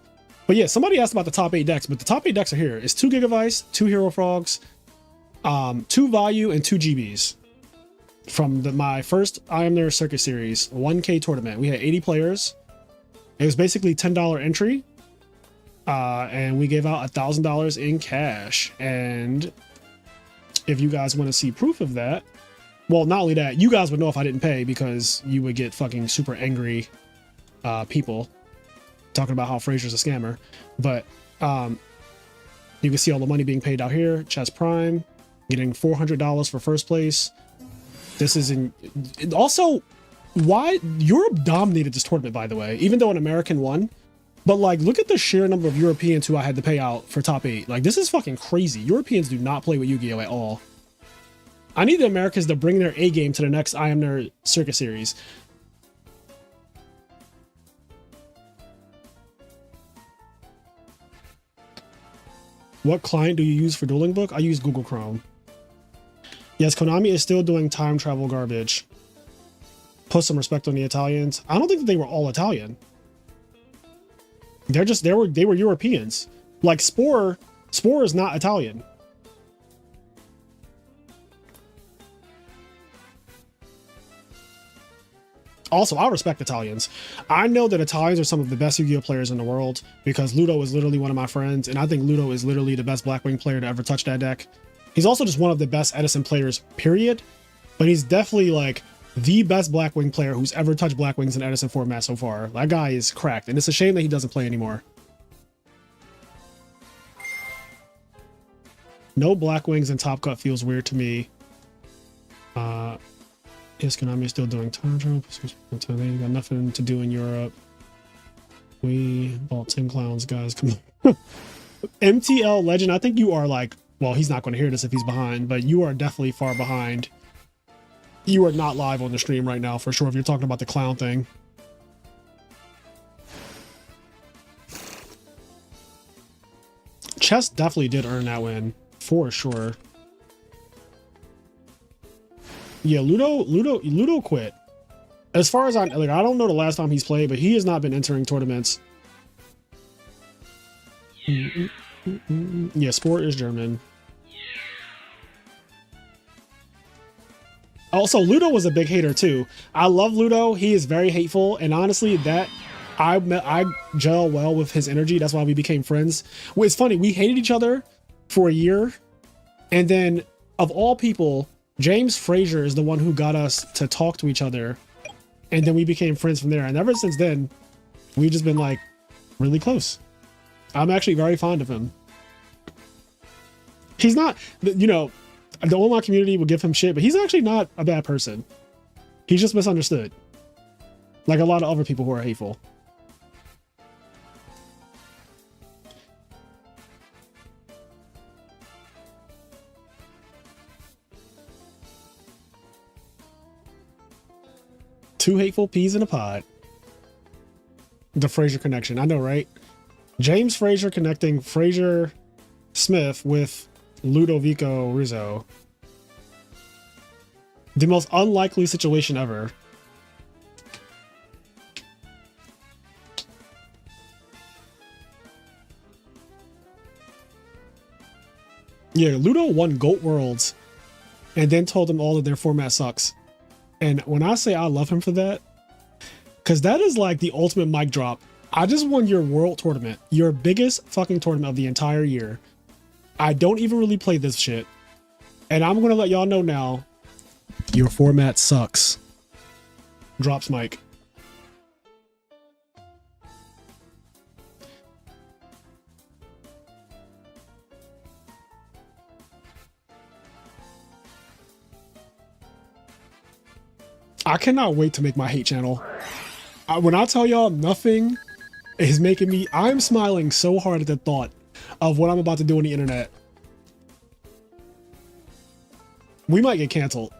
But yeah, somebody asked about the top 8 decks, but the top 8 decks are here. It's 2 Gigavice, 2 Hero Frogs, 2 Vayu, and 2 GBs. From my first IMNerd Circuit Series 1K tournament. We had 80 players. It was basically $10 entry. And we gave out $1,000 in cash. And if you guys want to see proof of that, well, not only that, you guys would know if I didn't pay because you would get fucking super angry people talking about how Fraser's a scammer. But you can see all the money being paid out here. Chess Prime, getting $400 for first place. This is in also why Europe dominated this tournament, by the way, even though an American won. But like, look at the sheer number of Europeans who I had to pay out for top 8. Like, this is fucking crazy. Europeans do not play with Yu-Gi-Oh at all. I need the Americans to bring their A game to the next IMNerd Circuit Series. What client do you use for Dueling Book? I use Google Chrome. Yes, Konami is still doing time travel garbage. Put some respect on the Italians. I don't think that they were all Italian. They were Europeans. Like Spore is not Italian. Also, I respect Italians. I know that Italians are some of the best Yu-Gi-Oh players in the world because Ludo is literally one of my friends, and I think Ludo is literally the best Blackwing player to ever touch that deck. He's also just one of the best Edison players, period. But he's definitely like the best Blackwing player who's ever touched Blackwings in Edison format so far. That guy is cracked, and it's a shame that he doesn't play anymore. No Blackwings in Top Cut feels weird to me. Yes, Konami is still doing time travel. They got nothing to do in Europe. We bought 10 clowns, guys. Come on. MTL Legend, I think you are like, well, he's not going to hear this if he's behind, but you are definitely far behind. You are not live on the stream right now, for sure, if you're talking about the clown thing. Chess definitely did earn that win, for sure. Yeah, Ludo quit. As far as I don't know the last time he's played, but he has not been entering tournaments. Yeah, Sport is German. Also, Ludo was a big hater too. I love Ludo. He is very hateful, and honestly, that I gel well with his energy. That's why we became friends. Well, it's funny, we hated each other for a year, and then of all people, James Frazier is the one who got us to talk to each other, and then we became friends from there. And ever since then, we've just been like really close. I'm actually very fond of him. He's not, you know, the online community will give him shit, but he's actually not a bad person. He's just misunderstood, like a lot of other people who are hateful. Two hateful peas in a pod. The Frazier connection. I know, right? James Frazier connecting Frazier Smith with Ludovico Rizzo. The most unlikely situation ever. Yeah, Ludo won GOAT Worlds and then told them all that their format sucks. And when I say I love him for that, because that is like the ultimate mic drop. I just won your world tournament, your biggest fucking tournament of the entire year. I don't even really play this shit. And I'm going to let y'all know now, your format sucks. Drops mic. I cannot wait to make my hate channel. When I tell y'all nothing is making me, I'm smiling so hard at the thought of what I'm about to do on the internet. We might get canceled.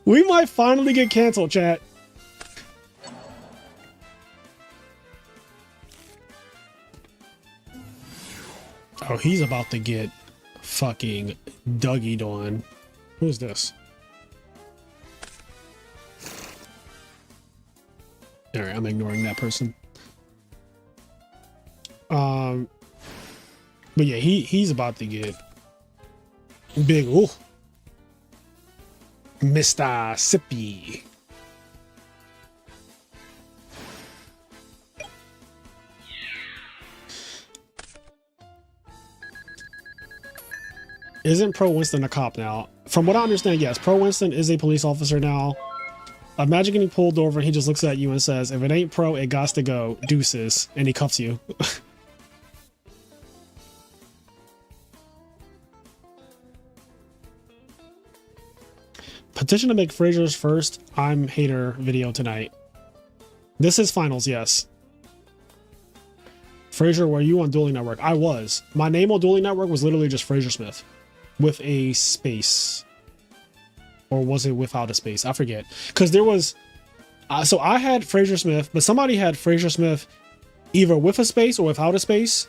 we might finally get canceled, chat. Oh, he's about to get fucking Dougie'd on. Who's this? All right, I'm ignoring that person. But yeah, he's about to get big. Ooh, Mr. Sippy. Isn't Pro Winston a cop now? From what I understand, yes. Pro Winston is a police officer now. Imagine getting pulled over and he just looks at you and says, if it ain't pro, it gots to go. Deuces. And he cuffs you. Petition to make Fraser's first I'm Hater video tonight. This is finals, yes. Fraser, were you on Dueling Network? I was. My name on Dueling Network was literally just Fraser Smith with a space. Or was it without a space? I forget. Because there was... so I had Fraser Smith, but somebody had Fraser Smith either with a space or without a space.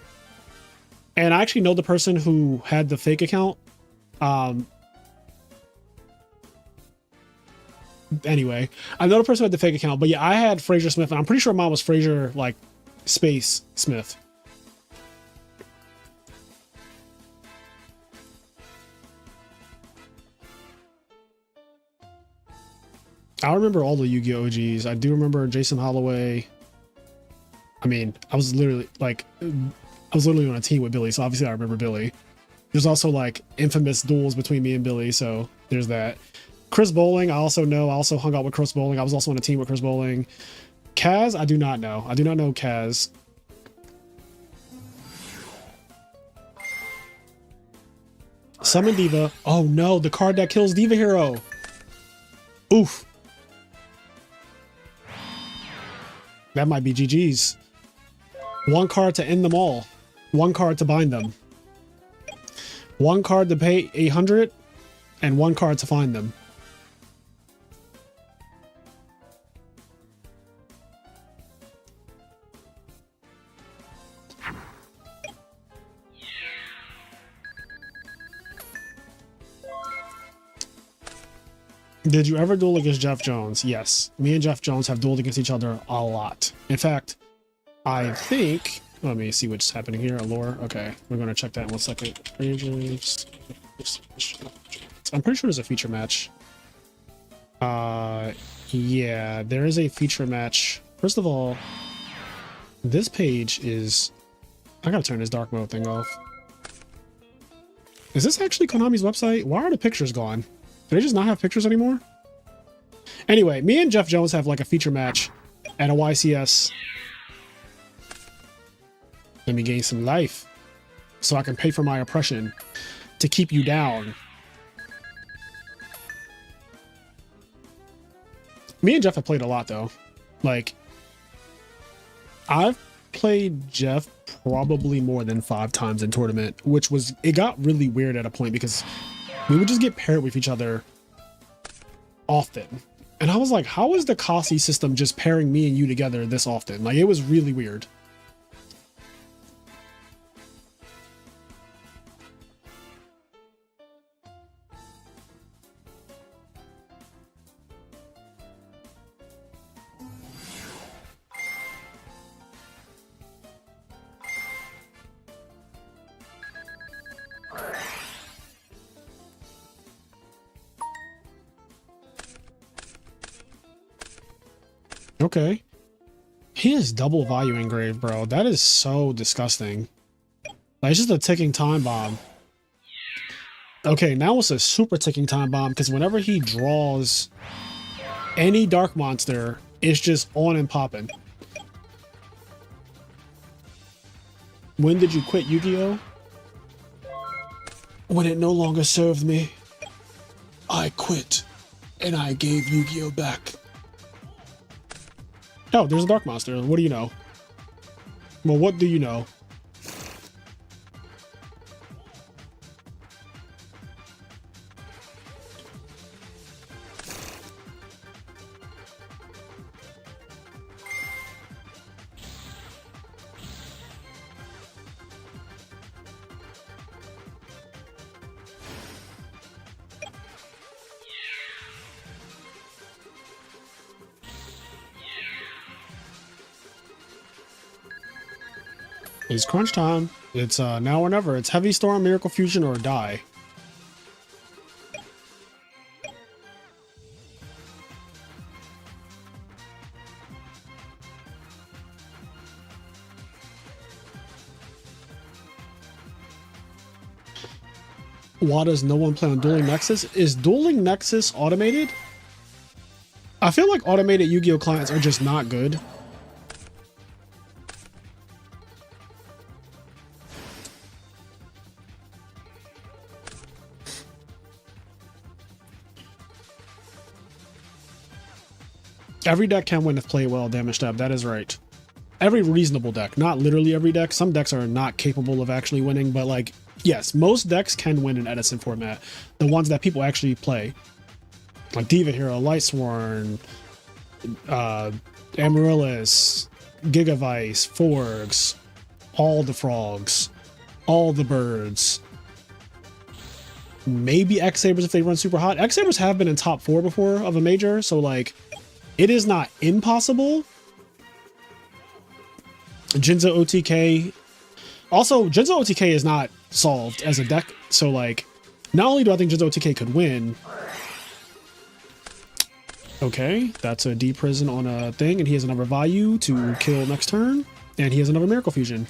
And I actually know the person who had the fake account. Anyway, I know the person who had the fake account, but yeah, I had Fraser Smith, and I'm pretty sure mine was Fraser, like, space Smith. I remember all the Yu-Gi-Oh! OGs. I do remember Jason Holloway. I mean, I was literally on a team with Billy, so obviously I remember Billy. There's also like infamous duels between me and Billy, so there's that. Chris Bowling, I also know. I also hung out with Chris Bowling. I was also on a team with Chris Bowling. Kaz, I do not know. I do not know Kaz. Summon Diva. Oh no, the card that kills Diva Hero. Oof. That might be GG's. One card to end them all. One card to bind them. One card to pay 800, and one card to find them. Did you ever duel against Jeff Jones? Yes. Me and Jeff Jones have dueled against each other a lot. In fact, I think... Let me see what's happening here. Allure. Okay. We're going to check that in 1 second. I'm pretty sure there's a feature match. Yeah, there is a feature match. First of all, this page is... I gotta turn this dark mode thing off. Is this actually Konami's website? Why are the pictures gone? Do they just not have pictures anymore? Anyway, me and Jeff Jones have like a feature match at a YCS. Let me gain some life so I can pay for my oppression to keep you down. Me and Jeff have played a lot though. Like, I've played Jeff probably more than 5 times in tournament, which was, it got really weird at a point because we would just get paired with each other often. And I was like, how is the Kasi system just pairing me and you together this often? Like, it was really weird. Okay. He is double Vayu engraved, bro. That is so disgusting. Like, it's just a ticking time bomb. Okay, now it's a super ticking time bomb because whenever he draws any dark monster, it's just on and popping. When did you quit Yu-Gi-Oh? When it no longer served me. I quit and I gave Yu-Gi-Oh back. Oh, there's a dark monster. What do you know? Well, what do you know? It's crunch time. It's now or never. It's Heavy Storm, Miracle Fusion, or die. Why does no one play on Dueling Nexus? Is Dueling Nexus automated? I feel like automated Yu-Gi-Oh clients are just not good. Every deck can win if played well, damage step. That is right. Every reasonable deck, not literally every deck. Some decks are not capable of actually winning, but like, yes, most decks can win in Edison format. The ones that people actually play. Like Diva Hero, Lightsworn, Amaryllis, Gigavice, Forgs, all the frogs, all the birds. Maybe X-Sabers if they run super hot. X-Sabers have been in top 4 before of a major, so like, it is not impossible. Jinzo OTK. Also, Jinzo OTK is not solved as a deck, so like, not only do I think Jinzo OTK could win. Okay, that's a D prison on a thing, and he has another Vayu to kill next turn, and he has another Miracle Fusion.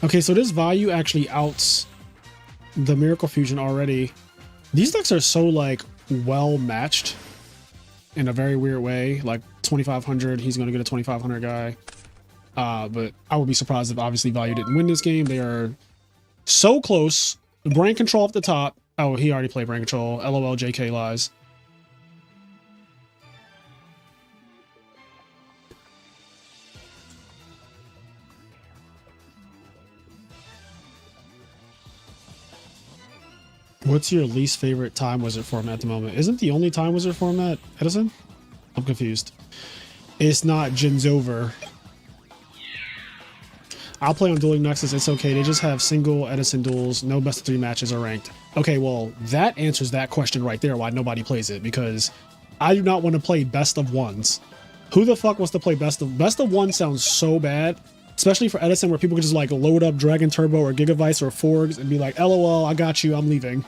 Okay, so this Vayu actually outs the Miracle Fusion already. These decks are so like well matched in a very weird way. Like 2500, he's going to get a 2500 guy. But I would be surprised if obviously Vayu didn't win this game. They are so close. Brain control off the top. Oh, he already played brain control. LOL, JK lies. What's your least favorite Time Wizard format at the moment? Isn't the only Time Wizard format Edison? I'm confused. It's not Jinzover. I'll play on Dueling Nexus. It's okay. They just have single Edison duels. No best of 3 matches are ranked. Okay, well, that answers that question right there, why nobody plays it, because I do not want to play best of ones. Who the fuck wants to play best of one? Sounds so bad, especially for Edison, where people can just like load up Dragon Turbo or Gigavice or Forgs and be like, LOL, I got you, I'm leaving.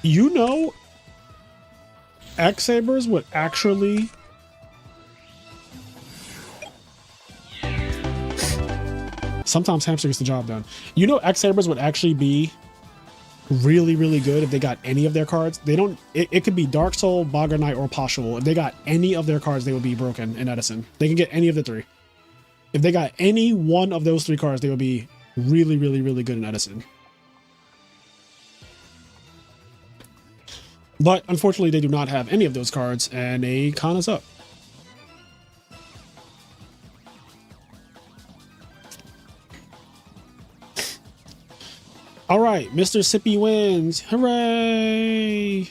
You know, X-Sabers would actually... Sometimes hamster gets the job done. You know, X-Sabers would actually be really, really good if they got any of their cards. They don't... It could be Dark Soul, Bogger Knight, or Poshul. If they got any of their cards, they would be broken in Edison. They can get any of the 3. If they got any one of those 3 cards, they would be really, really, really good in Edison. But unfortunately, they do not have any of those cards, and a con is up. All right, Mr. Sippy wins. Hooray!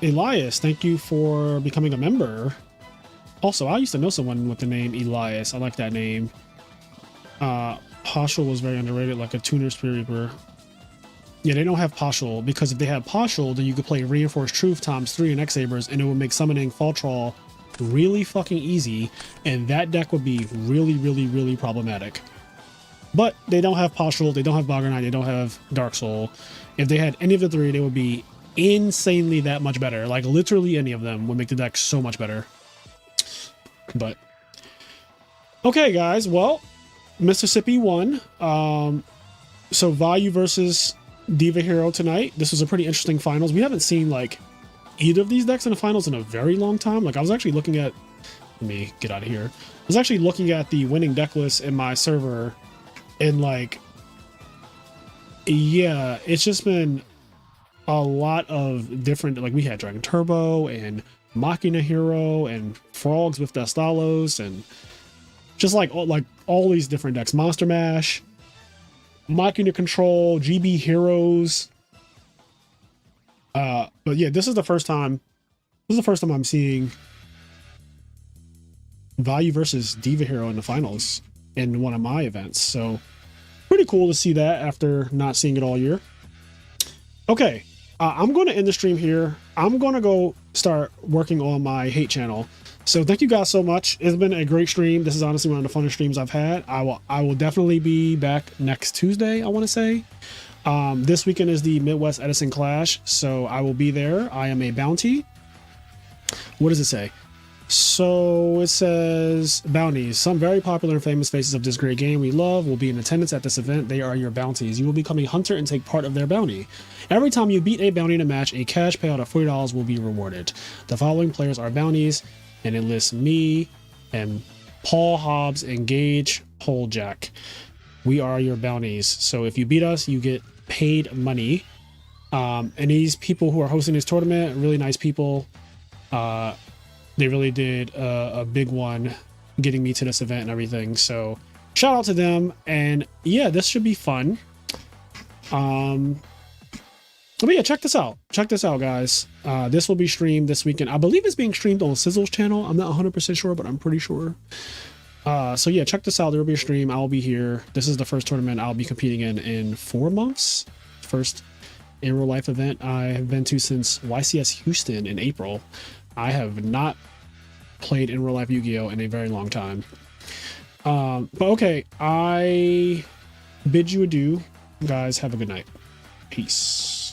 Elias, thank you for becoming a member. Also, I used to know someone with the name Elias. I like that name. Poshul was very underrated, like a tuner Spirit Reaper. Yeah, they don't have Poshul, because if they had Poshul, then you could play Reinforced Truth ×3 in X-Sabers, and it would make summoning Fall Troll really fucking easy, and that deck would be really, really, really problematic. But they don't have Poshul, they don't have Bogger Knight, they don't have Dark Soul. If they had any of the 3, they would be insanely that much better. Like, literally any of them would make the deck so much better. But, okay, guys, well, Mississippi won. So Vayu versus Diva Hero tonight. This was a pretty interesting finals. We haven't seen like either of these decks in the finals in a very long time. Like I was actually looking at, let me get out of here. I was actually looking at the winning deck list in my server, and like, yeah, it's just been a lot of different, like we had Dragon Turbo and Machina Hero and Frogs with Destalos and just like all these different decks. Monster Mash, Machina Control, GB Heroes. But yeah, this is the first time I'm seeing Vayu versus Diva Hero in the finals in one of my events. So pretty cool to see that after not seeing it all year. Okay, I'm going to end the stream here. I'm going to go start working on my hate channel. So thank you guys so much. It's been a great stream. This is honestly one of the funnest streams I've had. I will definitely be back next Tuesday, I want to say. This weekend is the Midwest Edison Clash, so I will be there. I am a bounty. What does it say? So it says bounties. Some very popular and famous faces of this great game we love will be in attendance at this event. They are your bounties. You will become a hunter and take part of their bounty. Every time you beat a bounty in a match, a cash payout of $40 will be rewarded. The following players are bounties, and it lists me and Paul Hobbs and Gage Poljack. We are your bounties. So if you beat us, you get paid money. And these people who are hosting this tournament, really nice people. They really did a big one getting me to this event and everything. So shout out to them. And yeah, this should be fun. But yeah, check this out. Check this out, guys. This will be streamed this weekend. I believe it's being streamed on Sizzle's channel. I'm not 100% sure, but I'm pretty sure. So yeah, check this out. There will be a stream. I'll be here. This is the first tournament I'll be competing in 4 months. First in real life event I have been to since YCS Houston in April. I have not played in real life Yu-Gi-Oh in a very long time. But okay, I bid you adieu. Guys, have a good night. Peace.